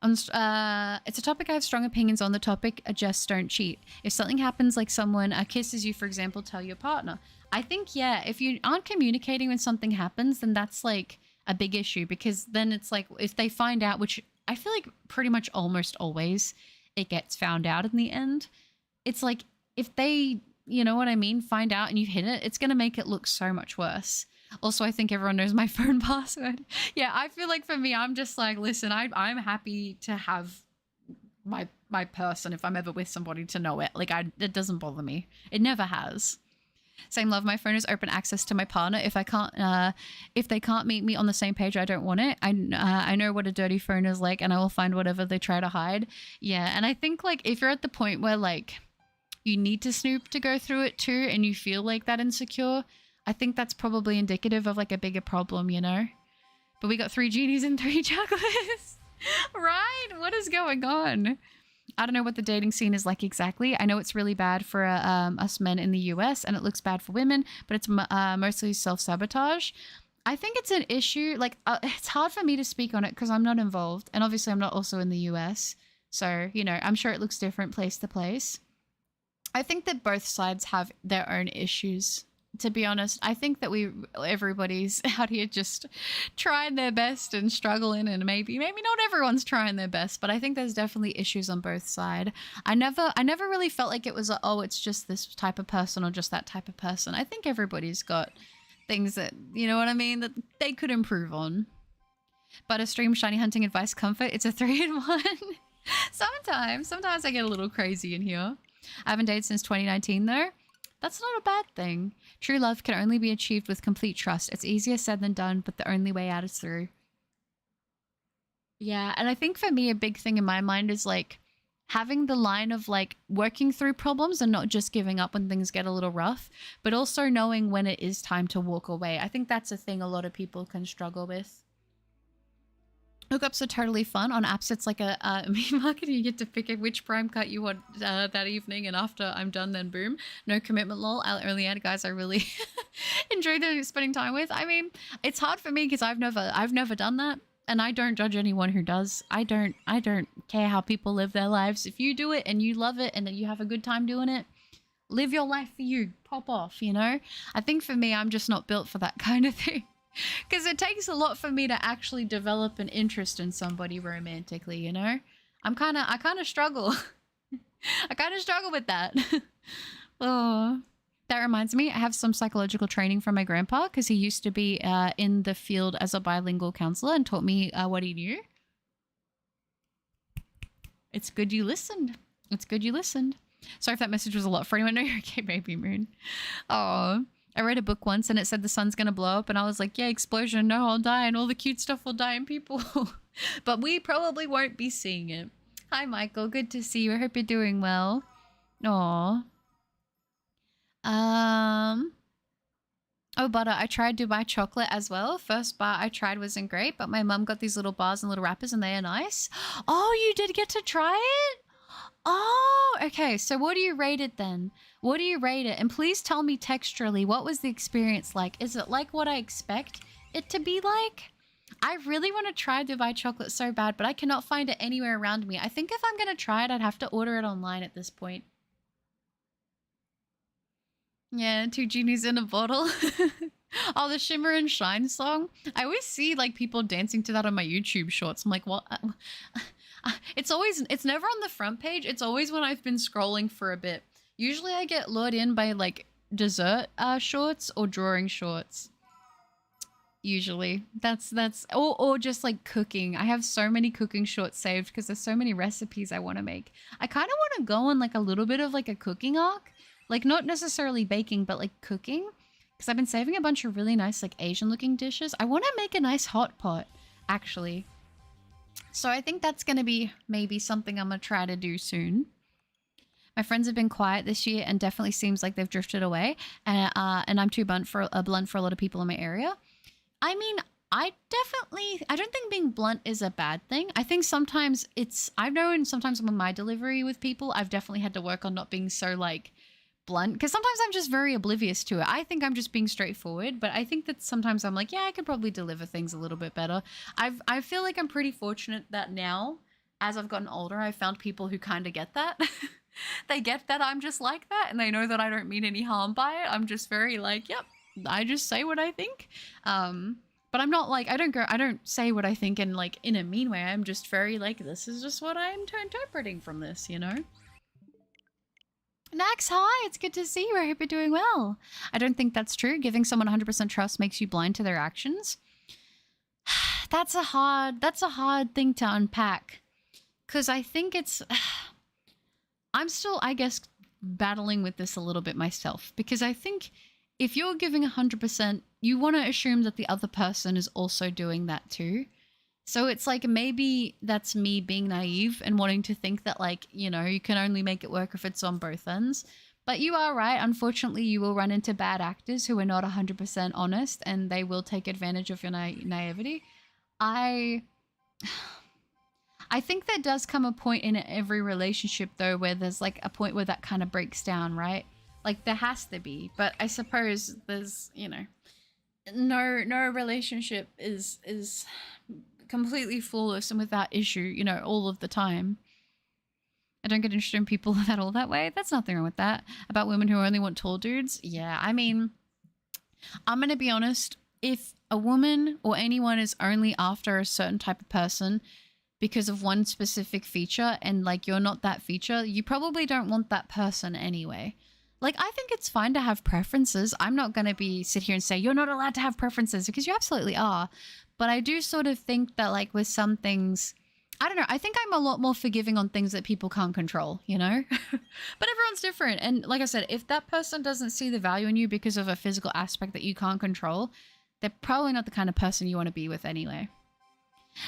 It's a topic I have strong opinions on. The topic, just don't cheat. If something happens, like someone kisses you, for example, tell your partner. I think, yeah, if you aren't communicating when something happens, then that's like a big issue, because then it's like if they find out, which I feel like pretty much almost always it gets found out in the end. It's like if they, you know what I mean, find out and you hit it, it's going to make it look so much worse. Also, I think everyone knows my phone password. Yeah, I feel like for me, I'm just like, listen, I'm happy to have my person, if I'm ever with somebody, to know it. Like, it doesn't bother me. It never has. Same love. My phone is open access to my partner. If they can't meet me on the same page, I don't want it. I know what a dirty phone is like, and I will find whatever they try to hide. Yeah, and I think like if you're at the point where like you need to snoop to go through it too, and you feel like that insecure, I think that's probably indicative of like a bigger problem, you know? But we got 3 genies and 3 jugglers. Right? What is going on? I don't know what the dating scene is like exactly. I know it's really bad for us men in the US, and it looks bad for women, but it's mostly self-sabotage. I think it's an issue. Like, it's hard for me to speak on it because I'm not involved. And obviously I'm not also in the US. So, you know, I'm sure it looks different place to place. I think that both sides have their own issues. To be honest, I think that everybody's out here just trying their best and struggling, and maybe not everyone's trying their best, but I think there's definitely issues on both sides. I never really felt like it was it's just this type of person or just that type of person. I think everybody's got things that, you know what I mean, that they could improve on. But a stream shiny hunting advice comfort, it's a 3-in-1. Sometimes I get a little crazy in here. I haven't dated since 2019 though. That's not a bad thing. True love can only be achieved with complete trust. It's easier said than done, but the only way out is through. Yeah, and I think for me, a big thing in my mind is like having the line of like working through problems and not just giving up when things get a little rough, but also knowing when it is time to walk away. I think that's a thing a lot of people can struggle with. Hookups are totally fun. On apps, it's like a meme market. You get to pick which prime cut you want that evening, and after I'm done, then boom. No commitment, lol. I'll only add guys I really enjoy spending time with. I mean, it's hard for me because I've never done that, and I don't judge anyone who does. I don't care how people live their lives. If you do it and you love it and that you have a good time doing it, live your life for you. Pop off, you know? I think for me, I'm just not built for that kind of thing. Because it takes a lot for me to actually develop an interest in somebody romantically, you know? I kind of struggle. I kind of struggle with that. Oh, that reminds me, I have some psychological training from my grandpa because he used to be in the field as a bilingual counselor and taught me what he knew. It's good you listened. It's good you listened. Sorry if that message was a lot for anyone. No, you're okay, baby moon. Oh. I read a book once and it said the sun's going to blow up, and I was like, yeah, explosion, no, I'll die, and all the cute stuff will die and people. But we probably won't be seeing it. Hi, Michael. Good to see you. I hope you're doing well. Aw. Oh, butter. I tried Dubai chocolate as well. First bar I tried wasn't great, but my mum got these little bars and little wrappers and they are nice. Oh, you did get to try it? Oh, okay. So what do you rate it then? What do you rate it? And please tell me texturally, what was the experience like? Is it like what I expect it to be like? I really want to try Dubai chocolate so bad, but I cannot find it anywhere around me. I think if I'm going to try it, I'd have to order it online at this point. Yeah, 2 genies in a bottle. Oh, the Shimmer and Shine song. I always see like people dancing to that on my YouTube shorts. I'm like, what? It's never on the front page. It's always when I've been scrolling for a bit. Usually I get lured in by like dessert shorts or drawing shorts. Usually that's or just like cooking. I have so many cooking shorts saved because there's so many recipes I want to make. I kind of want to go on like a little bit of like a cooking arc, like not necessarily baking, but like cooking, because I've been saving a bunch of really nice like Asian looking dishes. I want to make a nice hot pot actually. So I think that's going to be maybe something I'm going to try to do soon. My friends have been quiet this year and definitely seems like they've drifted away. And I'm too blunt for a lot of people in my area. I mean, I don't think being blunt is a bad thing. I think sometimes I've known sometimes with my delivery with people, I've definitely had to work on not being so like blunt because sometimes I'm just very oblivious to it. I think I'm just being straightforward, but I think that sometimes I'm like, yeah, I could probably deliver things a little bit better. I feel like I'm pretty fortunate that now, as I've gotten older, I've found people who kind of get that. They get that I'm just like that, and they know that I don't mean any harm by it. I'm just very like, yep, I just say what I think. But I'm not like I don't say what I think in like in a mean way. I'm just very like this is just what I'm interpreting from this, you know. Nax, hi, it's good to see you. I hope you're doing well. I don't think that's true. Giving someone 100% trust makes you blind to their actions. That's a hard thing to unpack. Cause I think I'm still, I guess, battling with this a little bit myself. Because I think if you're giving 100%, you want to assume that the other person is also doing that too. So it's like maybe that's me being naive and wanting to think that like, you know, you can only make it work if it's on both ends. But you are right. Unfortunately, you will run into bad actors who are not 100% honest and they will take advantage of your naivety. I think there does come a point in every relationship though where there's like a point where that kind of breaks down, right? Like there has to be, but I suppose there's, you know, no relationship is completely flawless and without issue, you know, all of the time. I don't get interested in people that all that way. That's nothing wrong with that. About women who only want tall dudes. Yeah, I mean, I'm going to be honest. If a woman or anyone is only after a certain type of person because of one specific feature and like you're not that feature, you probably don't want that person anyway. Like, I think it's fine to have preferences. I'm not going to sit here and say you're not allowed to have preferences because you absolutely are. But I do sort of think that like with some things, I don't know, I think I'm a lot more forgiving on things that people can't control, you know? But everyone's different. And like I said, if that person doesn't see the value in you because of a physical aspect that you can't control, they're probably not the kind of person you want to be with anyway.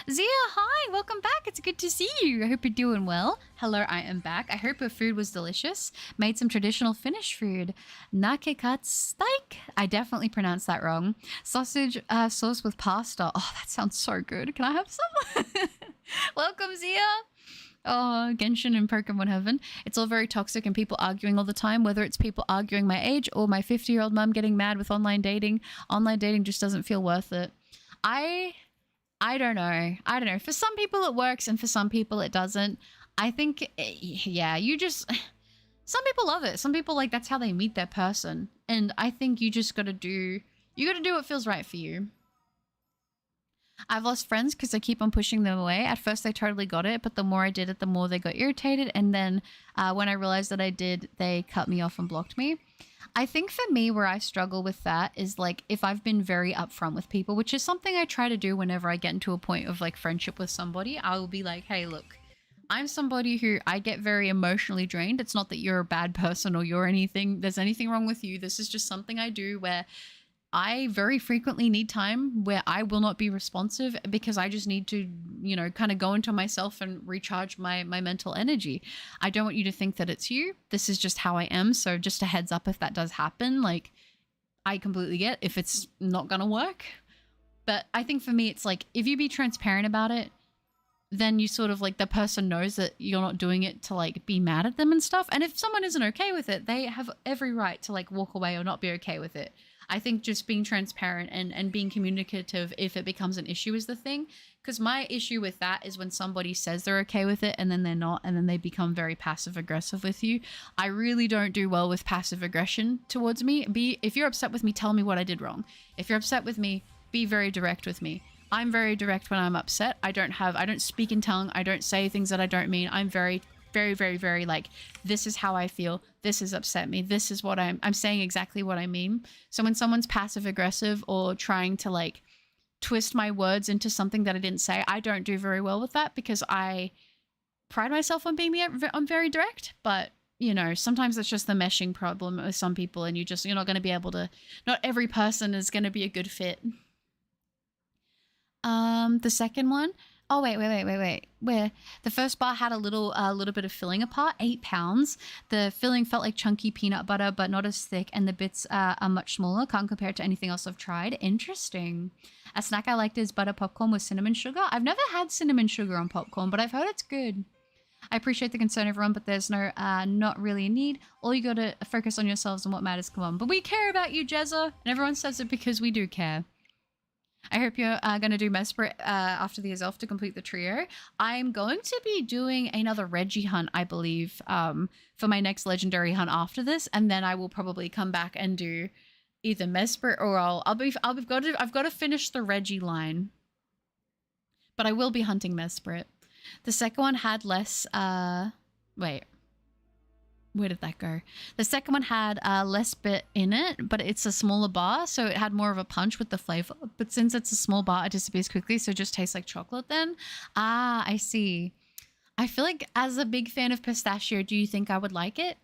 Zia, hi, welcome back. It's good to see you. I hope you're doing well. Hello, I am back. I hope your food was delicious. Made some traditional Finnish food. Nakekatsteik. I definitely pronounced that wrong. Sausage sauce with pasta. Oh, that sounds so good. Can I have some? Welcome, Zia. Oh, Genshin and Pokemon Heaven. It's all very toxic and people arguing all the time, whether it's people arguing my age or my 50-year-old mum getting mad with online dating. Online dating just doesn't feel worth it. I don't know. For some people it works and for some people it doesn't. I think, yeah, some people love it. Some people like that's how they meet their person. And I think you just gotta do what feels right for you. I've lost friends because I keep on pushing them away. At first they totally got it, but the more I did it, the more they got irritated. And then when I realized that I did, they cut me off and blocked me. I think for me, where I struggle with that is like if I've been very upfront with people, which is something I try to do whenever I get into a point of like friendship with somebody. I will be like, hey, look, I'm somebody who I get very emotionally drained. It's not that you're a bad person or there's anything wrong with you. This is just something I do where I very frequently need time where I will not be responsive because I just need to, you know, kind of go into myself and recharge my mental energy. I don't want you to think that it's you. This is just how I am. So just a heads up if that does happen, like I completely get if it's not going to work. But I think for me, it's like if you be transparent about it, then you sort of like the person knows that you're not doing it to like be mad at them and stuff. And if someone isn't okay with it, they have every right to like walk away or not be okay with it. I think just being transparent and being communicative if it becomes an issue is the thing. Because my issue with that is when somebody says they're okay with it and then they're not, and then they become very passive aggressive with you. I really don't do well with passive aggression towards me. If you're upset with me, tell me what I did wrong. If you're upset with me, be very direct with me. I'm very direct when I'm upset. I don't speak in tongue. I don't say things that I don't mean. I'm very, very, very, very like, this is how I feel. This has upset me. This is what I'm saying exactly what I mean. So when someone's passive aggressive or trying to like twist my words into something that I didn't say, I don't do very well with that because I pride myself on I'm very direct, but you know, sometimes it's just the meshing problem with some people and you're not going to be able to, not every person is going to be a good fit. The second one, Oh wait. Where the first bar had a little bit of filling apart, 8 pounds. The filling felt like chunky peanut butter, but not as thick, and the bits are much smaller. Can't compare it to anything else I've tried. Interesting. A snack I liked is butter popcorn with cinnamon sugar. I've never had cinnamon sugar on popcorn, but I've heard it's good. I appreciate the concern, everyone, but there's no, not really a need. All you gotta focus on yourselves and what matters. Come on. But we care about you, Jezza, and everyone says it because we do care. I hope you're going to do Mesprit after the Azelf to complete the trio. I'm going to be doing another Reggie hunt, I believe, for my next legendary hunt after this, and then I will probably come back and do either Mesprit or I've got to finish the Reggie line, but I will be hunting Mesprit. The second one had less. Wait. Where did that go? The second one had less bit in it, but it's a smaller bar, so it had more of a punch with the flavor. But since it's a small bar, it disappears quickly, so it just tastes like chocolate then. Ah, I see. I feel like as a big fan of pistachio, do you think I would like it?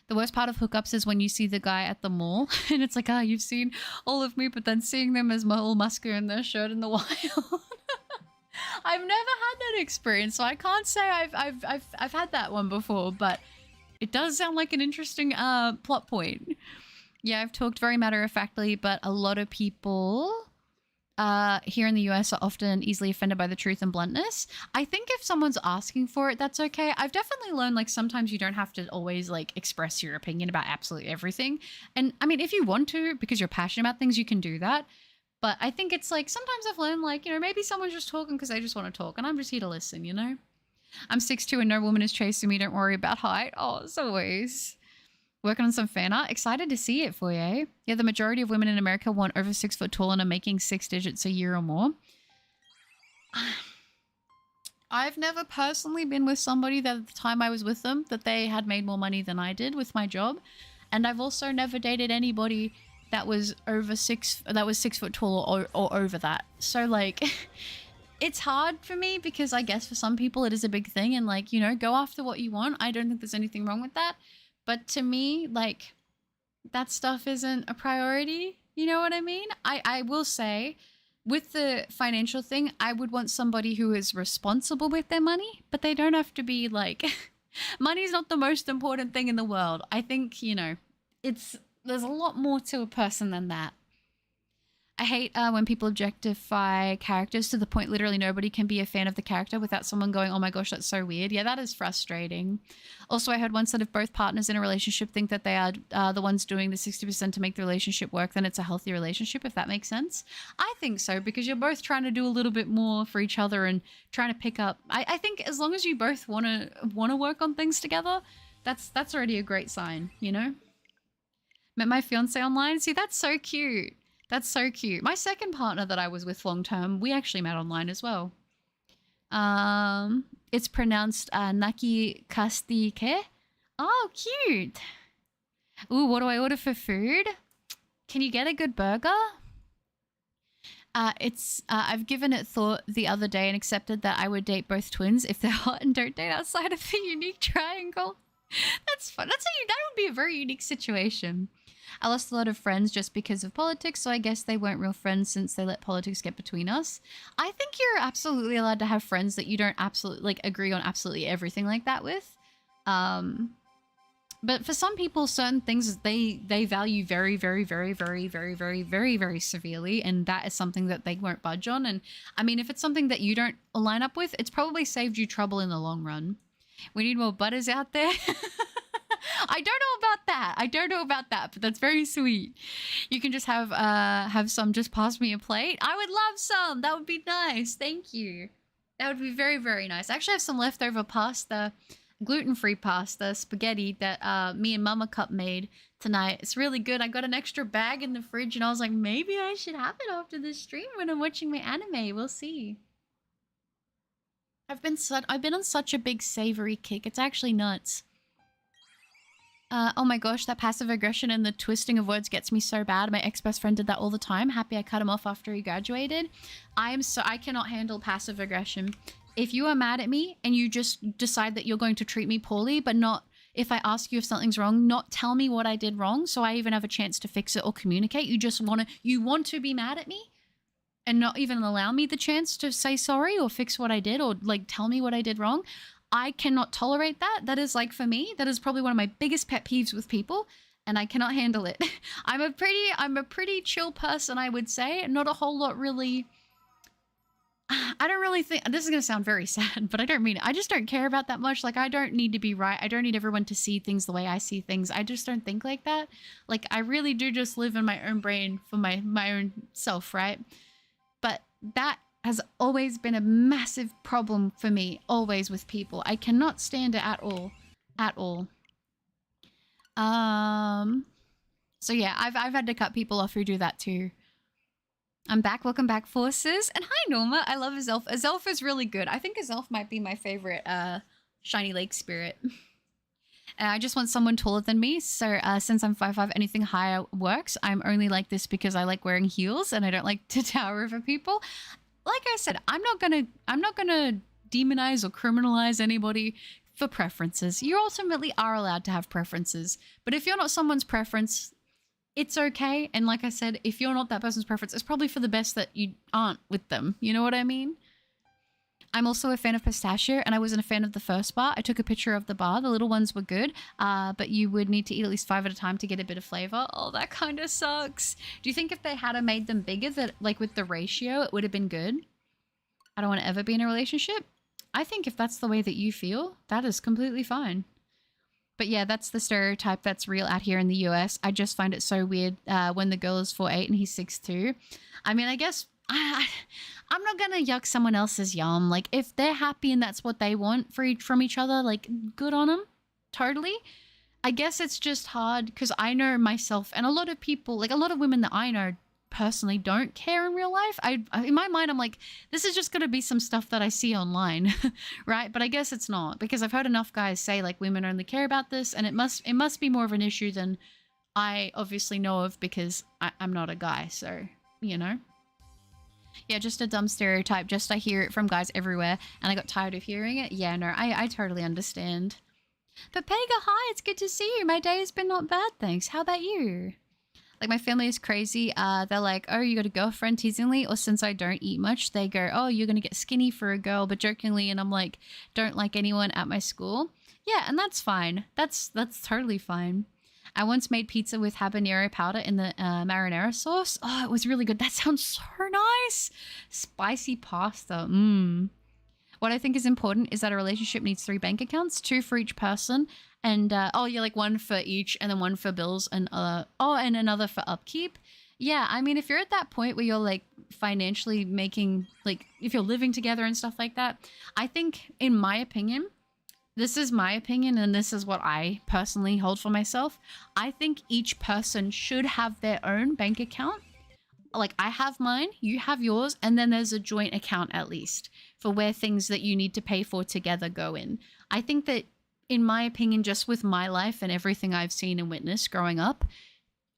The worst part of hookups is when you see the guy at the mall and it's like, you've seen all of me, but then seeing them as all muscular in their shirt in the wild. I've never had that experience, so I can't say I've had that one before, but it does sound like an interesting plot point. Yeah, I've talked very matter-of-factly, but a lot of people here in the US are often easily offended by the truth and bluntness. I think if someone's asking for it, that's okay. I've definitely learned, like, sometimes you don't have to always, like, express your opinion about absolutely everything. And, I mean, if you want to, because you're passionate about things, you can do that. But I think it's, like, sometimes I've learned, like, you know, maybe someone's just talking because they just want to talk, and I'm just here to listen, you know? I'm 6'2" and no woman is chasing me. Don't worry about height. Oh, as always. Working on some fan art. Excited to see it for you. Yeah, the majority of women in America want over 6 foot tall and are making 6 digits a year or more. I've never personally been with somebody that at the time I was with them that they had made more money than I did with my job. And I've also never dated anybody that was over 6 foot tall or over that. So like it's hard for me because I guess for some people it is a big thing and like, you know, go after what you want. I don't think there's anything wrong with that. But to me, like that stuff isn't a priority. You know what I mean? I will say with the financial thing, I would want somebody who is responsible with their money, but they don't have to be like, money's not the most important thing in the world. I think, you know, there's a lot more to a person than that. I hate when people objectify characters to the point literally nobody can be a fan of the character without someone going, oh my gosh, that's so weird. Yeah, that is frustrating. Also, I heard once that if both partners in a relationship think that they are the ones doing the 60% to make the relationship work, then it's a healthy relationship, if that makes sense. I think so, because you're both trying to do a little bit more for each other and trying to pick up. I think as long as you both want to work on things together, that's already a great sign, you know? Met my fiance online. See, that's so cute. That's so cute. My second partner that I was with long term, we actually met online as well. It's pronounced Naki Kastike. Oh, cute. Ooh, what do I order for food? Can you get a good burger? I've given it thought the other day and accepted that I would date both twins if they're hot and don't date outside of the unique triangle. That's fun. That would be a very unique situation. I lost a lot of friends just because of politics, so I guess they weren't real friends since they let politics get between us. I think you're absolutely allowed to have friends that you don't absolutely like agree on absolutely everything like that with. But for some people, certain things they value very, very, very, very, very, very, very, very severely, and that is something that they won't budge on. And I mean, if it's something that you don't line up with, it's probably saved you trouble in the long run. We need more butters out there. I don't know about that, but that's very sweet. You can just have some just pass me a plate. I would love some. That would be nice. Thank you. That would be very, very nice. I actually have some leftover pasta, gluten-free pasta, spaghetti that me and Mama Cup made tonight. It's really good. I got an extra bag in the fridge and I was like, maybe I should have it after this stream when I'm watching my anime. We'll see. I've been on such a big savory kick. It's actually nuts. Oh my gosh, that passive aggression and the twisting of words gets me so bad. My ex-best friend did that all the time. Happy I cut him off after he graduated. I cannot handle passive aggression. If you are mad at me and you just decide that you're going to treat me poorly, but not if I ask you if something's wrong, not tell me what I did wrong so I even have a chance to fix it or communicate. You want to be mad at me? and not even allow me the chance to say sorry or fix what I did or like tell me what I did wrong. I cannot tolerate that. That is like, for me, that is probably one of my biggest pet peeves with people, and I cannot handle it. I'm a pretty chill person, I would say. Not a whole lot really. I don't really think, this is going to sound very sad, but I don't mean it. I just don't care about that much. Like, I don't need to be right. I don't need everyone to see things the way I see things. I just don't think like that. Like, I really do just live in my own brain for my own self, right? But that has always been a massive problem for me, always with people. I cannot stand it at all. At all. So yeah, I've had to cut people off who do that too. I'm back. Welcome back, Forces. And hi, Norma. I love Azelf. Azelf is really good. I think Azelf might be my favorite Shiny Lake spirit. And I just want someone taller than me. So since I'm 5'5", anything higher works. I'm only like this because I like wearing heels and I don't like to tower over people. Like I said, I'm not gonna demonize or criminalize anybody for preferences. You ultimately are allowed to have preferences. But if you're not someone's preference, it's okay. And like I said, if you're not that person's preference, it's probably for the best that you aren't with them. You know what I mean? I'm also a fan of pistachio, and I wasn't a fan of the first bar. I took a picture of the bar. The little ones were good, but you would need to eat at least 5 at a time to get a bit of flavor. Oh, that kind of sucks. Do you think if they had made them bigger, that like with the ratio, it would have been good? I don't want to ever be in a relationship. I think if that's the way that you feel, that is completely fine. But yeah, that's the stereotype that's real out here in the US. I just find it so weird when the girl is 4'8" and he's 6'2". I mean, I guess I'm not gonna yuck someone else's yum. Like, if they're happy and that's what they want from each other, like, good on them. Totally. I guess it's just hard because I know myself, and a lot of people, like a lot of women that I know personally, don't care in real life. In my mind, I'm like, this is just gonna be some stuff that I see online, right? But I guess it's not, because I've heard enough guys say like women only care about this, and it must be more of an issue than I obviously know of, because I'm not a guy, so you know. Yeah, just a dumb stereotype. Just I hear it from guys everywhere, and I got tired of hearing it. Yeah, no, I totally understand. But Pega, hi, it's good to see you. My day has been not bad, thanks. How about you? Like, my family is crazy. They're like, oh, you got a girlfriend, teasingly? Or since I don't eat much, they go, oh, you're going to get skinny for a girl, but jokingly. And I'm like, don't like anyone at my school. Yeah, and that's fine. That's totally fine. I once made pizza with habanero powder in the marinara sauce. Oh, it was really good. That sounds so nice. Spicy pasta. What I think is important is that a relationship needs 3 bank accounts, 2 for each person. And, oh, yeah, like 1 for each, and then 1 for bills, and, and another for upkeep. Yeah, I mean, if you're at that point where you're, like, financially making, like, if you're living together and stuff like that, I think, in my opinion, this is my opinion, and this is what I personally hold for myself, I think each person should have their own bank account. Like, I have mine, you have yours, and then there's a joint account, at least, for where things that you need to pay for together go in. I think that, in my opinion, just with my life and everything I've seen and witnessed growing up,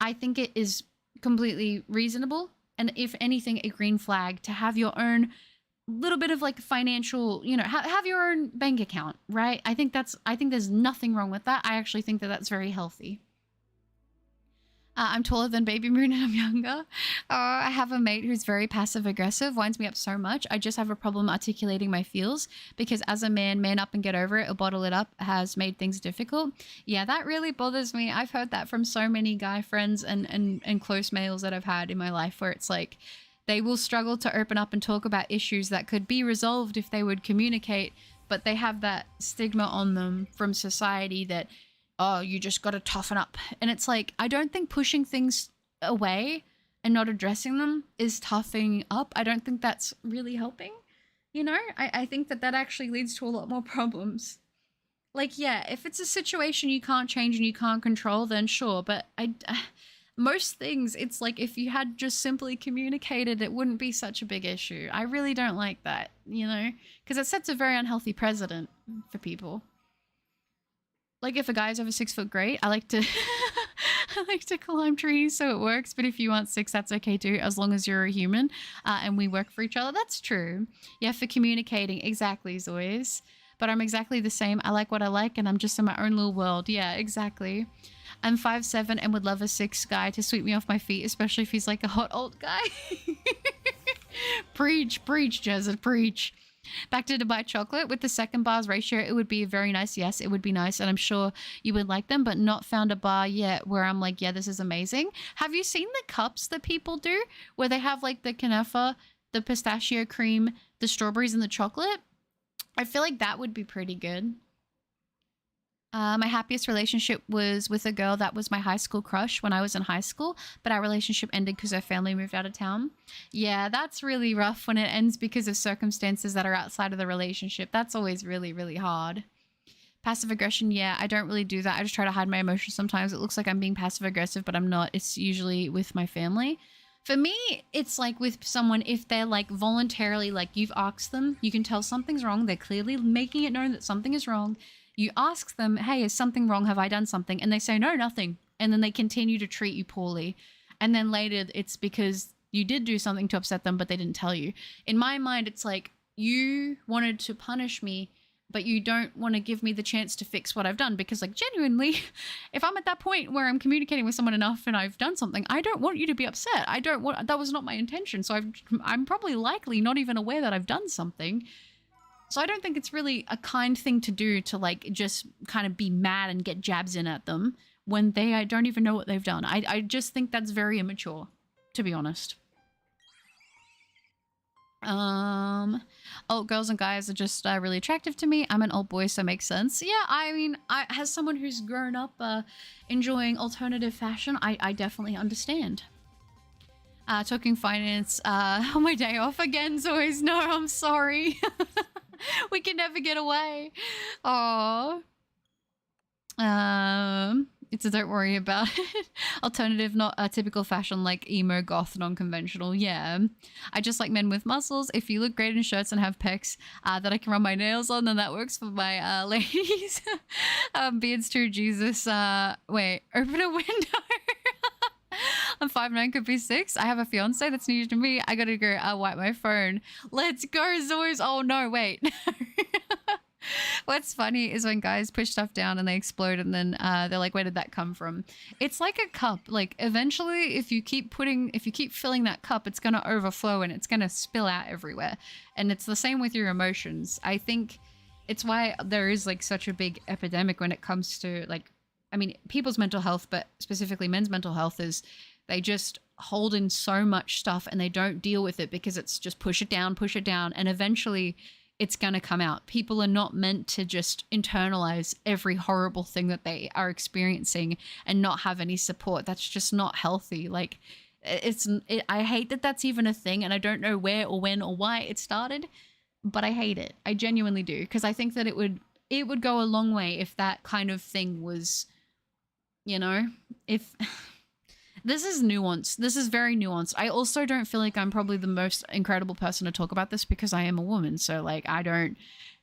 I think it is completely reasonable, and if anything, a green flag, to have your own little bit of like financial, you know, have your own bank account, right? I think there's nothing wrong with that. I actually think that that's very healthy. I'm taller than Baby Moon and I'm younger. I have a mate who's very passive aggressive, winds me up so much. I just have a problem articulating my feels, because as a man up and get over it or bottle it up has made things difficult. Yeah, that really bothers me. I've heard that from so many guy friends and close males that I've had in my life, where it's like they will struggle to open up and talk about issues that could be resolved if they would communicate, but they have that stigma on them from society that, oh, you just got to toughen up. And it's like, I don't think pushing things away and not addressing them is toughening up. I don't think that's really helping. You know, I think that actually leads to a lot more problems. Like, yeah, if it's a situation you can't change and you can't control, then sure. But most things, it's like if you had just simply communicated, it wouldn't be such a big issue. I really don't like that, you know, because it sets a very unhealthy precedent for people. Like, if a guy's over 6 foot, great. I like to I like to climb trees, so it works. But if you want 6, that's okay too, as long as you're a human and we work for each other. That's true. Yeah, for communicating. Exactly, Zois. But I'm exactly the same. I like what I like, and I'm just in my own little world. Yeah, exactly. I'm 5'7" and would love a 6 guy to sweep me off my feet, especially if he's like a hot old guy. Preach, preach, Jezza, preach. Back to Dubai chocolate. With the second bars ratio, it would be very nice. Yes, it would be nice. And I'm sure you would like them, but not found a bar yet where I'm like, yeah, this is amazing. Have you seen the cups that people do where they have like the kunafa, the pistachio cream, the strawberries, and the chocolate? I feel like that would be pretty good. My happiest relationship was with a girl that was my high school crush when I was in high school, but our relationship ended because her family moved out of town. Yeah, that's really rough when it ends because of circumstances that are outside of the relationship. That's always really, really hard. Passive aggression, yeah, I don't really do that. I just try to hide my emotions sometimes. It looks like I'm being passive aggressive, but I'm not. It's usually with my family. For me, it's like with someone, if they're like voluntarily, like you've asked them, you can tell something's wrong. They're clearly making it known that something is wrong. You ask them, hey, is something wrong? Have I done something? And they say, no, nothing. And then they continue to treat you poorly. And then later it's because you did do something to upset them, but they didn't tell you. In my mind, it's like you wanted to punish me, but you don't want to give me the chance to fix what I've done. Because like genuinely, if I'm at that point where I'm communicating with someone enough and I've done something, I don't want you to be upset. That was not my intention. So I'm probably likely not even aware that I've done something. So I don't think it's really a kind thing to do to like just kind of be mad and get jabs in at them when I don't even know what they've done. I just think that's very immature, to be honest. Old girls and guys are just really attractive to me. I'm an old boy, so it makes sense. Yeah, I mean, as someone who's grown up enjoying alternative fashion, I definitely understand. Talking finance on my day off again, Zoe's. No, I'm sorry. We can never get away. Oh. It's a don't worry about it. Alternative, not a typical fashion like emo, goth, non-conventional. Yeah. I just like men with muscles. If you look great in shirts and have pecs that I can run my nails on, then that works for my ladies. Beards too, Jesus. Wait, open a window. I'm 5'9", could be 6. I have a fiance that's new to me. I gotta go wipe my phone. Let's go, Zoes. Oh no, wait. What's funny is when guys push stuff down and they explode and then they're like, where did that come from? It's like a cup. Like eventually if you keep filling that cup, it's going to overflow and it's going to spill out everywhere. And it's the same with your emotions. I think it's why there is like such a big epidemic when it comes to like, I mean, people's mental health, but specifically men's mental health is they just hold in so much stuff and they don't deal with it because it's just push it down. And eventually it's going to come out. People are not meant to just internalize every horrible thing that they are experiencing and not have any support. That's just not healthy. Like I hate that that's even a thing. And I don't know where or when or why it started, but I hate it. I genuinely do. Because I think that it would go a long way if that kind of thing was, you know, if this is nuanced. This is very nuanced. I also don't feel like I'm probably the most incredible person to talk about this because I am a woman. So like, I don't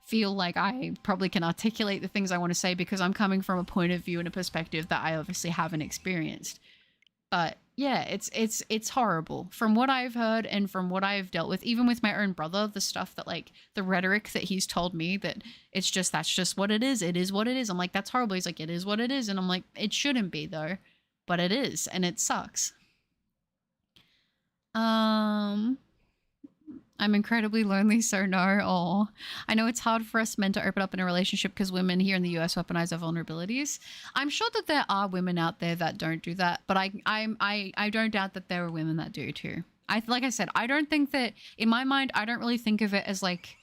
feel like I probably can articulate the things I want to say because I'm coming from a point of view and a perspective that I obviously haven't experienced. But yeah, it's horrible from what I've heard and from what I've dealt with, even with my own brother, the stuff that like the rhetoric that he's told me that it's just, that's just what it is. It is what it is. I'm like, that's horrible. He's like, it is what it is. And I'm like, it shouldn't be though. But it is, and it sucks. I'm incredibly lonely, so no. Oh, I know it's hard for us men to open up in a relationship because women here in the US weaponize our vulnerabilities. I'm sure that there are women out there that don't do that, but I don't doubt that there are women that do too. Like I said, I don't think that, in my mind, I don't really think of it as like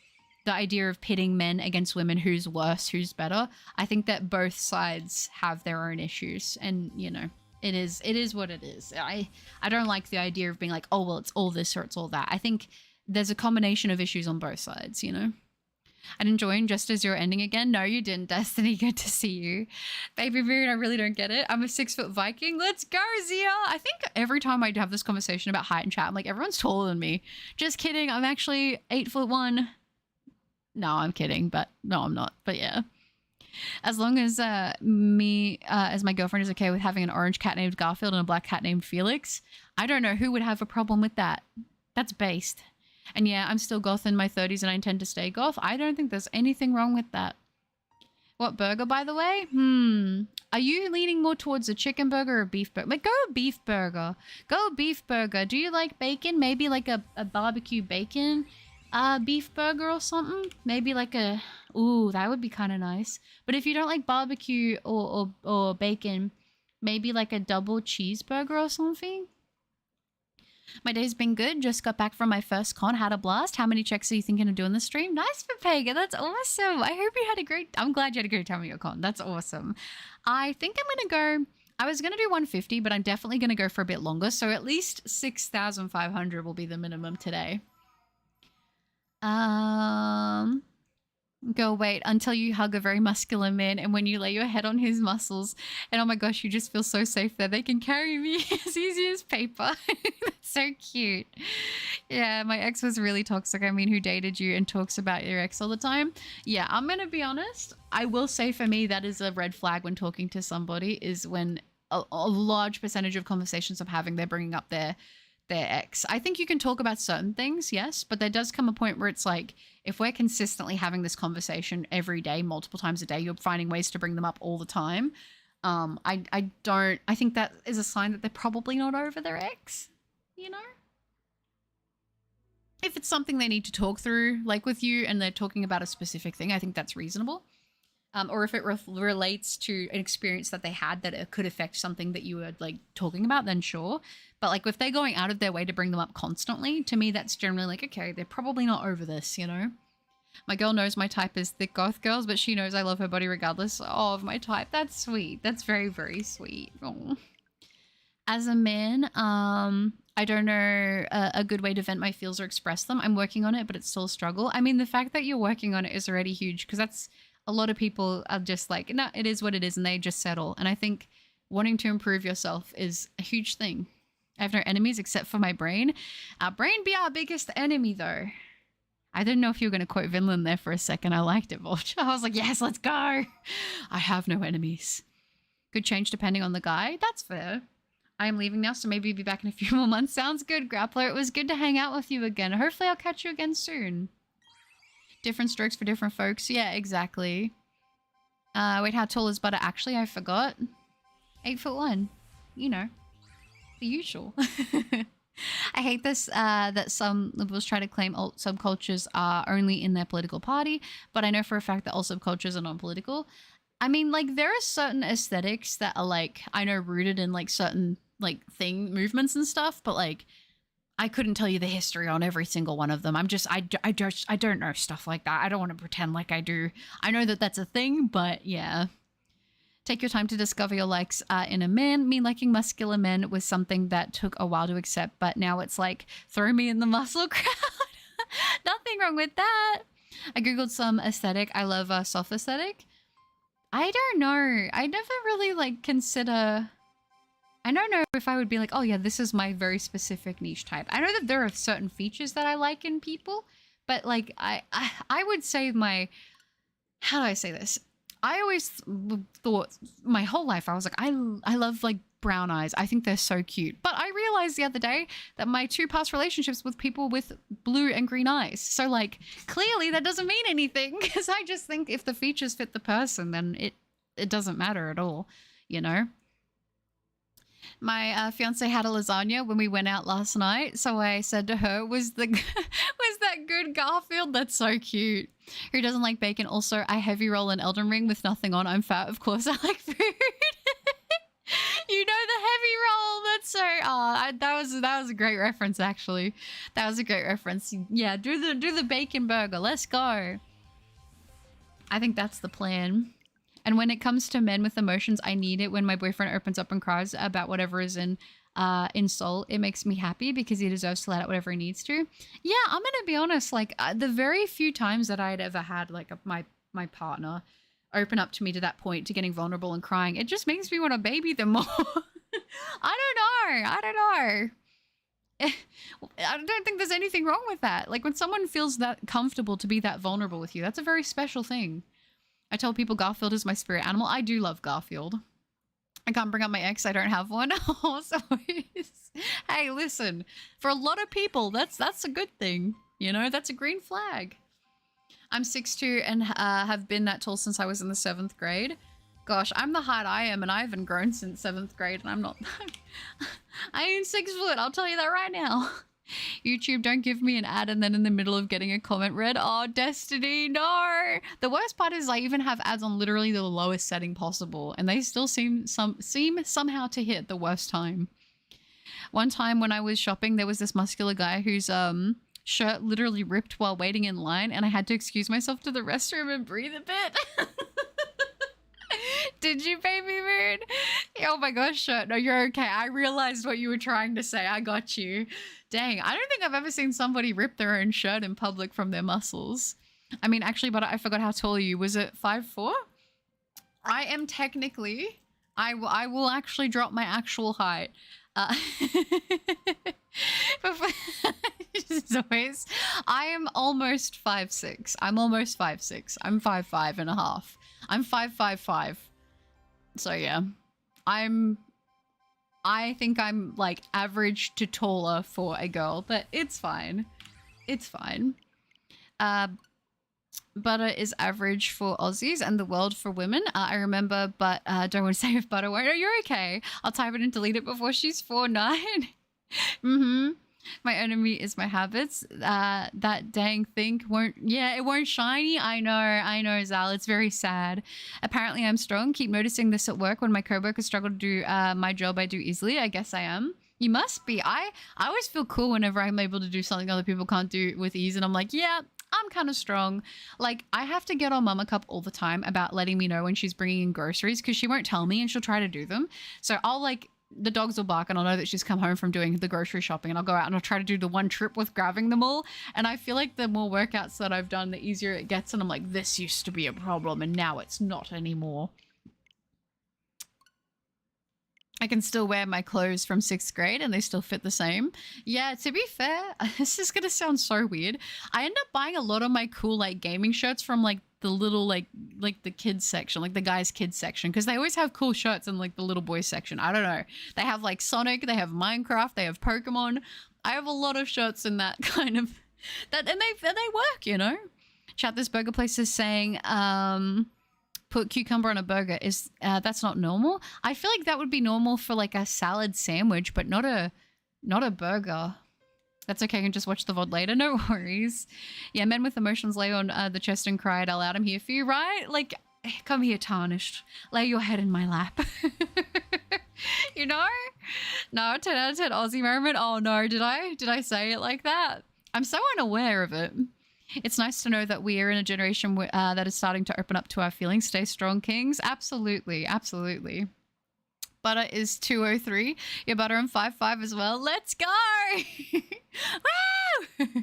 the idea of pitting men against women, who's worse, who's better. I think that both sides have their own issues, and you know, it is what it is. I don't like the idea of being like, oh, well, it's all this or it's all that. I think there's a combination of issues on both sides, you know? I didn't join just as you're ending again. No, you didn't, Destiny. Good to see you. Baby Moon, I really don't get it. I'm a 6-foot Viking. Let's go, Zia. I think every time I have this conversation about height and chat, I'm like, everyone's taller than me. Just kidding. I'm actually 8'1". No, I'm kidding, but no, I'm not. But yeah. As long as me, as my girlfriend is okay with having an orange cat named Garfield and a black cat named Felix, I don't know who would have a problem with that. That's based. And yeah, I'm still goth in my 30s and I intend to stay goth. I don't think there's anything wrong with that. What burger, by the way? Are you leaning more towards a chicken burger or a beef burger? Like, go beef burger. Go beef burger. Do you like bacon? Maybe like a barbecue bacon beef burger or something? Maybe like a... Ooh, that would be kind of nice. But if you don't like barbecue or bacon, maybe like a double cheeseburger or something? My day's been good. Just got back from my first con. Had a blast. How many checks are you thinking of doing the stream? Nice for Pega. That's awesome. I hope you had a great... I'm glad you had a great time at your con. That's awesome. I think I'm going to go... I was going to do 150, but I'm definitely going to go for a bit longer. So at least 6,500 will be the minimum today. Go wait until you hug a very muscular man, and when you lay your head on his muscles, and oh my gosh, you just feel so safe there. They can carry me as easy as paper. That's so cute. Yeah, my ex was really toxic. I mean, who dated you and talks about your ex all the time? Yeah, I'm gonna be honest. I will say for me, that is a red flag when talking to somebody, is when a large percentage of conversations I'm having, they're bringing up their ex. I think you can talk about certain things, yes, but there does come a point where it's like, if we're consistently having this conversation every day, multiple times a day, you're finding ways to bring them up all the time. I think that is a sign that they're probably not over their ex, you know? If it's something they need to talk through, like with you, and they're talking about a specific thing, I think that's reasonable. Or if it relates to an experience that they had that it could affect something that you were like talking about, then sure. But like if they're going out of their way to bring them up constantly, to me that's generally like, okay, they're probably not over this, you know? My girl knows my type is thick goth girls, but she knows I love her body regardless of my type. That's sweet. That's very, very sweet. Aww. As a man, I don't know a good way to vent my feels or express them. I'm working on it, but it's still a struggle. I mean, the fact that you're working on it is already huge, because that's... A lot of people are just like, no, it is what it is, and they just settle. And I think wanting to improve yourself is a huge thing. I have no enemies except for my brain. Our brain be our biggest enemy, though. I didn't know if you were going to quote Vinland there for a second. I liked it, Vulture. I was like, yes, let's go. I have no enemies. Could change depending on the guy. That's fair. I am leaving now, so maybe be back in a few more months. Sounds good, Grappler. It was good to hang out with you again. Hopefully I'll catch you again soon. Different strokes for different folks. Yeah, exactly. Wait, how tall is Butter? Actually, I forgot. 8'1". You know, the usual. I hate this, that some liberals try to claim alt subcultures are only in their political party, but I know for a fact that all subcultures are non-political. I mean, like, there are certain aesthetics that are, like, I know rooted in, like, certain, like, movements and stuff, but, like, I couldn't tell you the history on every single one of them. I don't know stuff like that. I don't want to pretend like I do. I know that that's a thing, but yeah. Take your time to discover your likes in a man. Me liking muscular men was something that took a while to accept, but now it's like, throw me in the muscle crowd. Nothing wrong with that. I googled some aesthetic. I love soft aesthetic. I don't know. I never really like consider... I don't know if I would be like, oh yeah, this is my very specific niche type. I know that there are certain features that I like in people, but like I would say my... How do I say this? I always thought my whole life, I was like, I love like brown eyes. I think they're so cute. But I realized the other day that my 2 past relationships with people with blue and green eyes. So like, clearly that doesn't mean anything, because I just think if the features fit the person, then it doesn't matter at all, you know? My fiance had a lasagna when we went out last night, so I said to her, was that good, Garfield? That's so cute. Who doesn't like bacon? Also, I heavy roll in Elden Ring with nothing on. I'm fat, of course. I like food. You know the heavy roll. That's so... that was a great reference, actually. That was a great reference. Yeah, do the bacon burger. Let's go. I think that's the plan. And when it comes to men with emotions, I need it when my boyfriend opens up and cries about whatever is in soul. It makes me happy because he deserves to let out whatever he needs to. Yeah, I'm gonna be honest. Like the very few times that I'd ever had like my partner open up to me to that point, to getting vulnerable and crying, it just makes me want to baby them more. I don't know. I don't think there's anything wrong with that. Like when someone feels that comfortable to be that vulnerable with you, that's a very special thing. I tell people Garfield is my spirit animal. I do love Garfield. I can't bring up my ex. I don't have one. Oh, so hey, listen. For a lot of people, that's a good thing. You know, that's a green flag. I'm 6'2" and have been that tall since I was in the 7th grade. Gosh, I'm the height I am, and I haven't grown since 7th grade, and I'm not. I ain't 6 foot, I'll tell you that right now. YouTube, don't give me an ad and then in the middle of getting a comment read. Oh, Destiny, no. The worst part is I even have ads on literally the lowest setting possible, and they still seem somehow to hit the worst time. One time when I was shopping, there was this muscular guy whose shirt literally ripped while waiting in line, and I had to excuse myself to the restroom and breathe a bit. Did you, baby moon? Oh my gosh, no, you're okay. I realized what you were trying to say. I got you. Dang, I don't think I've ever seen somebody rip their own shirt in public from their muscles. I mean, actually, but I forgot how tall are you? Was it 5'4"? I am technically, I will actually drop my actual height. As always, I am almost 5'6". I'm almost 5'6". I'm 5'5" and a half. I'm 5'5". So yeah, I think I'm like average to taller for a girl, but it's fine. It's fine. Butter is average for Aussies and the world for women. I remember, but don't want to say if Butter won't. No, you're okay. I'll type it and delete it before she's 4'9". Mm-hmm. My enemy is my habits. That dang thing won't, yeah, it won't shiny. I know, Zal. It's very sad. Apparently I'm strong. Keep noticing this at work. When my coworkers struggle to do my job I do easily. I guess I am. You must be. I always feel cool whenever I'm able to do something other people can't do with ease. And I'm like, yeah, I'm kind of strong. Like, I have to get on Mama Cup all the time about letting me know when she's bringing in groceries because she won't tell me and she'll try to do them. So I'll like, the dogs will bark and I'll know that she's come home from doing the grocery shopping, and I'll go out and I'll try to do the one trip with grabbing them all. And I feel like the more workouts that I've done, the easier it gets. And I'm like, this used to be a problem and now it's not anymore. I can still wear my clothes from 6th grade and they still fit the same. Yeah, to be fair, this is gonna sound so weird. I end up buying a lot of my cool like gaming shirts from like the little like the kids section, like the guys kids section, because they always have cool shirts in like the little boys section. I don't know. They have like Sonic, they have Minecraft, they have Pokemon. I have a lot of shirts in that kind of that, and they work, you know. Chat, this burger place is saying put cucumber on a burger. Is that's not normal? I feel like that would be normal for like a salad sandwich, but not a burger. That's okay, I can just watch the VOD later, no worries. Yeah, men with emotions lay on the chest and cry out loud, I'm here for you, right? Like, come here, tarnished. Lay your head in my lap. You know? No, 10 out of 10 Aussie moment. Oh no, did I say it like that? I'm so unaware of it. It's nice to know that we are in a generation that is starting to open up to our feelings. Stay strong, kings. Absolutely, absolutely. Butter is 203. Your Butter, I'm 5'5" as well. Let's go! Woo!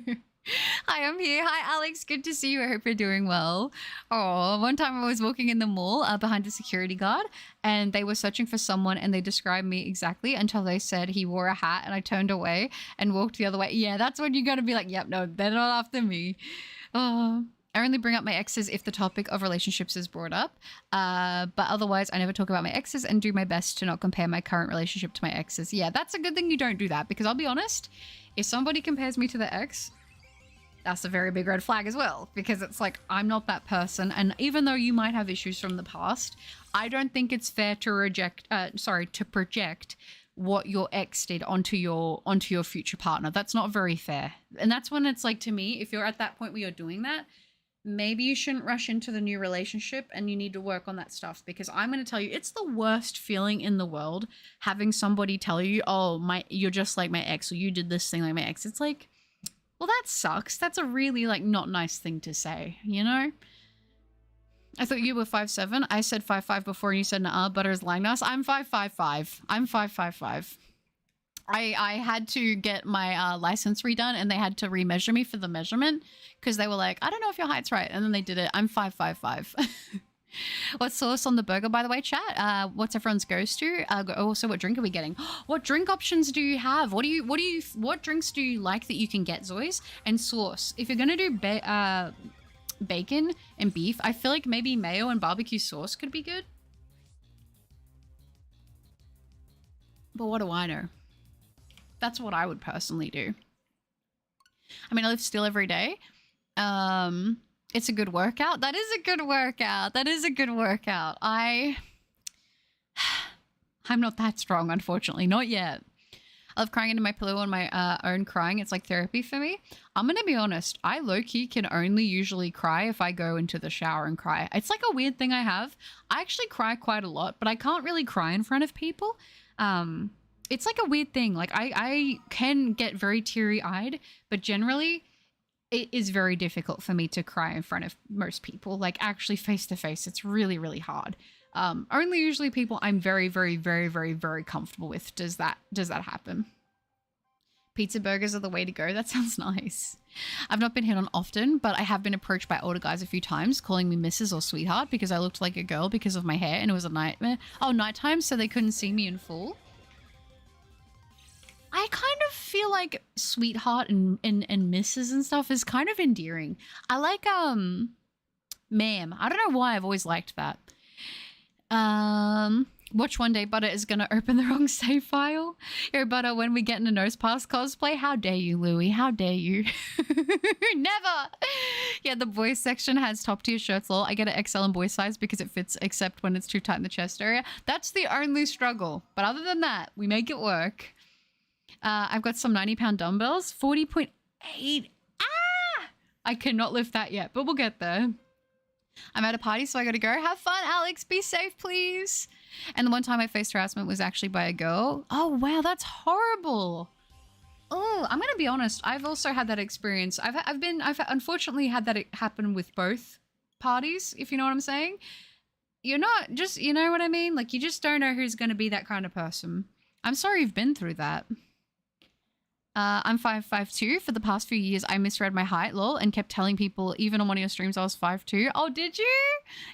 Hi, I'm here. Hi, Alex. Good to see you. I hope you're doing well. Oh, one time I was walking in the mall behind a security guard, and they were searching for someone, and they described me exactly until they said he wore a hat, and I turned away and walked the other way. Yeah, that's when you got to be like, yep, no, they're not after me. Oh. I only bring up my exes if the topic of relationships is brought up, but otherwise I never talk about my exes and do my best to not compare my current relationship to my exes. Yeah, that's a good thing you don't do that, because I'll be honest, if somebody compares me to the ex, that's a very big red flag as well, because it's like, I'm not that person. And even though you might have issues from the past, I don't think it's fair to project what your ex did onto your future partner. That's not very fair. And that's when it's like, to me, if you're at that point where you're doing that, maybe you shouldn't rush into the new relationship and you need to work on that stuff, because I'm going to tell you, it's the worst feeling in the world having somebody tell you, oh, you're just like my ex, or you did this thing like my ex. It's like, well, that sucks. That's a really like not nice thing to say, you know? I thought you were 5'7". I said 5'5" before and you said, nah, Butter's lying to us. I'm 5'5". I'm 5'5". I had to get my license redone, and they had to remeasure me for the measurement because they were like, I don't know if your height's right. And then they did it. I'm 5'5". What sauce on the burger, by the way, chat? What's everyone's goes to? Also, what drink are we getting? What drink options do you have? What drinks do you like that you can get, Zois? And sauce. If you're gonna do bacon and beef, I feel like maybe mayo and barbecue sauce could be good. But what do I know? That's what I would personally do. I mean, I live still every day. It's a good workout. That is a good workout. That is a good workout. I'm not that strong, unfortunately. Not yet. I love crying into my pillow on my own crying. It's like therapy for me. I'm going to be honest. I low-key can only usually cry if I go into the shower and cry. It's like a weird thing I have. I actually cry quite a lot, but I can't really cry in front of people. It's like a weird thing. Like I can get very teary-eyed, but generally it is very difficult for me to cry in front of most people. Like actually face to face, it's really, really hard. Only usually people I'm very, very, very, very, very comfortable with does that happen. Pizza burgers are the way to go. That sounds nice. I've not been hit on often, but I have been approached by older guys a few times calling me Mrs. or sweetheart because I looked like a girl because of my hair and it was a nightmare. Oh, nighttime, so they couldn't see me in full. I kind of feel like sweetheart and Mrs. and stuff is kind of endearing. I like ma'am. I don't know why I've always liked that. Watch one day Butter is gonna open the wrong save file. Yo, Butter, when we get in a nose pass cosplay, how dare you, Louie? How dare you? Never! Yeah, the boys section has top tier shirts, lol. I get an XL in boy size because it fits except when it's too tight in the chest area. That's the only struggle. But other than that, we make it work. I've got some 90-pound dumbbells. 40.8. Ah! I cannot lift that yet, but we'll get there. I'm at a party, so I gotta go. Have fun, Alex. Be safe, please. And the one time I faced harassment was actually by a girl. Oh, wow, that's horrible. Oh, I'm gonna be honest. I've also had that experience. I've unfortunately had that happen with both parties, if you know what I'm saying. You're not just, you know what I mean? Like, you just don't know who's gonna be that kind of person. I'm sorry you've been through that. I'm 5'2". For the past few years, I misread my height, lol, and kept telling people, even on one of your streams, I was 5'2". Oh, did you?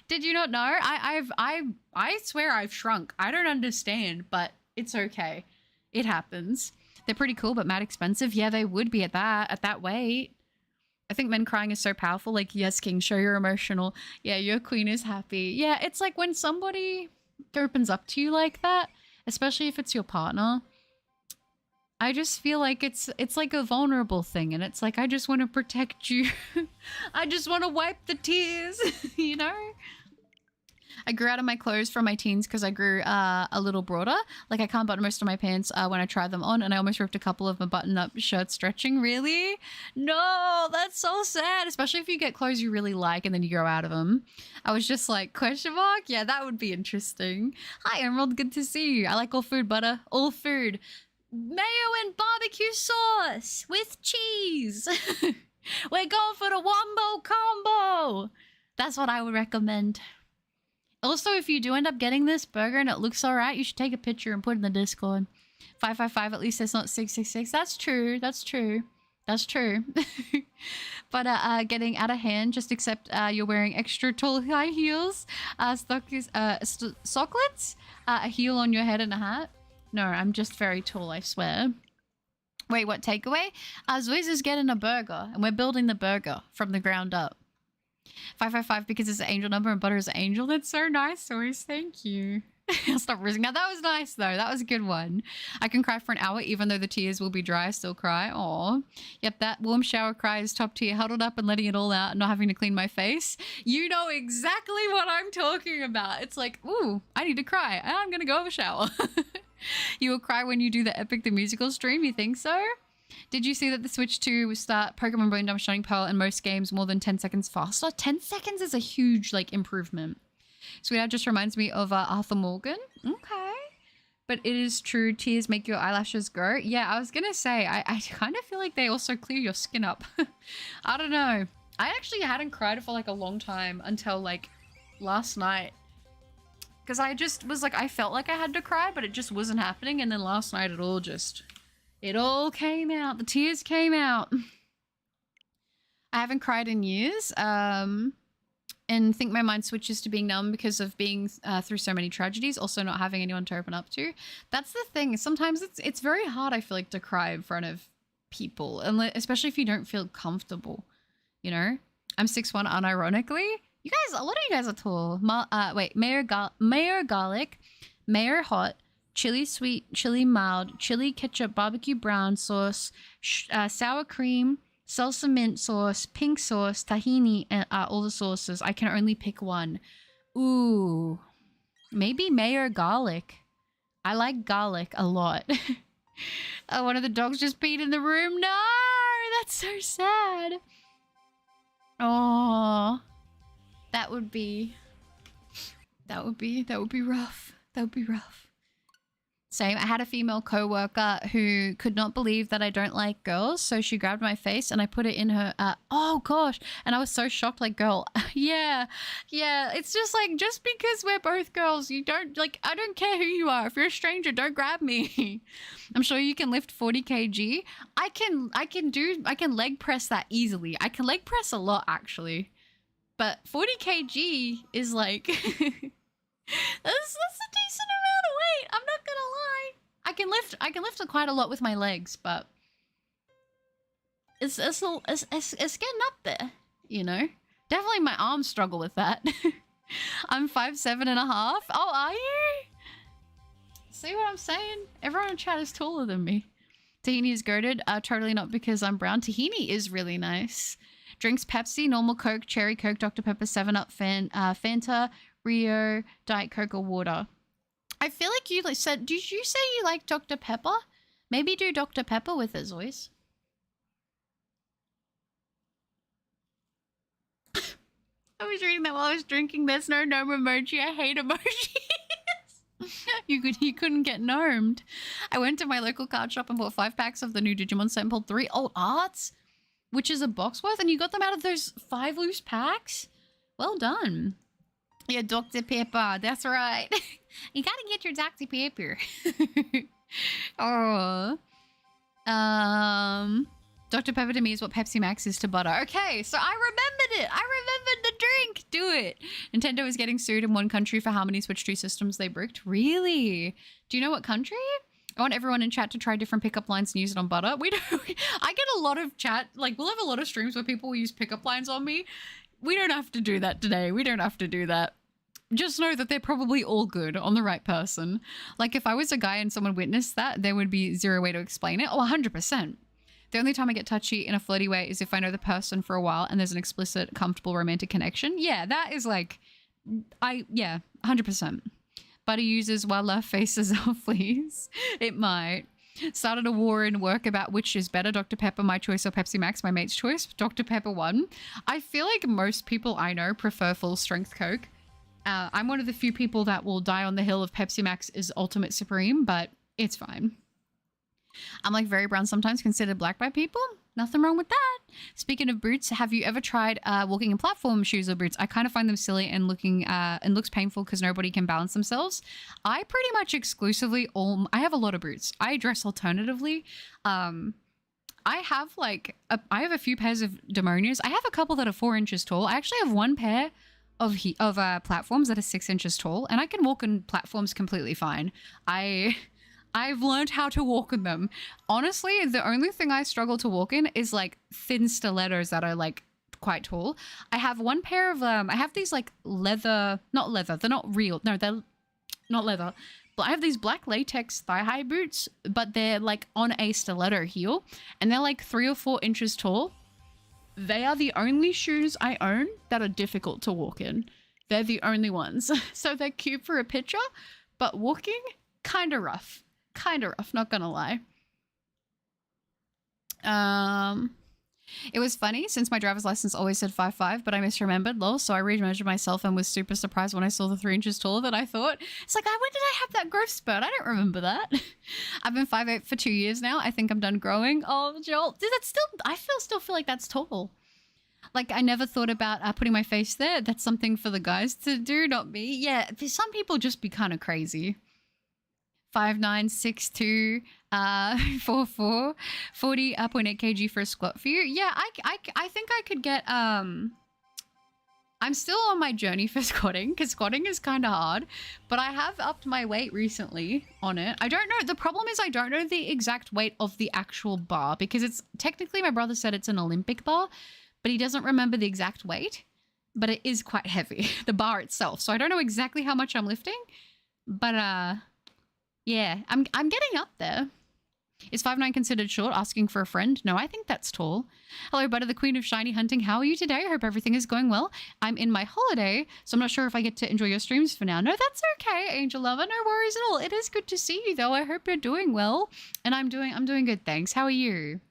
Did you not know? I swear I've shrunk. I don't understand, but it's okay. It happens. They're pretty cool, but mad expensive. Yeah, they would be at that weight. I think men crying is so powerful. Like, yes, King, show you're emotional. Yeah, your queen is happy. Yeah, it's like when somebody opens up to you like that, especially if it's your partner. I just feel like it's like a vulnerable thing, and it's like, I just want to protect you. I just want to wipe the tears, you know? I grew out of my clothes from my teens because I grew a little broader. Like, I can't button most of my pants when I try them on, and I almost ripped a couple of my button-up shirts stretching. Really? No, that's so sad, especially if you get clothes you really like and then you grow out of them. I was just like, question mark? Yeah, that would be interesting. Hi, Emerald. Good to see you. I like all food, Butter. All food. Mayo and barbecue sauce with cheese. We're going for the wombo combo. That's what I would recommend. Also, if you do end up getting this burger and it looks all right, you should take a picture and put it in the Discord. 555, at least it's not 666. That's true. That's true. That's true. But getting out of hand, just accept you're wearing extra tall high heels, socklets, a heel on your head and a hat. No, I'm just very tall, I swear. Wait, what takeaway? Zoiz is getting a burger, and we're building the burger from the ground up. 555 because it's an angel number and Butter is an angel. That's so nice, Zoiz. Thank you. I'll stop rizzing. Now, that was nice, though. That was a good one. I can cry for an hour, even though the tears will be dry. I still cry. Aw. Yep, that warm shower cry is top tier. Huddled up and letting it all out and not having to clean my face. You know exactly what I'm talking about. It's like, ooh, I need to cry. I'm going to go have a shower. You will cry when you do the Epic the Musical stream? You think so? Did you see that the Switch 2 will start Pokemon Brilliant Diamond Shining Pearl in most games more than 10 seconds faster? 10 seconds is a huge, like, improvement. Sweetheart just reminds me of Arthur Morgan. Okay. But it is true, tears make your eyelashes grow. Yeah, I was gonna say, I kind of feel like they also clear your skin up. I don't know. I actually hadn't cried for, like, a long time until, like, last night. Because I just was like, I felt like I had to cry, but it just wasn't happening. And then last night, it all came out. The tears came out. I haven't cried in years. And think my mind switches to being numb because of being through so many tragedies. Also not having anyone to open up to. That's the thing. Sometimes it's very hard, I feel like, to cry in front of people. And especially if you don't feel comfortable, you know? I'm 6'1", unironically. You guys, a lot of you guys are tall. Wait, Mayor Garlic, Mayor Hot, Chili Sweet, Chili Mild, Chili Ketchup, Barbecue Brown Sauce, Sour Cream, salsa mint sauce, pink sauce, tahini, and all the sauces. I can only pick one. Ooh, maybe mayo garlic. I like garlic a lot. Oh, one of the dogs just peed in the room. No, that's so sad. Oh, that would be rough. That would be rough. Same. I had a female coworker who could not believe that I don't like girls, so she grabbed my face and I put it in her. Oh gosh, and I was so shocked. Like, girl, yeah. It's just like, just because we're both girls, you don't like. I don't care who you are. If you're a stranger, don't grab me. I'm sure you can lift 40 kg. I can leg press that easily. I can leg press a lot actually, but 40 kg is like. That's a decent amount of weight. I'm not gonna lie. I can lift quite a lot with my legs, but it's getting up there, you know. Definitely my arms struggle with that. I'm 5'7.5". Oh, are you? See what I'm saying? Everyone in chat is taller than me. Tahini is goated. Totally not because I'm brown. Tahini is really nice. Drinks Pepsi, normal Coke, cherry Coke, Dr. Pepper, 7-Up, Fanta, Rio, Diet Coke, or water. I feel like you said, did you say you like Dr. Pepper? Maybe do Dr. Pepper with it, Zois. I was reading that while I was drinking. There's no gnome emoji. I hate emojis. You couldn't get gnomed. I went to my local card shop and bought 5 packs of the new Digimon set and pulled 3 old arts, which is a box worth, and you got them out of those 5 loose packs? Well done. Yeah, Dr. Pepper, that's right. You gotta get your Dr. Pepper. Oh. Dr. Pepper to me is what Pepsi Max is to butter. Okay, so I remembered it. I remembered the drink. Do it. Nintendo is getting sued in one country for how many Switch 2 systems they bricked. Really? Do you know what country? I want everyone in chat to try different pickup lines and use it on butter. I get a lot of chat. Like, we'll have a lot of streams where people will use pickup lines on me. We don't have to do that today. We don't have to do that. Just know that they're probably all good on the right person. Like, if I was a guy and someone witnessed that, there would be zero way to explain it. Oh, 100%. The only time I get touchy in a flirty way is if I know the person for a while and there's an explicit, comfortable, romantic connection. Yeah, that is like, yeah, 100%. Buddy uses while love faces off, please. It might. Started a war in work about which is better, Dr. Pepper, my choice, or Pepsi Max, my mate's choice. Dr. Pepper won. I feel like most people I know prefer full strength Coke. I'm one of the few people that will die on the hill of Pepsi Max is ultimate supreme, but it's fine. I'm like very brown sometimes, considered black by people. Nothing wrong with that. Speaking of boots, have you ever tried walking in platform shoes or boots? I kind of find them silly and looks painful because nobody can balance themselves. I pretty much exclusively I have a lot of boots. I dress alternatively. I have I have a few pairs of Demonias. I have a couple that are 4 inches tall. I actually have one pair of platforms that are 6 inches tall, and I can walk on platforms completely fine. I've learned how to walk in them. Honestly, the only thing I struggle to walk in is like thin stilettos that are like quite tall. I have one pair of I have these like leather, not leather, they're not real. No, they're not leather. But I have these black latex thigh-high boots, but they're like on a stiletto heel, and they're like 3 or 4 inches tall. They are the only shoes I own that are difficult to walk in. They're the only ones. So they're cute for a picture, but walking, kind of rough. Kind of rough, not gonna lie. It was funny since my driver's license always said 5'5", but I misremembered, lol, so I remeasured myself and was super surprised when I saw the 3 inches taller than I thought. It's like, when did I have that growth spurt? I don't remember that. I've been 5'8" for 2 years now. I think I'm done growing. Oh, Joel, dude, that's still, I still feel like that's tall. Like, I never thought about putting my face there. That's something for the guys to do, not me. Yeah, some people just be kind of crazy. 5'9", 6'2", 4'4", 40.8 kg for a squat for you. Yeah, I think I could get, I'm still on my journey for squatting, because squatting is kind of hard, but I have upped my weight recently on it. I don't know. The problem is I don't know the exact weight of the actual bar, because it's technically, my brother said it's an Olympic bar, but he doesn't remember the exact weight, but it is quite heavy, the bar itself. So I don't know exactly how much I'm lifting, but, yeah, I'm getting up there. Is 5'9" considered short? Asking for a friend? No, I think that's tall. Hello, Butter, the queen of shiny hunting. How are you today? I hope everything is going well. I'm in my holiday, so I'm not sure if I get to enjoy your streams for now. No, that's okay, Angel Lover. No worries at all. It is good to see you, though. I hope you're doing well. And I'm doing good, thanks. How are you?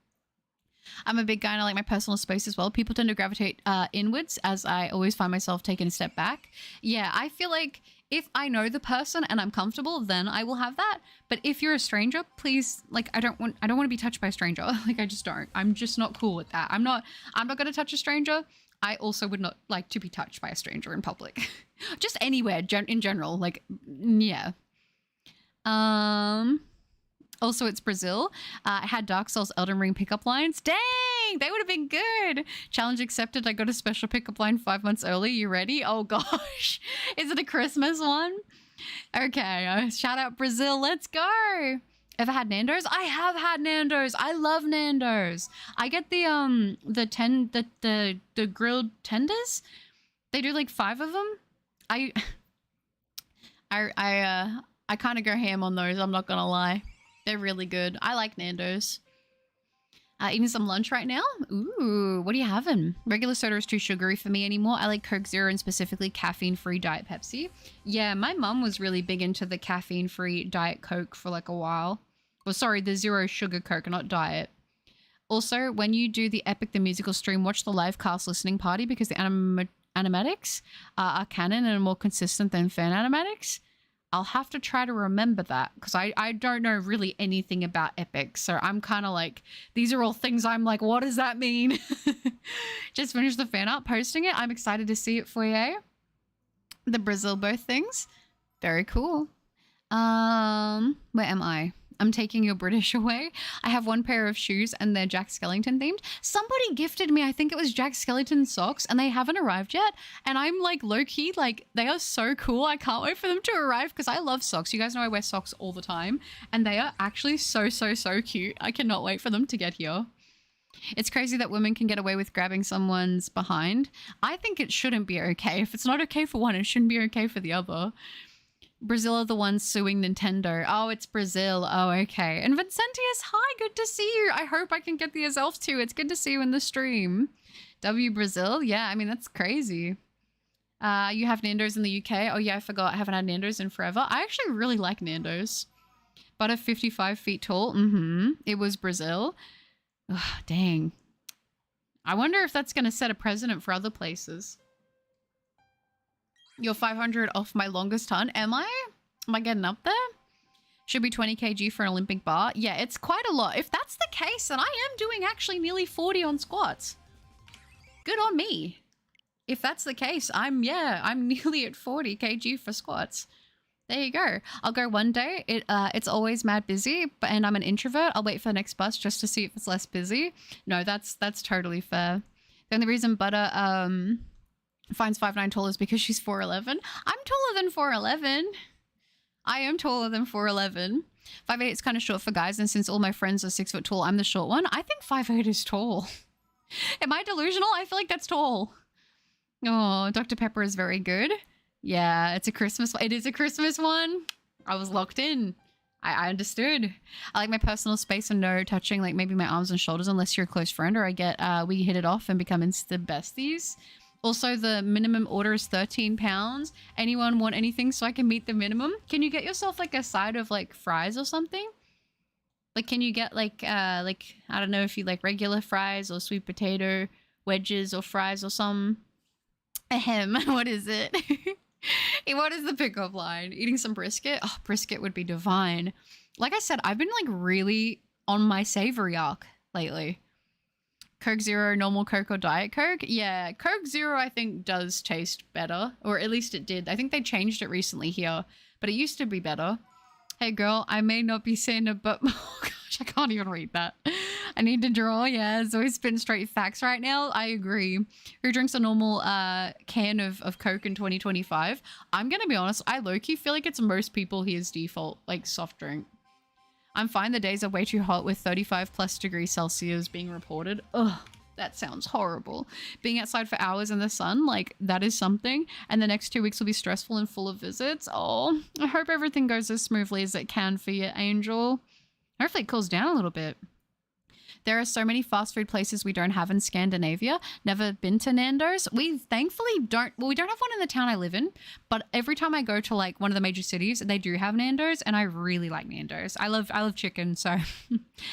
I'm a big guy and I like my personal space as well. People tend to gravitate inwards as I always find myself taking a step back. Yeah, I feel like if I know the person and I'm comfortable, then I will have that. But if you're a stranger, please, like, I don't want to be touched by a stranger. Like, I just don't. I'm just not cool with that. I'm not going to touch a stranger. I also would not like to be touched by a stranger in public. Just anywhere in general. Like, yeah. Also, it's Brazil. I had Dark Souls Elden Ring pickup lines. Dang, they would have been good. Challenge accepted. I got a special pickup line 5 months early. You ready? Oh, gosh. Is it a Christmas one? Okay. Shout out Brazil. Let's go. Ever had Nando's? I have had Nando's. I love Nando's. I get the grilled tenders. They do like 5 of them. I kind of go ham on those. I'm not going to lie. They're really good. I like Nando's. Eating some lunch right now. Ooh, what are you having? Regular soda is too sugary for me anymore. I like Coke Zero and specifically caffeine-free Diet Pepsi. Yeah, my mum was really big into the caffeine-free Diet Coke for like a while. Or sorry, the zero sugar Coke, not Diet. Also, when you do the Epic the Musical stream, watch the live cast listening party because the animatics are canon and are more consistent than fan animatics. I'll have to try to remember that because I don't know really anything about Epic. So I'm kind of like, these are all things I'm like, what does that mean? Just finished the fan art, posting it. I'm excited to see it for you. The Brazil both things. Very cool. Where am I? I'm taking your British away. I have one pair of shoes and they're Jack Skellington themed. Somebody gifted me, I think it was Jack Skellington socks, and they haven't arrived yet. And I'm like low-key, like they are so cool. I can't wait for them to arrive because I love socks. You guys know I wear socks all the time and they are actually so cute. I cannot wait for them to get here. It's crazy that women can get away with grabbing someone's behind. I think it shouldn't be okay. If it's not okay for one, it shouldn't be okay for the other. Brazil are the ones suing Nintendo. Oh, it's Brazil. Oh, okay. And Vincentius, hi, good to see you. I hope I can get the Azelf too. It's good to see you in the stream. W Brazil? Yeah, I mean, that's crazy. You have Nando's in the UK? Oh yeah, I forgot. I haven't had Nando's in forever. I actually really like Nando's. Butter 55 feet tall. It was Brazil. Ugh, dang. I wonder if that's going to set a precedent for other places. You're 500 off my longest ton. Am I? Am I getting up there? Should be 20 kg for an Olympic bar. Yeah, it's quite a lot. If that's the case, then I am doing actually nearly 40 on squats. Good on me. If that's the case, I'm nearly at 40 kg for squats. There you go. I'll go one day. It's always mad busy, and I'm an introvert. I'll wait for the next bus just to see if it's less busy. No, that's totally fair. The only reason Butter finds 5'9" tall is because she's 4'11". I'm taller than 4'11". I am taller than 4'11". 5'8" is kind of short for guys, and since all my friends are 6 foot tall, I'm the short one. I think 5'8" is tall. Am I delusional? I feel like that's tall. Oh, Dr. Pepper is very good. Yeah, it's a Christmas. It is a Christmas one. I was locked in. I understood. I like my personal space and no touching, like maybe my arms and shoulders, unless you're a close friend or we hit it off and become instant besties. Also, the minimum order is 13 pounds. Anyone want anything so I can meet the minimum? Can you get yourself like a side of like fries or something? Like, can you get like I don't know if you like regular fries or sweet potato wedges or fries or some. Ahem, what is it? What is the pickup line? Eating some brisket? Oh, brisket would be divine. Like I said, I've been like really on my savory arc lately. Coke Zero, normal Coke or Diet Coke? Yeah, Coke Zero I think does taste better. Or at least it did. I think they changed it recently here. But it used to be better. Hey girl, I may not be Santa, but... Oh gosh, I can't even read that. I need to draw. Yeah, Zoe's spitting straight facts right now. I agree. Who drinks a normal can of Coke in 2025? I'm going to be honest. I low-key feel like it's most people here's default, like, soft drink. I'm fine. The days are way too hot with 35 plus degrees Celsius being reported. Ugh, that sounds horrible. Being outside for hours in the sun, like, that is something. And the next 2 weeks will be stressful and full of visits. Oh, I hope everything goes as smoothly as it can for you, Angel. Hopefully it cools down a little bit. There are so many fast food places we don't have in Scandinavia. Never been to Nando's. We thankfully don't, well, we don't have one in the town I live in, but every time I go to like one of the major cities, they do have Nando's, and I really like Nando's. I love chicken, so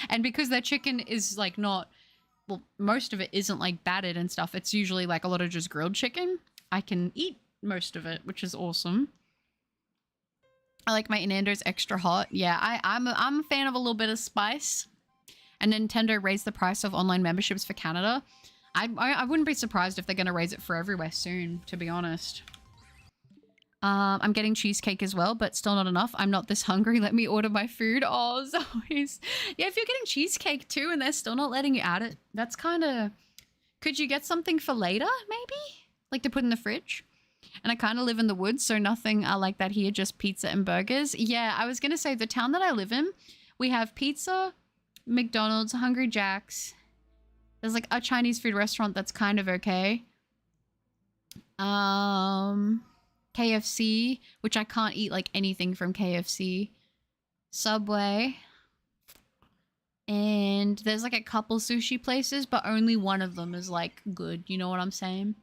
and because their chicken is like not, well, most of it isn't like battered and stuff. It's usually like a lot of just grilled chicken. I can eat most of it, which is awesome. I like my Nando's extra hot. Yeah, I'm a fan of a little bit of spice. And Nintendo raised the price of online memberships for Canada. I wouldn't be surprised if they're going to raise it for everywhere soon, to be honest. I'm getting cheesecake as well, but still not enough. I'm not this hungry. Let me order my food. Oh, as always. Yeah, if you're getting cheesecake too and they're still not letting you add it, that's kind of... Could you get something for later, maybe? Like to put in the fridge? And I kind of live in the woods, so nothing like that here, just pizza and burgers. Yeah, I was going to say the town that I live in, we have pizza... McDonald's, Hungry Jack's. There's like a Chinese food restaurant that's kind of okay. KFC, which I can't eat like anything from KFC. Subway. And there's like a couple sushi places, but only one of them is like good. You know what I'm saying?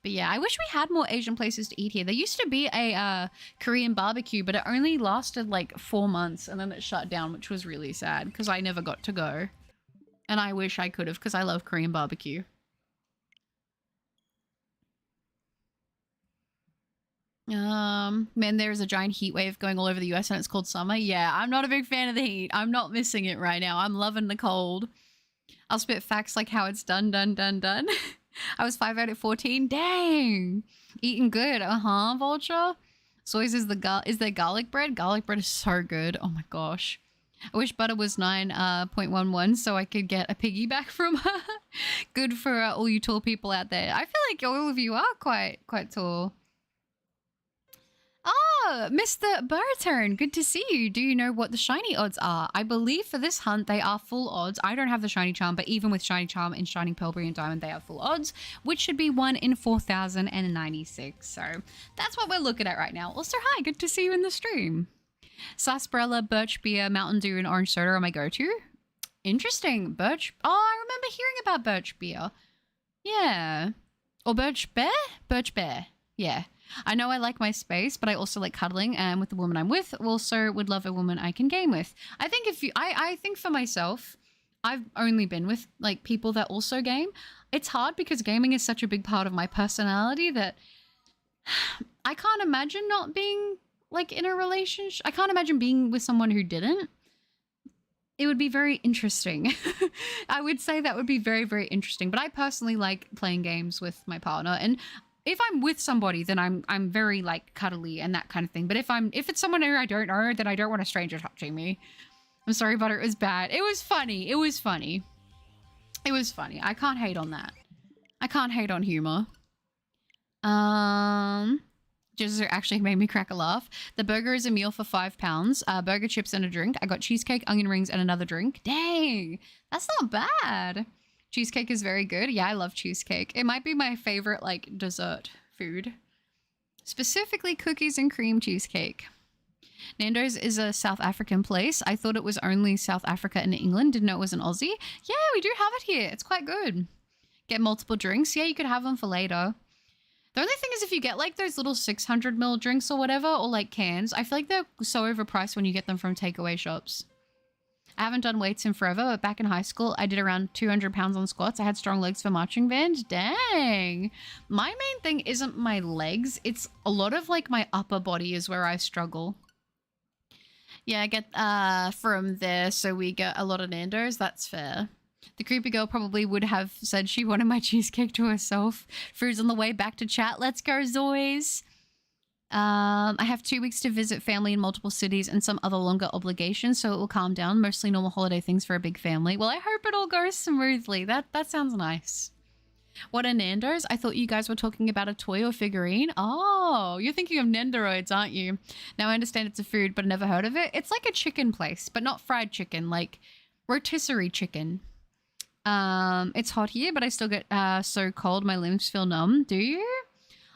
But yeah, I wish we had more Asian places to eat here. There used to be a Korean barbecue, but it only lasted like 4 months and then it shut down, which was really sad because I never got to go. And I wish I could have because I love Korean barbecue. Man, there's a giant heat wave going all over the US and it's called summer. Yeah, I'm not a big fan of the heat. I'm not missing it right now. I'm loving the cold. I'll spit facts like how it's done. I was 5 out at 14. Dang. Eating good. Vulture. Soy's is their garlic bread. Garlic bread is so good. Oh my gosh. I wish butter was 9.11 so I could get a piggyback from her. Good for all you tall people out there. I feel like all of you are quite tall. Oh, Mr. Burton, good to see you. Do you know what the shiny odds are? I believe for this hunt, they are full odds. I don't have the shiny charm, but even with shiny charm and shining pearlberry and diamond, they are full odds, which should be 1 in 4,096. So that's what we're looking at right now. Also, hi, good to see you in the stream. Sarsaparilla, birch beer, Mountain Dew, and orange soda are my go-to. Interesting. Birch. Oh, I remember hearing about birch beer. Yeah. Or birch bear? Birch bear. Yeah. I know I like my space, but I also like cuddling, and with the woman I'm with, also would love a woman I can game with. I think I think for myself, I've only been with like people that also game. It's hard because gaming is such a big part of my personality that I can't imagine not being like in a relationship. I can't imagine being with someone who didn't. It would be very interesting. I would say that would be very, very interesting. But I personally like playing games with my partner, and if I'm with somebody, then I'm very like cuddly and that kind of thing. But if it's someone who I don't know, then I don't want a stranger touching me. I'm sorry, but it was bad. It was funny. It was funny. It was funny. I can't hate on that. I can't hate on humor. Just actually made me crack a laugh. The burger is a meal for £5. Burger, chips, and a drink. I got cheesecake, onion rings, and another drink. Dang, that's not bad. Cheesecake is very good. Yeah, I love cheesecake. It might be my favorite, like, dessert food. Specifically, cookies and cream cheesecake. Nando's is a South African place. I thought it was only South Africa and England. Didn't know it was an Aussie. Yeah, we do have it here. It's quite good. Get multiple drinks. Yeah, you could have them for later. The only thing is if you get, like, those little 600ml drinks or whatever, or, like, cans, I feel like they're so overpriced when you get them from takeaway shops. I haven't done weights in forever, but back in high school, I did around 200 pounds on squats. I had strong legs for marching band. Dang. My main thing isn't my legs. It's a lot of like my upper body is where I struggle. Yeah, I get from there, so we get a lot of Nando's. That's fair. The creepy girl probably would have said she wanted my cheesecake to herself. Food's on the way back to chat. Let's go, Zoys. I have 2 weeks to visit family in multiple cities and some other longer obligations, so it will calm down. Mostly normal holiday things for a big family. Well, I hope it all goes smoothly. That sounds nice. What are Nando's? I thought you guys were talking about a toy or figurine. Oh, you're thinking of Nendoroids, aren't you? Now I understand it's a food, but I never heard of it. It's like a chicken place, but not fried chicken, like rotisserie chicken. It's hot here, but I still get so cold my limbs feel numb. Do you?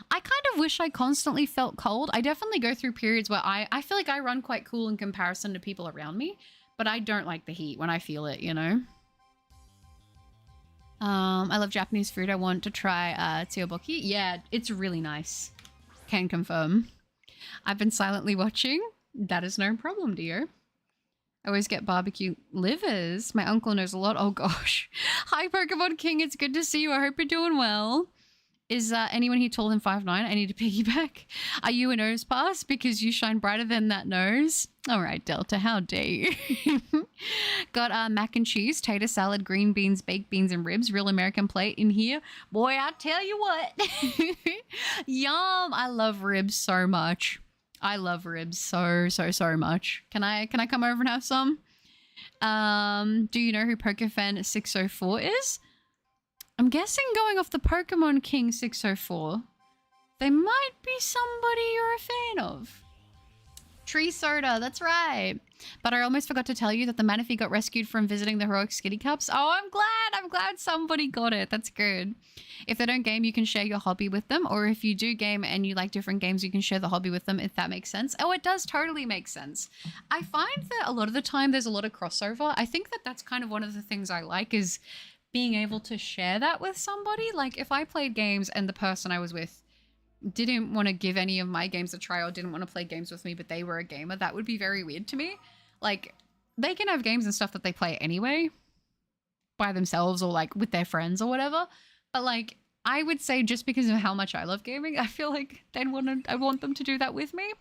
I kind of wish I constantly felt cold. I definitely go through periods where I feel like I run quite cool in comparison to people around me. But I don't like the heat when I feel it, you know? I love Japanese food. I want to try tteokbokki. Yeah, it's really nice. Can confirm. I've been silently watching. That is no problem, dear. I always get barbecue livers. My uncle knows a lot. Oh gosh. Hi, Pokemon King. It's good to see you. I hope you're doing well. Is anyone here taller than 5'9"? I need to piggyback. Are you a nose pass? Because you shine brighter than that nose. All right, Delta, how dare you? Got mac and cheese, tater salad, green beans, baked beans, and ribs. Real American plate in here. Boy, I tell you what. Yum. I love ribs so much. I love ribs so much. Can I come over and have some? Do you know who PokeFan 604 is? I'm guessing going off the Pokemon King 604, they might be somebody you're a fan of. Tree Soda, that's right. But I almost forgot to tell you that the Manaphy got rescued from visiting the heroic Skitty Cups. Oh, I'm glad somebody got it. That's good. If they don't game, you can share your hobby with them. Or if you do game and you like different games, you can share the hobby with them, if that makes sense. Oh, it does totally make sense. I find that a lot of the time there's a lot of crossover. I think that that's kind of one of the things I like is being able to share that with somebody. Like if I played games and the person I was with didn't want to give any of my games a try or didn't want to play games with me, but they were a gamer, that would be very weird to me. Like they can have games and stuff that they play anyway by themselves or like with their friends or whatever. But like I would say just because of how much I love gaming, I feel like I want them to do that with me.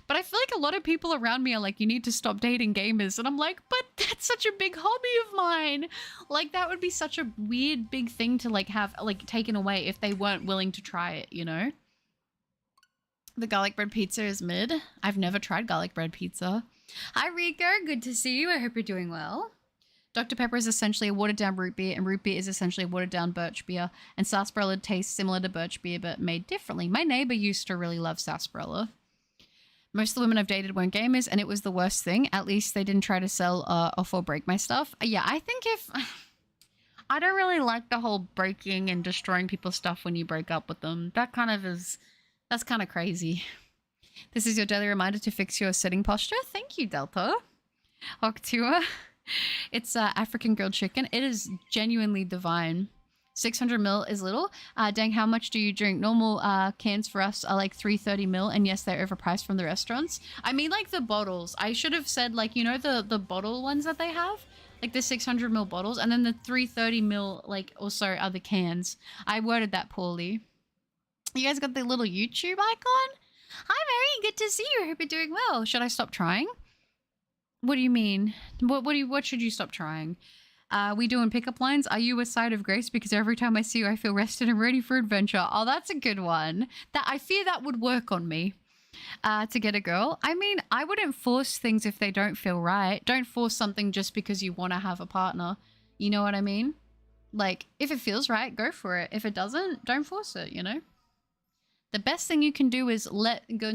But I feel like a lot of people around me are like, you need to stop dating gamers. And I'm like, but that's such a big hobby of mine. Like that would be such a weird big thing to like have like taken away if they weren't willing to try it, you know? The garlic bread pizza is mid. I've never tried garlic bread pizza. Hi Rico, good to see you. I hope you're doing well. Dr. Pepper is essentially a watered-down root beer, and root beer is essentially a watered-down birch beer, and sarsaparilla tastes similar to birch beer, but made differently. My neighbor used to really love sarsaparilla. Most of the women I've dated weren't gamers, and it was the worst thing. At least they didn't try to sell off or break my stuff. Yeah, I think if... I don't really like the whole breaking and destroying people's stuff when you break up with them. That kind of is... That's kind of crazy. This is your daily reminder to fix your sitting posture. Thank you, Delta. Octua. It's African grilled chicken. It is genuinely divine. 600 ml is little. Dang, how much do you drink? Normal cans for us are like 330 ml, and yes, they're overpriced from the restaurants. I mean, like the bottles. I should have said, like, you know, the bottle ones that they have? Like the 600 ml bottles, and then the 330 ml, like, also are the cans. I worded that poorly. You guys got the little YouTube icon? Hi, Mary. Good to see you. I hope you're doing well. Should I stop trying? What do you mean? What should you stop trying? We doing pickup lines? Are you a side of grace? Because every time I see you, I feel rested and ready for adventure. Oh, that's a good one. That I fear that would work on me. To get a girl. I mean, I wouldn't force things if they don't feel right. Don't force something just because you want to have a partner. You know what I mean? Like, if it feels right, go for it. If it doesn't, don't force it, you know? The best thing you can do is let go,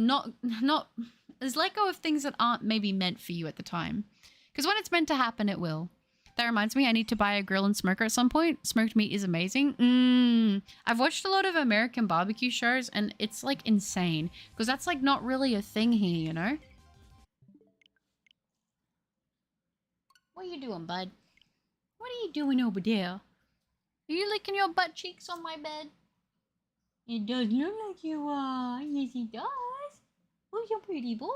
is let go of things that aren't maybe meant for you at the time. Because when it's meant to happen, it will. That reminds me, I need to buy a grill and smoker at some point. Smoked meat is amazing. I've watched a lot of American barbecue shows, and it's like insane. Because that's like not really a thing here, you know? What are you doing, bud? What are you doing over there? Are you licking your butt cheeks on my bed? It does look like you are. Yes, it does. Who's your pretty boy?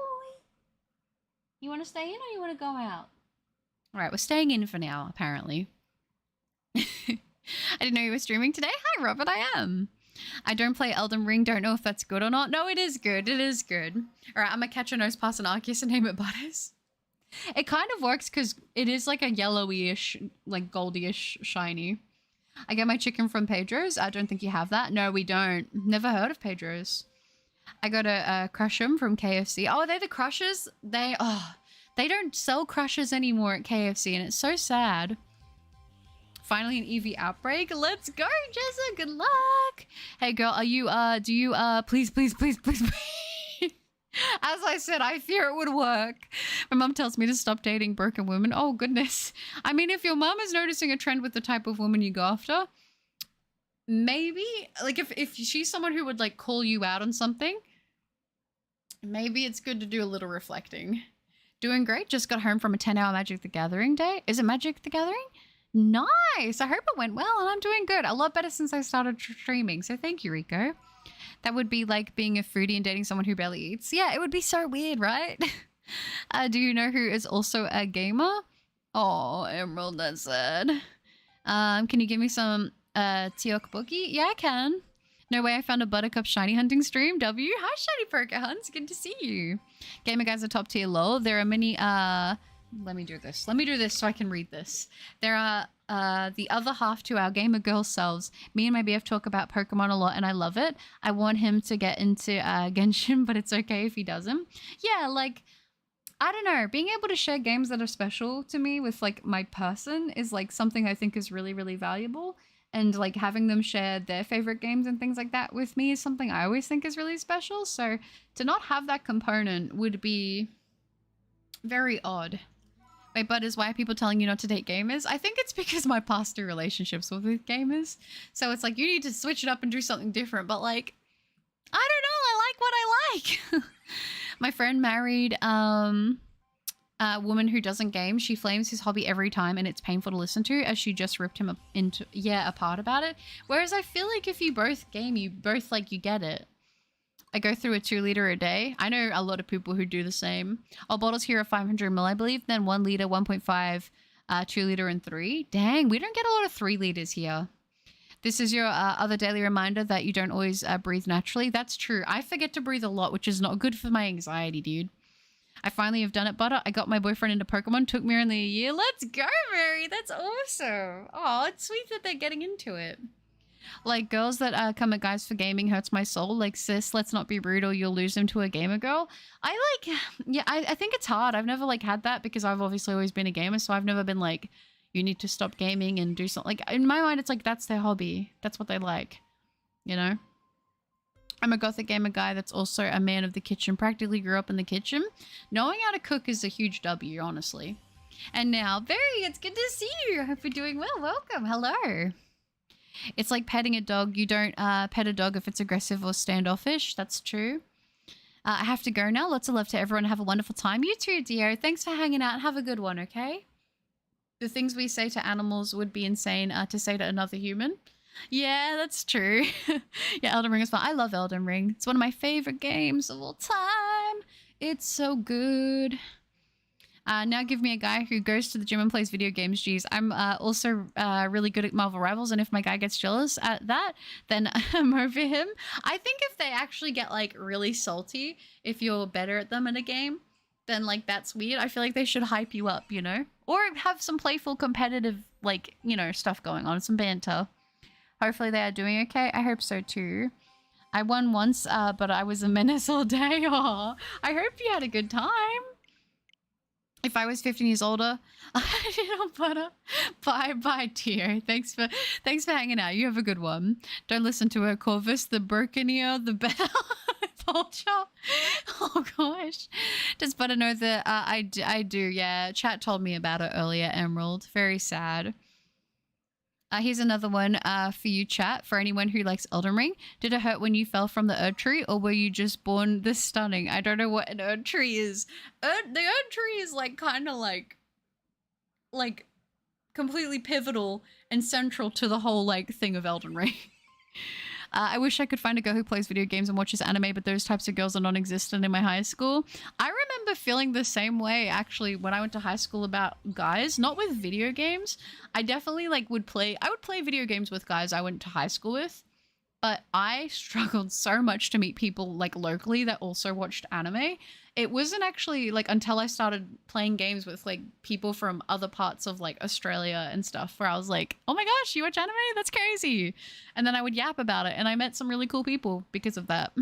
You want to stay in or you want to go out? All right, we're staying in for now, apparently. I didn't know you were streaming today. Hi, Robert, I am. I don't play Elden Ring. Don't know if that's good or not. No, it is good. It is good. All right, I'm going to catch a nose pass and Arceus and name it Butters. It kind of works because it is like a yellowy-ish, like goldy-ish shiny. I get my chicken from Pedro's. I don't think you have that. No, we don't. Never heard of Pedro's. I got a Crush 'em from KFC. Oh, are they the Crushers? They don't sell Crushers anymore at KFC, and it's so sad. Finally, an EV outbreak. Let's go, Jessa. Good luck. Hey, girl, are you, please. As I said, I fear it would work. My mom tells me to stop dating broken women. Oh, goodness. I mean, if your mom is noticing a trend with the type of woman you go after, maybe, like, if she's someone who would, like, call you out on something, maybe it's good to do a little reflecting. Doing great. Just got home from a 10-hour Magic the Gathering day. Is it Magic the Gathering? Nice. I hope it went well, and I'm doing good. A lot better since I started streaming, so thank you, Rico. That would be like being a foodie and dating someone who barely eats. Yeah, it would be so weird, right? Do you know who is also a gamer? Oh, Emerald, that's sad. Can you give me some tteokbokki? Yeah, I can. No way I found a Buttercup shiny hunting stream. W. Hi, Shiny Poker Hunts. Good to see you. Gamer guys are top tier lol. There are many let me do this. Let me do this so I can read this. There are the other half to our gamer girl selves. Me and my BF talk about Pokemon a lot and I love it. I want him to get into Genshin, but it's okay if he doesn't. Yeah, like, I don't know. Being able to share games that are special to me with like my person is like something I think is really, really valuable. And like having them share their favorite games and things like that with me is something I always think is really special. So to not have that component would be very odd. Wait, but is why are people telling you not to date gamers? I think it's because my past two relationships were with gamers. So it's like, you need to switch it up and do something different. But like, I don't know. I like what I like. My friend married a woman who doesn't game. She flames his hobby every time and it's painful to listen to as she just ripped him apart about it. Whereas I feel like if you both game, you both like, you get it. I go through a 2-liter a day. I know a lot of people who do the same. Our bottles here are 500 ml, I believe. Then 1 liter, 1.5, 2 liter, and 3. Dang, we don't get a lot of 3 liters here. This is your other daily reminder that you don't always breathe naturally. That's true. I forget to breathe a lot, which is not good for my anxiety, dude. I finally have done it, Butter. I got my boyfriend into Pokemon. Took me only a year. Let's go, Mary. That's awesome. Oh, it's sweet that they're getting into it. Like, girls that come at guys for gaming hurts my soul. Like, sis, let's not be rude or you'll lose him to a gamer girl. I think it's hard. I've never, like, had that because I've obviously always been a gamer. So I've never been like, you need to stop gaming and do something. Like, in my mind, it's like, that's their hobby. That's what they like, you know? I'm a gothic gamer guy that's also a man of the kitchen. Practically grew up in the kitchen. Knowing how to cook is a huge W, honestly. And now, Barry, it's good to see you. I hope you're doing well. Welcome. Hello. It's like petting a dog. You don't pet a dog if it's aggressive or standoffish. That's true. I have to go now. Lots of love to everyone. Have a wonderful time. You too, Dio. Thanks for hanging out. Have a good one, okay? The things we say to animals would be insane to say to another human. Yeah, that's true. Yeah, Elden Ring is fun. I love Elden Ring. It's one of my favorite games of all time. It's so good. Now give me a guy who goes to the gym and plays video games. Geez, I'm also really good at Marvel Rivals, and if my guy gets jealous at that, then I'm over him. I think if they actually get like really salty, if you're better at them in a game, then like that's weird. I feel like they should hype you up, you know? Or have some playful competitive, like, you know, stuff going on, some banter. Hopefully they are doing okay. I hope so too. I won once, but I was a menace all day. Aw, I hope you had a good time. If I was 15 years older, I didn't butter. Bye, dear. Thanks for hanging out. You have a good one. Don't listen to her, Corvus. The broken ear, the better. Vulture. Oh gosh. Does Butter know that I do? Yeah. Chat told me about it earlier. Emerald. Very sad. Here's another one for you, chat. For anyone who likes Elden Ring, did it hurt when you fell from the Erd Tree, or were you just born this stunning? I don't know what an Erd Tree is. The Erd Tree is like kind of like completely pivotal and central to the whole like thing of Elden Ring. I wish I could find a girl who plays video games and watches anime, but those types of girls are non-existent in my high school. I remember feeling the same way, actually, when I went to high school about guys, not with video games. I definitely would play video games with guys I went to high school with, but I struggled so much to meet people like locally that also watched anime. It wasn't actually like until I started playing games with like people from other parts of like Australia and stuff where I was like, oh my gosh, you watch anime? That's crazy. And then I would yap about it and I met some really cool people because of that.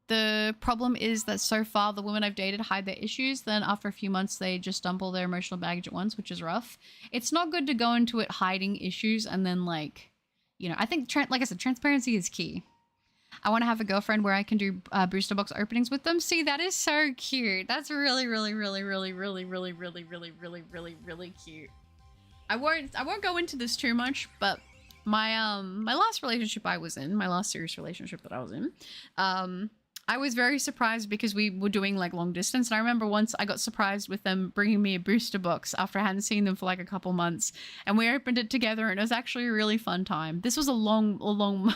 The problem is that so far the women I've dated hide their issues. Then after a few months, they just dump all their emotional baggage at once, which is rough. It's not good to go into it hiding issues and then like, you know, I think, like I said, transparency is key. I want to have a girlfriend where I can do booster box openings with them. See, that is so cute. That's really, really, really, really, really, really, really, really, really, really, really cute. I won't go into this too much, but my last relationship I was in, my last serious relationship that I was in, I was very surprised because we were doing like long distance. And I remember once I got surprised with them bringing me a booster box after I hadn't seen them for like a couple months. And we opened it together and it was actually a really fun time. This was a long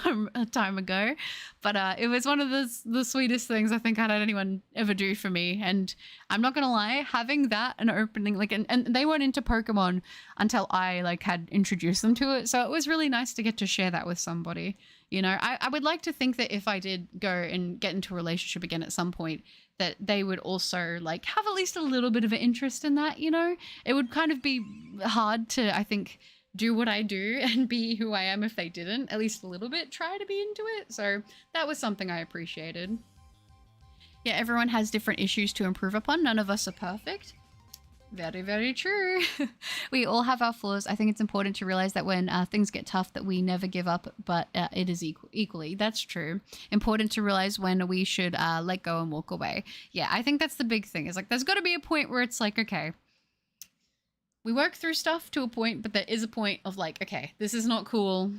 time ago, but it was one of the sweetest things I think I'd had anyone ever do for me. And I'm not going to lie, having that and opening like, and they weren't into Pokemon until I like had introduced them to it. So it was really nice to get to share that with somebody. You know, I would like to think that if I did go and get into a relationship again at some point, that they would also like have at least a little bit of an interest in that, you know? It would kind of be hard to, I think, do what I do and be who I am if they didn't, at least a little bit, try to be into it. So that was something I appreciated. Yeah, everyone has different issues to improve upon. None of us are perfect. Very, very true. We all have our flaws. I think it's important to realize that when things get tough that we never give up, but it is equally. That's true. Important to realize when we should let go and walk away. Yeah, I think that's the big thing. Is like there's got to be a point where it's like, okay, we work through stuff to a point, but there is a point of like, okay, this is not cool.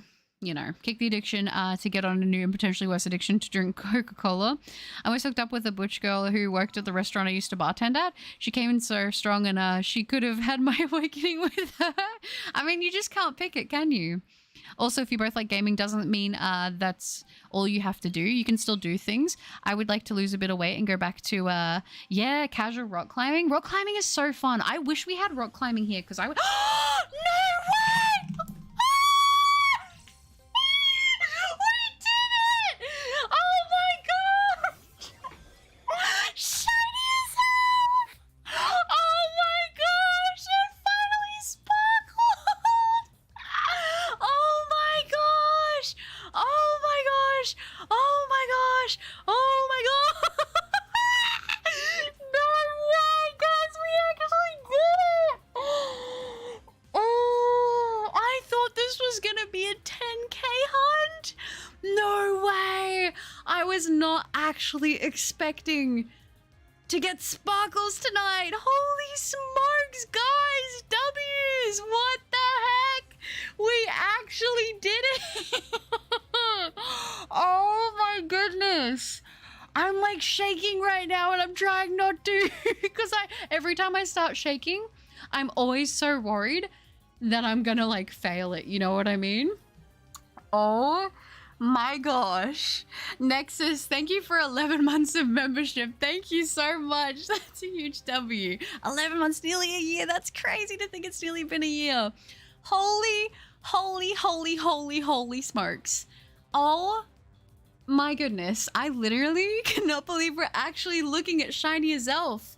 You know, kick the addiction to get on a new and potentially worse addiction to drink Coca-Cola. I was hooked up with a butch girl who worked at the restaurant I used to bartend at. She came in so strong and she could have had my awakening with her. I mean, you just can't pick it, can you? Also, if you both like gaming, doesn't mean that's all you have to do. You can still do things. I would like to lose a bit of weight and go back to, yeah, casual rock climbing. Rock climbing is so fun. I wish we had rock climbing here because I would... No way! Shiny Azelf! Oh my gosh, it finally sparkled! Oh my gosh! Oh my gosh! Oh my gosh! Oh my god! No way, guys, we actually did it! Oh, I thought this was gonna be a 10k hunt. No way! I was not actually expecting to get sparkles tonight. Holy smokes, guys! W's! What the heck? We actually did it! Oh my goodness! I'm like shaking right now and I'm trying not to because every time I start shaking, I'm always so worried that I'm gonna like fail it. You know what I mean? Oh my gosh. Nexus, thank you for 11 months of membership. Thank you so much. That's a huge W. 11 months, nearly a year. That's crazy to think it's nearly been a year. Holy smokes. Oh my goodness. I literally cannot believe we're actually looking at shiny Azelf.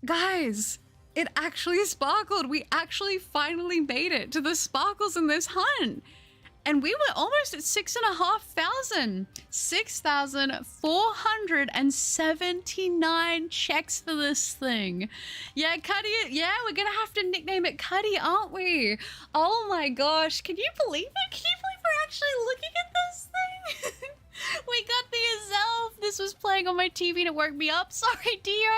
Guys, it actually sparkled. We actually finally made it to the sparkles in this hunt. And we were almost at 6,500. 6,479 checks for this thing. Yeah, Cuddy, yeah, we're gonna have to nickname it Cuddy, aren't we? Oh my gosh, can you believe it? Can you believe we're actually looking at this thing? We got the Azelf. This was playing on my TV and it woke me up. Sorry, Dio.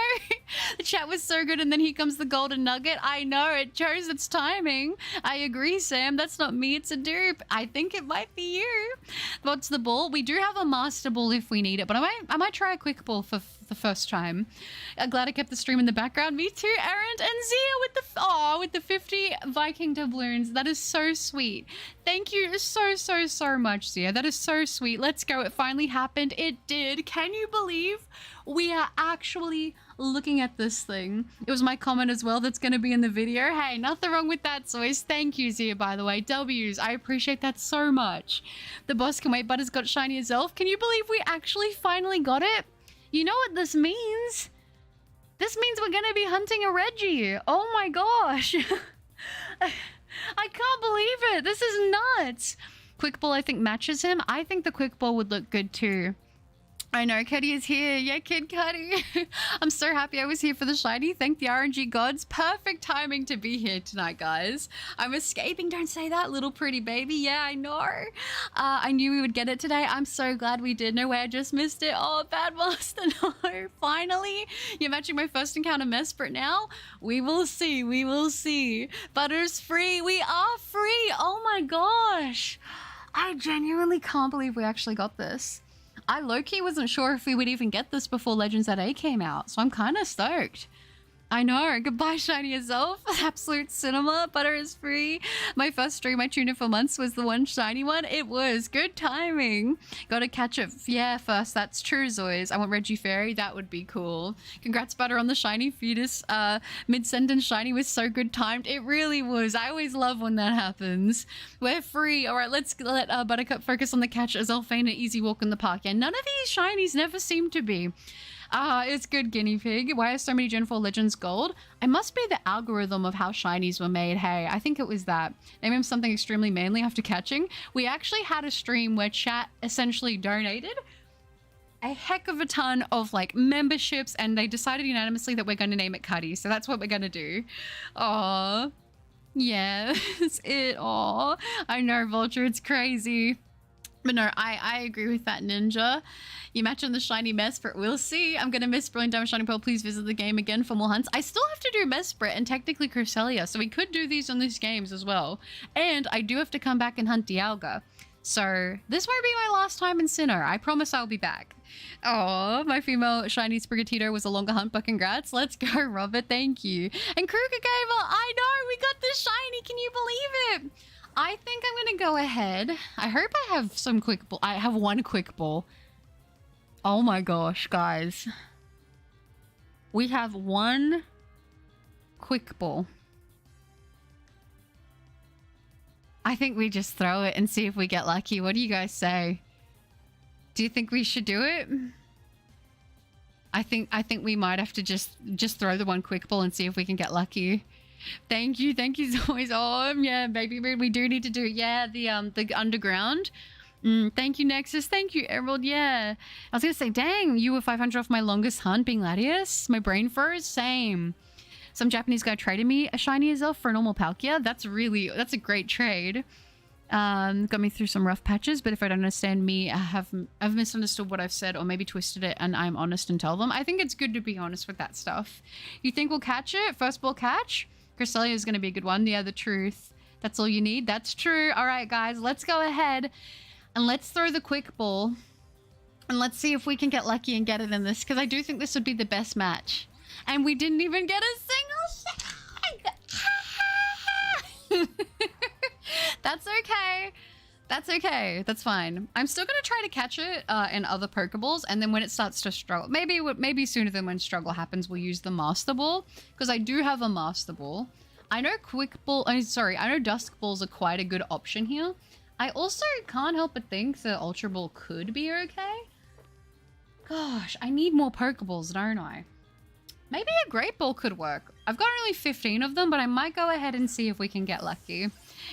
The chat was so good and then here comes the golden nugget. I know, it chose its timing. I agree, Sam. That's not me, it's a dupe. I think it might be you. What's the ball? We do have a master ball if we need it, but I might try a quick ball for the first time. I'm glad I kept the stream in the background. Me too, Errant and Zia with the 50 Viking doubloons. That is so sweet. Thank you so much, Zia. That is so sweet. Let's go. It finally happened. It did. Can you believe we are actually looking at this thing? It was my comment as well that's going to be in the video. Hey, nothing wrong with that, Soys. Thank you, Zia, by the way. W's. I appreciate that so much. The boss can wait, but has got shiny Azelf. Can you believe we actually finally got it? You know what this means? This means we're going to be hunting a Reggie. Oh my gosh. I can't believe it. This is nuts. Quick ball, I think, matches him. I think the quick ball would look good too. I know, Cuddy is here. Yeah, Kid Cuddy. I'm so happy I was here for the shiny. Thank the RNG gods. Perfect timing to be here tonight, guys. I'm escaping. Don't say that, little pretty baby. Yeah, I know. I knew we would get it today. I'm so glad we did. No way, I just missed it. Oh, bad master. No, finally. You're matching my first encounter Mesprit now. We will see. We will see. Butter's free. We are free. Oh my gosh. I genuinely can't believe we actually got this. I low-key wasn't sure if we would even get this before Legends at A came out, so I'm kind of stoked. I know. Goodbye, shiny Azelf. Absolute cinema. Butter is free. My first stream I tuned in for months was the one shiny one. It was. Good timing. Gotta catch it. Yeah, first. That's true, Zoys. I want Reggie Fairy. That would be cool. Congrats, Butter, on the shiny fetus. Mid-sentence shiny was so good timed. It really was. I always love when that happens. We're free. All right, let's let Buttercup focus on the catch. Azelf ain't an easy walk in the park. Yeah, none of these shinies never seem to be. It's good, guinea pig. Why are so many Gen 4 Legends gold? It must be the algorithm of how shinies were made. Hey, I think it was that. Name him something extremely manly after catching. We actually had a stream where chat essentially donated a heck of a ton of like memberships, and they decided unanimously that we're going to name it Cuddy. So that's what we're going to do. Aww. Yeah, it's it. Aww. I know, Vulture, it's crazy. But no, I agree with that, Ninja. You mentioned the shiny Mesprit. We'll see. I'm going to miss Brilliant Diamond Shining Pearl. Please visit the game again for more hunts. I still have to do Mesprit and technically Cresselia, so we could do these on these games as well. And I do have to come back and hunt Dialga. So this won't be my last time in Sinnoh. I promise I'll be back. Oh, my female shiny Sprigatito was a longer hunt, but congrats. Let's go, Robert. Thank you. And Kruger Gamer, I know, we got this shiny. Can you believe it? I think I'm going to go ahead. I hope I have some quick ball. I have one quick ball. Oh my gosh, guys. We have one quick ball. I think we just throw it and see if we get lucky. What do you guys say? Do you think we should do it? I think we might have to just throw the one quick ball and see if we can get lucky. Thank you always. Oh yeah, baby moon, we do need to do, yeah, the underground. Thank you, Nexus. Thank you, Emerald. Yeah, I was gonna say, dang, you were 500 off my longest hunt being Latias. My brain froze. Same. Some Japanese guy traded me a shiny Azelf for a normal Palkia. That's a great trade. Got me through some rough patches, but if I don't understand me, I've misunderstood what I've said or maybe twisted it, and I'm honest and tell them. I think it's good to be honest with that stuff. You think we'll catch it? First ball catch? Cresselia is going to be a good one. Yeah, the truth. That's all you need. That's true. All right, guys, let's go ahead and let's throw the quick ball. And let's see if we can get lucky and get it in this, because I do think this would be the best match. And we didn't even get a single shot. That's okay. That's okay. That's fine. I'm still going to try to catch it in other Pokeballs, and then when it starts to struggle, maybe sooner than when struggle happens, we'll use the Master Ball, because I do have a Master Ball. I know I know Dusk Balls are quite a good option here. I also can't help but think that Ultra Ball could be okay. Gosh, I need more Pokeballs, don't I? Maybe a Great Ball could work. I've got only 15 of them, but I might go ahead and see if we can get lucky.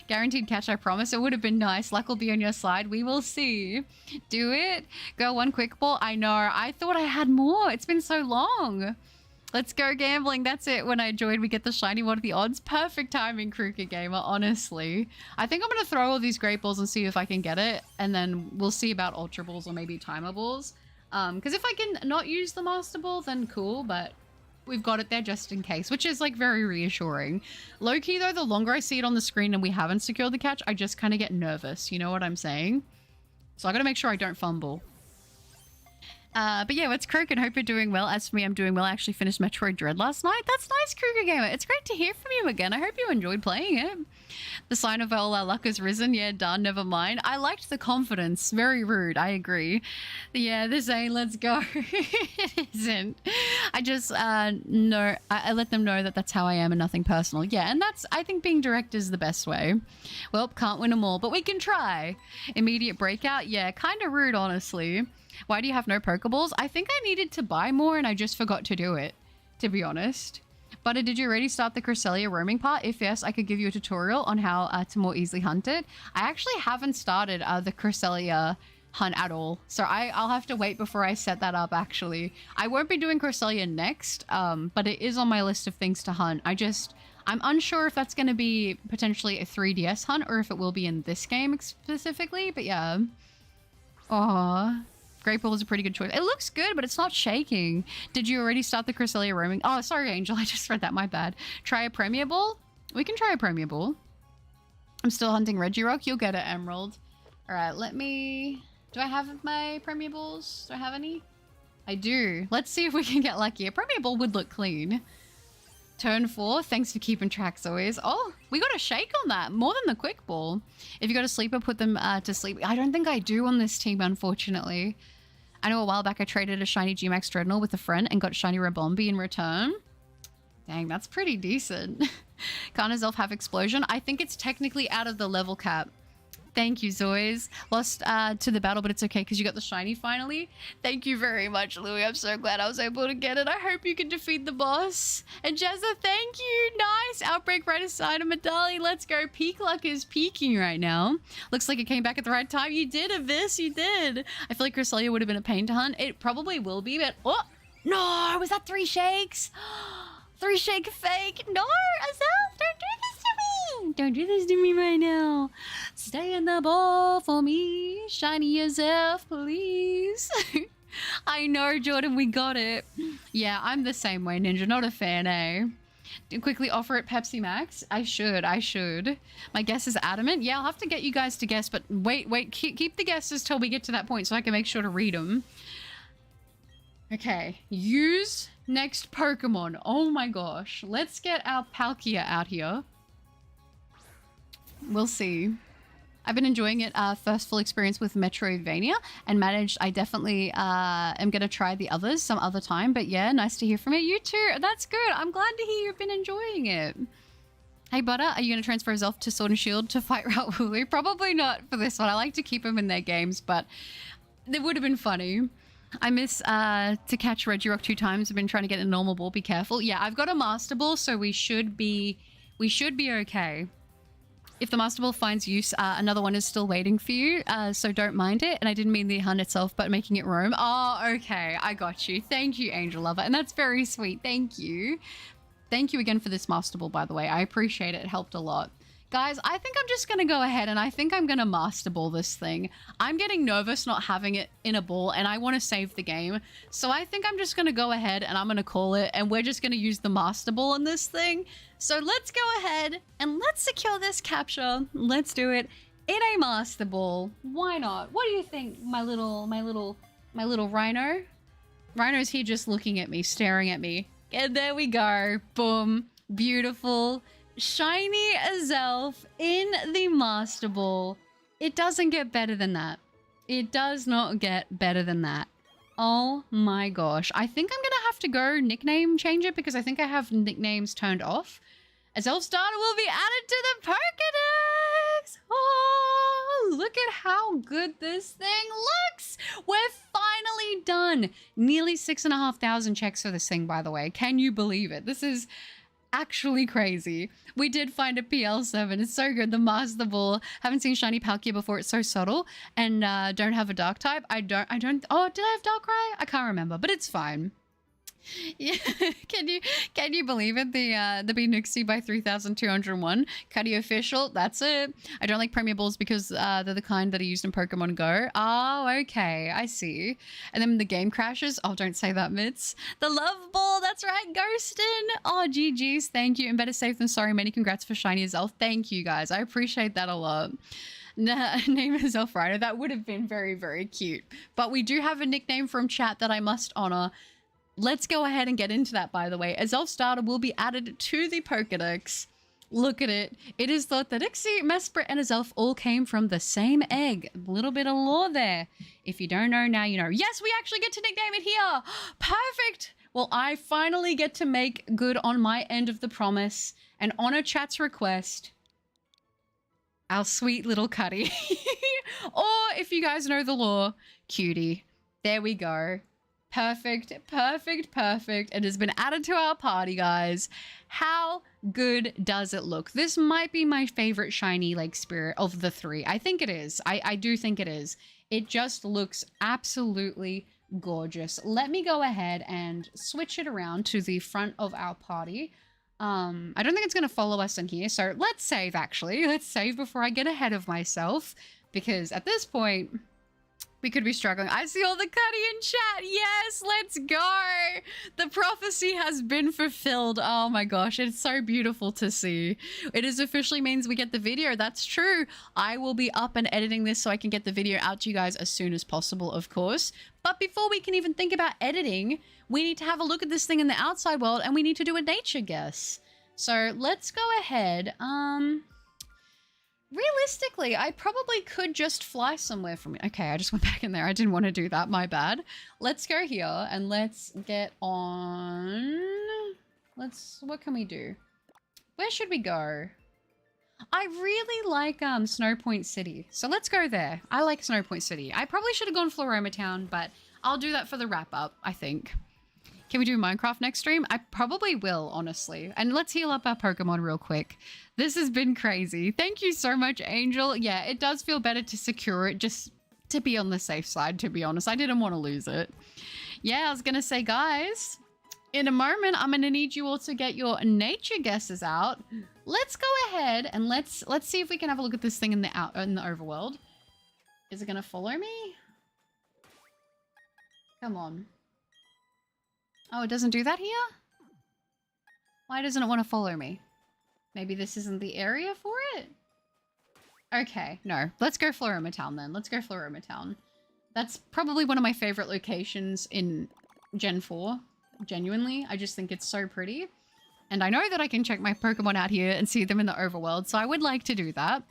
Guaranteed catch, I promise. It would have been nice. Luck will be on your side. We will see. Do it. Go one quick ball. I know. I thought I had more. It's been so long. Let's go gambling. That's it. When I joined, we get the shiny. What are the odds? Perfect timing, Kruger Gamer, honestly. I think I'm going to throw all these Great Balls and see if I can get it. And then we'll see about Ultra Balls or maybe Timer Balls. Because if I can not use the Master Ball, then cool. But we've got it there just in case, which is like very reassuring. Low-key though, the longer I see it on the screen and we haven't secured the catch, I just kind of get nervous. You know what I'm saying? So I got to make sure I don't fumble. But yeah, it's Croak and hope you're doing well. As for me, I'm doing well. I actually finished Metroid Dread last night. That's nice, Kruger Gamer. It's great to hear from you again. I hope you enjoyed playing it. The sign of all our luck has risen. Yeah, done. Never mind. I liked the confidence. Very rude. I agree. Yeah, this ain't let's go. It isn't. I just, no, I let them know that that's how I am and nothing personal. Yeah, and that's, I think being direct is the best way. Well, can't win them all, but we can try. Immediate breakout. Yeah, kind of rude, honestly. Why do you have no Pokeballs? I think I needed to buy more and I just forgot to do it, to be honest. Butter, did you already start the Cresselia roaming part? If yes, I could give you a tutorial on how to more easily hunt it. I actually haven't started the Cresselia hunt at all. So I'll have to wait before I set that up, actually. I won't be doing Cresselia next, but it is on my list of things to hunt. I'm unsure if that's going to be potentially a 3DS hunt or if it will be in this game specifically, but yeah. Aww. Great Ball is a pretty good choice. It looks good, but it's not shaking. Did you already start the Cresselia roaming? Oh, sorry, Angel. I just read that. My bad. Try a Premier Ball? We can try a Premier Ball. I'm still hunting Regirock. You'll get it, Emerald. All right, let me Do I have my Premier Balls? Do I have any? I do. Let's see if we can get lucky. A Premier Ball would look clean. Turn 4. Thanks for keeping tracks always. Oh, we got a shake on that. More than the quick ball. If you got a sleeper, put them to sleep. I don't think I do on this team, unfortunately. I know a while back I traded a shiny G-Max Dreadnought with a friend and got shiny Rabombi in return. Dang, that's pretty decent. Can't Azelf have Explosion? I think it's technically out of the level cap. Thank you, Zoys. Lost to the battle, but it's okay because you got the shiny finally. Thank you very much, Louie. I'm so glad I was able to get it. I hope you can defeat the boss. And Jezza, thank you. Nice. Outbreak right aside of Medali. Let's go. Peak Luck is peaking right now. Looks like it came back at the right time. You did, Abyss. You did. I feel like Cresselia would have been a pain to hunt. It probably will be, but... Oh! No! Was that 3 shakes? 3 shake fake. No! Azelf, don't do this to me! Don't do this to me right now. Stay in the ball for me. Shiny Azelf, please. I know, Jordan, we got it. Yeah, I'm the same way, Ninja. Not a fan, eh? Quickly offer it Pepsi Max. I should. My guess is adamant. Yeah, I'll have to get you guys to guess, but wait. Keep the guesses till we get to that point so I can make sure to read them. Okay. Use next Pokemon. Oh my gosh. Let's get our Palkia out here. We'll see. I've been enjoying it. First full experience with Metroidvania and managed. I definitely am going to try the others some other time. But yeah, nice to hear from you. You too. That's good. I'm glad to hear you've been enjoying it. Hey, Butter, are you going to transfer Azelf to Sword and Shield to fight Raouli? Probably not for this one. I like to keep them in their games, but it would have been funny. I miss to catch Regirock 2 times. I've been trying to get a normal ball. Be careful. Yeah, I've got a Master Ball, so we should be okay. If the Master Ball finds use, another one is still waiting for you, so don't mind it. And I didn't mean the hunt itself, but making it roam. Oh, okay. I got you. Thank you, Angel Lover. And that's very sweet. Thank you. Thank you again for this Master Ball, by the way. I appreciate it. It helped a lot. Guys, I think I'm just going to go ahead and I think I'm going to Master Ball this thing. I'm getting nervous not having it in a ball and I want to save the game. So I think I'm just going to go ahead and I'm going to call it and we're just going to use the Master Ball on this thing. So let's go ahead and let's secure this capture. Let's do it in a Master Ball. Why not? What do you think, my little Rhino? Rhino's here just looking at me, staring at me. And there we go. Boom. Beautiful. Shiny Azelf in the Master Ball. It doesn't get better than that. It does not get better than that. Oh my gosh. I think I'm gonna have to go nickname change it because I think I have nicknames turned off. Azelf starter will be added to the Pokédex. Oh, look at how good this thing looks. We're finally done. Nearly 6,500 checks for this thing, by the way. Can you believe it? This is actually crazy. We did find a PL7. It's so good. The Master Ball. Haven't seen shiny Palkia before. It's so subtle. And don't have a dark type. I don't. Oh, did I have Darkrai? I can't remember, but it's fine. Yeah, can you believe it? The B Nixie by 3,201. Cuddy official. That's it. I don't like Premier Balls because they're the kind that are used in Pokemon Go. Oh, okay. I see. And then the game crashes. Oh, don't say that, Mitz. The Love Ball. That's right. Ghostin. Oh, GG's. Thank you. And better safe than sorry. Many congrats for shiny Azelf. Thank you, guys. I appreciate that a lot. Name is Elfrider. That would have been very, very cute. But we do have a nickname from chat that I must honor. Let's go ahead and get into that, by the way. Azelf starter will be added to the Pokédex. Look at it. It is thought that Ixie, Mesprit, and Azelf all came from the same egg. A little bit of lore there. If you don't know, now you know. Yes, we actually get to nickname it here. Perfect. Well, I finally get to make good on my end of the promise and honor chat's request. Our sweet little Cuddy. Or, if you guys know the lore, Cutie. There we go. Perfect, perfect, perfect. It has been added to our party, guys. How good does it look? This might be my favorite shiny like spirit of the 3. I think it is. I do think it is. It just looks absolutely gorgeous. Let me go ahead and switch it around to the front of our party. I don't think it's going to follow us in here. So let's save, actually. Let's save before I get ahead of myself. Because at this point, We could be struggling. I see all the Cuddy in chat. Yes, let's go. The prophecy has been fulfilled. Oh my gosh, it's so beautiful to see. It is officially means we get the video. That's true. I will be up and editing this so I can get the video out to you guys as soon as possible, of course. But before we can even think about editing, we need to have a look at this thing in the outside world and we need to do a nature guess. So let's go ahead. Realistically, I probably could just fly somewhere from it. Okay, I just went back in there. I didn't want to do that. My bad. Let's go here and let's get on. What can we do? Where should we go? I really like Snow Point City. So let's go there. I like Snow Point City. I probably should have gone Floroma Town, but I'll do that for the wrap up, I think. Can we do Minecraft next stream? I probably will, honestly. And let's heal up our Pokemon real quick. This has been crazy. Thank you so much, Angel. Yeah, it does feel better to secure it just to be on the safe side, to be honest. I didn't want to lose it. Yeah, I was going to say, guys, in a moment, I'm going to need you all to get your nature guesses out. Let's go ahead and let's see if we can have a look at this thing in the overworld. Is it going to follow me? Come on. Oh, it doesn't do that here? Why doesn't it want to follow me? Maybe this isn't the area for it? Okay, no. Let's go Floroma Town then. Let's go Floroma Town. That's probably one of my favorite locations in Gen 4. Genuinely. I just think it's so pretty. And I know that I can check my Pokemon out here and see them in the overworld, so I would like to do that.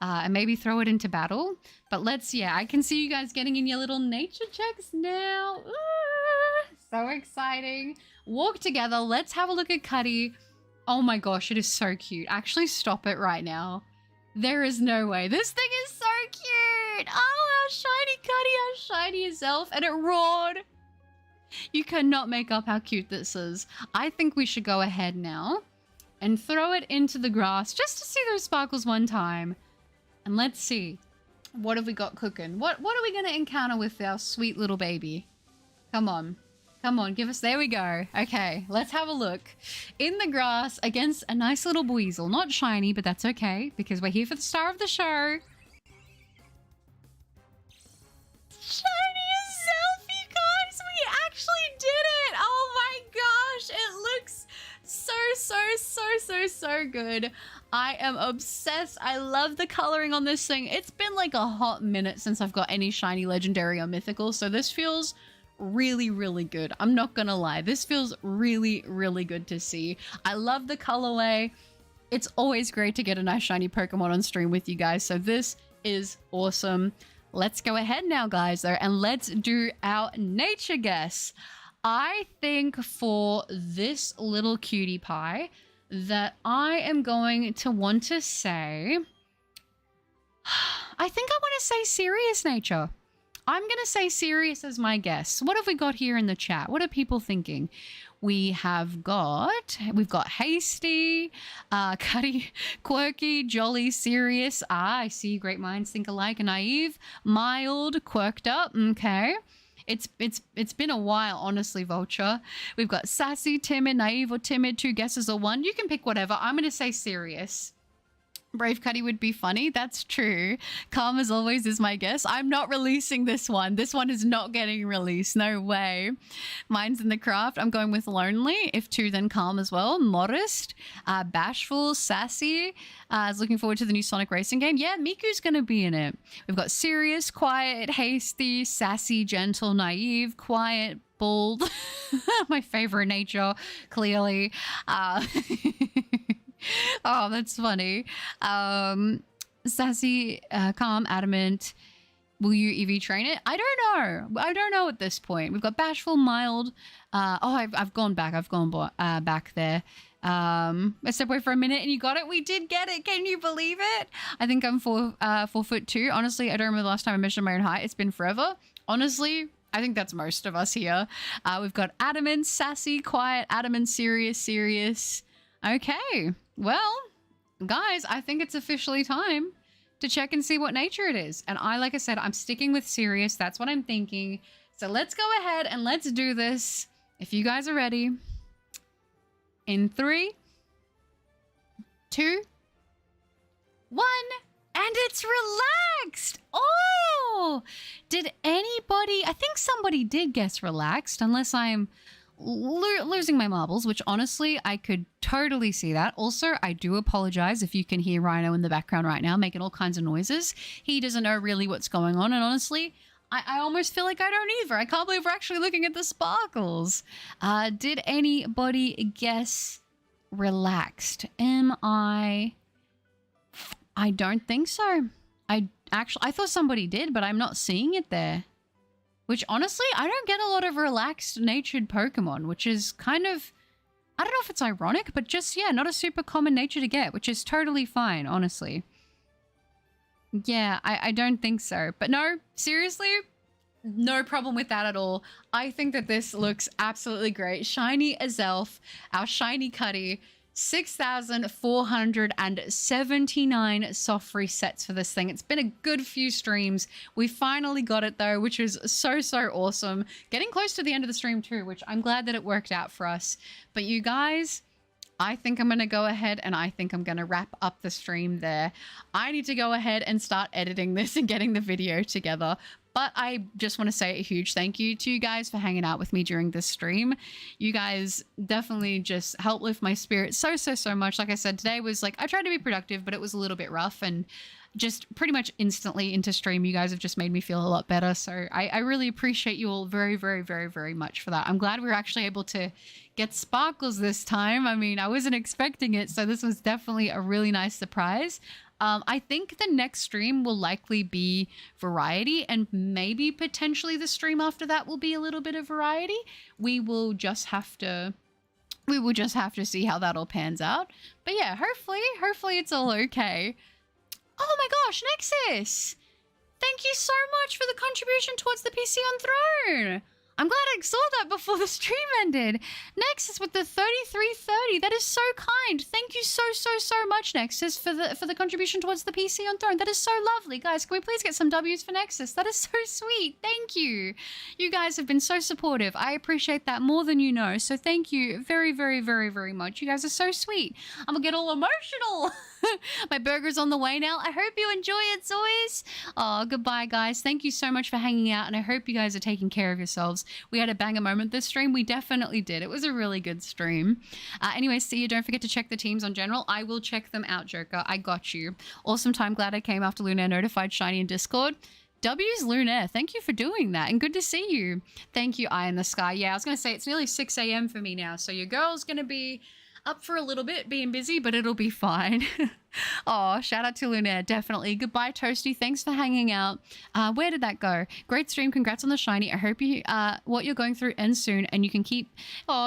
And maybe throw it into battle. But yeah, I can see you guys getting in your little nature checks now. Ooh. So exciting. Walk together. Let's have a look at Cuddy. Oh my gosh, it is so cute. Actually, stop it right now. There is no way. This thing is so cute. Oh, how shiny Cuddy, how shiny Azelf. And it roared. You cannot make up how cute this is. I think we should go ahead now and throw it into the grass just to see those sparkles one time. And let's see. What have we got cooking? What are we going to encounter with our sweet little baby? Come on. Come on, give us... There we go. Okay, let's have a look. In the grass against a nice little Buizel. Not shiny, but that's okay, because we're here for the star of the show. Shiny Azelf, you guys! We actually did it! Oh my gosh! It looks so good. I am obsessed. I love the coloring on this thing. It's been like a hot minute since I've got any shiny, legendary, or mythical, so this feels... really good. I'm not gonna lie, this feels really good to see. I love the colorway. It's always great to get a nice shiny Pokemon on stream with you guys, so this is awesome. Let's go ahead now, guys, though, and let's do our nature guess. I think for this little cutie pie that I am going to want to say, I think I want to say serious nature. I'm going to say serious as my guess. What have we got here in the chat? What are people thinking? We've got hasty, Cuddy, quirky, jolly, serious. I see great minds think alike, naive, mild, quirked up. Okay. It's been a while, honestly, Vulture. We've got sassy, timid, naive, or timid. 2 guesses or 1. You can pick whatever. I'm going to say serious. Brave Cuddy would be funny. That's true. Calm as always is my guess. I'm not releasing this one. This one is not getting released. No way. Mine's in the craft. I'm going with lonely. If 2, then calm as well. Modest, bashful, sassy. Is looking forward to the new Sonic Racing game. Yeah, Miku's going to be in it. We've got serious, quiet, hasty, sassy, gentle, naive, quiet, bold. My favorite nature, clearly. Oh, that's funny. Sassy, calm, adamant. Will you EV train it? I don't know. I don't know at this point. We've got bashful, mild. I've gone back. I've gone back there. I stepped away for a minute and you got it. We did get it. Can you believe it? I think I'm 4'2". Honestly, I don't remember the last time I measured my own height. It's been forever. Honestly, I think that's most of us here. We've got adamant, sassy, quiet, adamant, serious. Okay. Well, guys, I think it's officially time to check and see what nature it is. And like I said, I'm sticking with serious. That's what I'm thinking. So let's go ahead and let's do this. If you guys are ready. In 3, 2, 1, And it's relaxed. Oh, did anybody? I think somebody did guess relaxed, unless I'm losing my marbles, which honestly, I could totally see that. Also, I do apologize if you can hear Rhino in the background right now making all kinds of noises. He doesn't know really what's going on. And honestly, I almost feel like I don't either. I can't believe we're actually looking at the sparkles. Did anybody guess relaxed? I don't think so. I thought somebody did, but I'm not seeing it there. Which honestly, I don't get a lot of relaxed natured Pokemon, which is kind of, I don't know if it's ironic, but just, yeah, not a super common nature to get, which is totally fine, honestly. Yeah, I don't think so. But no, seriously, no problem with that at all. I think that this looks absolutely great. Shiny Azelf, our shiny Cuddy. 6,479 soft resets for this thing. It's been a good few streams. We finally got it though, which is so awesome. Getting close to the end of the stream too, which I'm glad that it worked out for us. But you guys, I think I'm going to go ahead and I think I'm going to wrap up the stream there. I need to go ahead and start editing this and getting the video together. But I just want to say a huge thank you to you guys for hanging out with me during this stream. You guys definitely just help lift my spirit so much. Like I said, today was like, I tried to be productive, but it was a little bit rough, and just pretty much instantly into stream, you guys have just made me feel a lot better. So I really appreciate you all very much for that. I'm glad we were actually able to get sparkles this time. I mean, I wasn't expecting it, so this was definitely a really nice surprise. I think the next stream will likely be variety, and maybe potentially the stream after that will be a little bit of variety. We will just have to see how that all pans out. But yeah, hopefully it's all okay. Oh my gosh, Nexus! Thank you so much for the contribution towards the PC on Throne! I'm glad I saw that before the stream ended. Nexus with the 3330. That is so kind. Thank you so much, Nexus, for the contribution towards the PC on Throne. That is so lovely. Guys, can we please get some W's for Nexus? That is so sweet. Thank you. You guys have been so supportive. I appreciate that more than you know. So thank you very much. You guys are so sweet. I'm gonna get all emotional. My burger's on the way now. I hope you enjoy it, Zoys. Oh, goodbye, guys. Thank you so much for hanging out, and I hope you guys are taking care of yourselves. We had a banger moment this stream. We definitely did. It was a really good stream. Anyway, see you. Don't forget to check the teams on general. I will check them out, Joker. I got you. Awesome time. Glad I came after Lunaire notified Shiny in Discord. W's Lunaire. Thank you for doing that, and good to see you. Thank you, Eye in the Sky. Yeah, I was going to say it's nearly 6 a.m. for me now, so your girl's going to be up for a little bit, being busy, but it'll be fine. Oh, shout out to Lunaire, definitely. Goodbye, Toasty. Thanks for hanging out. Where did that go? Great stream. Congrats on the shiny. I hope you what you're going through ends soon, and you can keep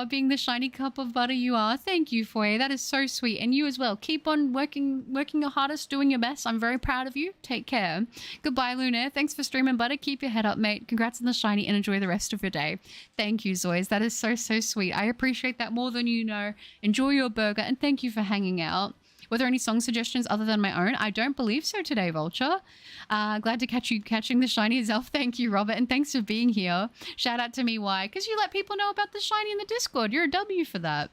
being the shiny cup of butter you are. Thank you, Foye. That is so sweet. And you as well. Keep on working your hardest, doing your best. I'm very proud of you. Take care. Goodbye, Lunaire. Thanks for streaming, butter. Keep your head up, mate. Congrats on the shiny, and enjoy the rest of your day. Thank you, Zoys. That is so sweet. I appreciate that more than you know. Enjoy your burger, and thank you for hanging out. Were there any song suggestions other than my own? I don't believe so today, Vulture. Glad to catch you catching the shiny Azelf. Thank you, Robert, and thanks for being here. Shout out to me, why? Because you let people know about the shiny in the Discord. You're a W for that.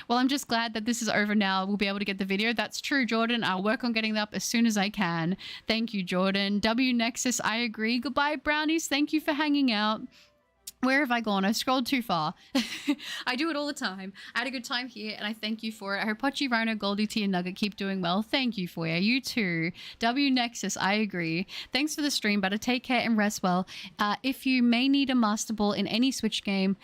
Well, I'm just glad that this is over now. We'll be able to get the video. That's true, Jordan. I'll work on getting that up as soon as I can. Thank you, Jordan. W Nexus, I agree. Goodbye, Brownies. Thank you for hanging out. Where have I gone? I scrolled too far. I do it all the time. I had a good time here, and I thank you for it. I hope Pochi, Rhino, Goldie, T, and Nugget keep doing well. Thank you for you. You too. W Nexus, I agree. Thanks for the stream, but take care and rest well. If you may need a Master Ball in any Switch game,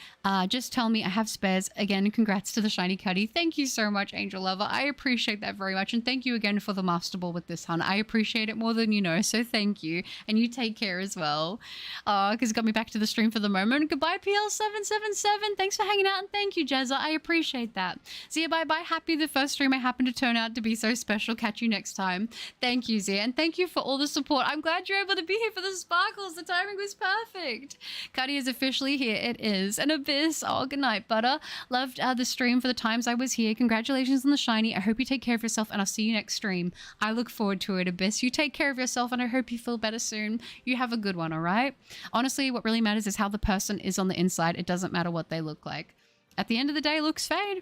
just tell me. I have spares. Again, congrats to the shiny Cuddy. Thank you so much, Angel Lover. I appreciate that very much, and thank you again for the Master Ball with this, hun. I appreciate it more than you know, so thank you. And you take care as well, because it got me back to the stream for the moment. Goodbye, PL777. Thanks for hanging out, and thank you, Jezza. I appreciate that. Zia, bye-bye. Happy the first stream I happened to turn out to be so special. Catch you next time. Thank you, Zia, and thank you for all the support. I'm glad you're able to be here for the sparkles. The timing was perfect. Cuddy is officially here. It is. An Abyss. Oh, good night, Butter. Loved the stream for the times I was here. Congratulations on the shiny. I hope you take care of yourself, and I'll see you next stream. I look forward to it, Abyss. You take care of yourself, and I hope you feel better soon. You have a good one, all right? Honestly, what really matters is how the person is on the inside. It doesn't matter what they look like. At the end of the day, looks fade.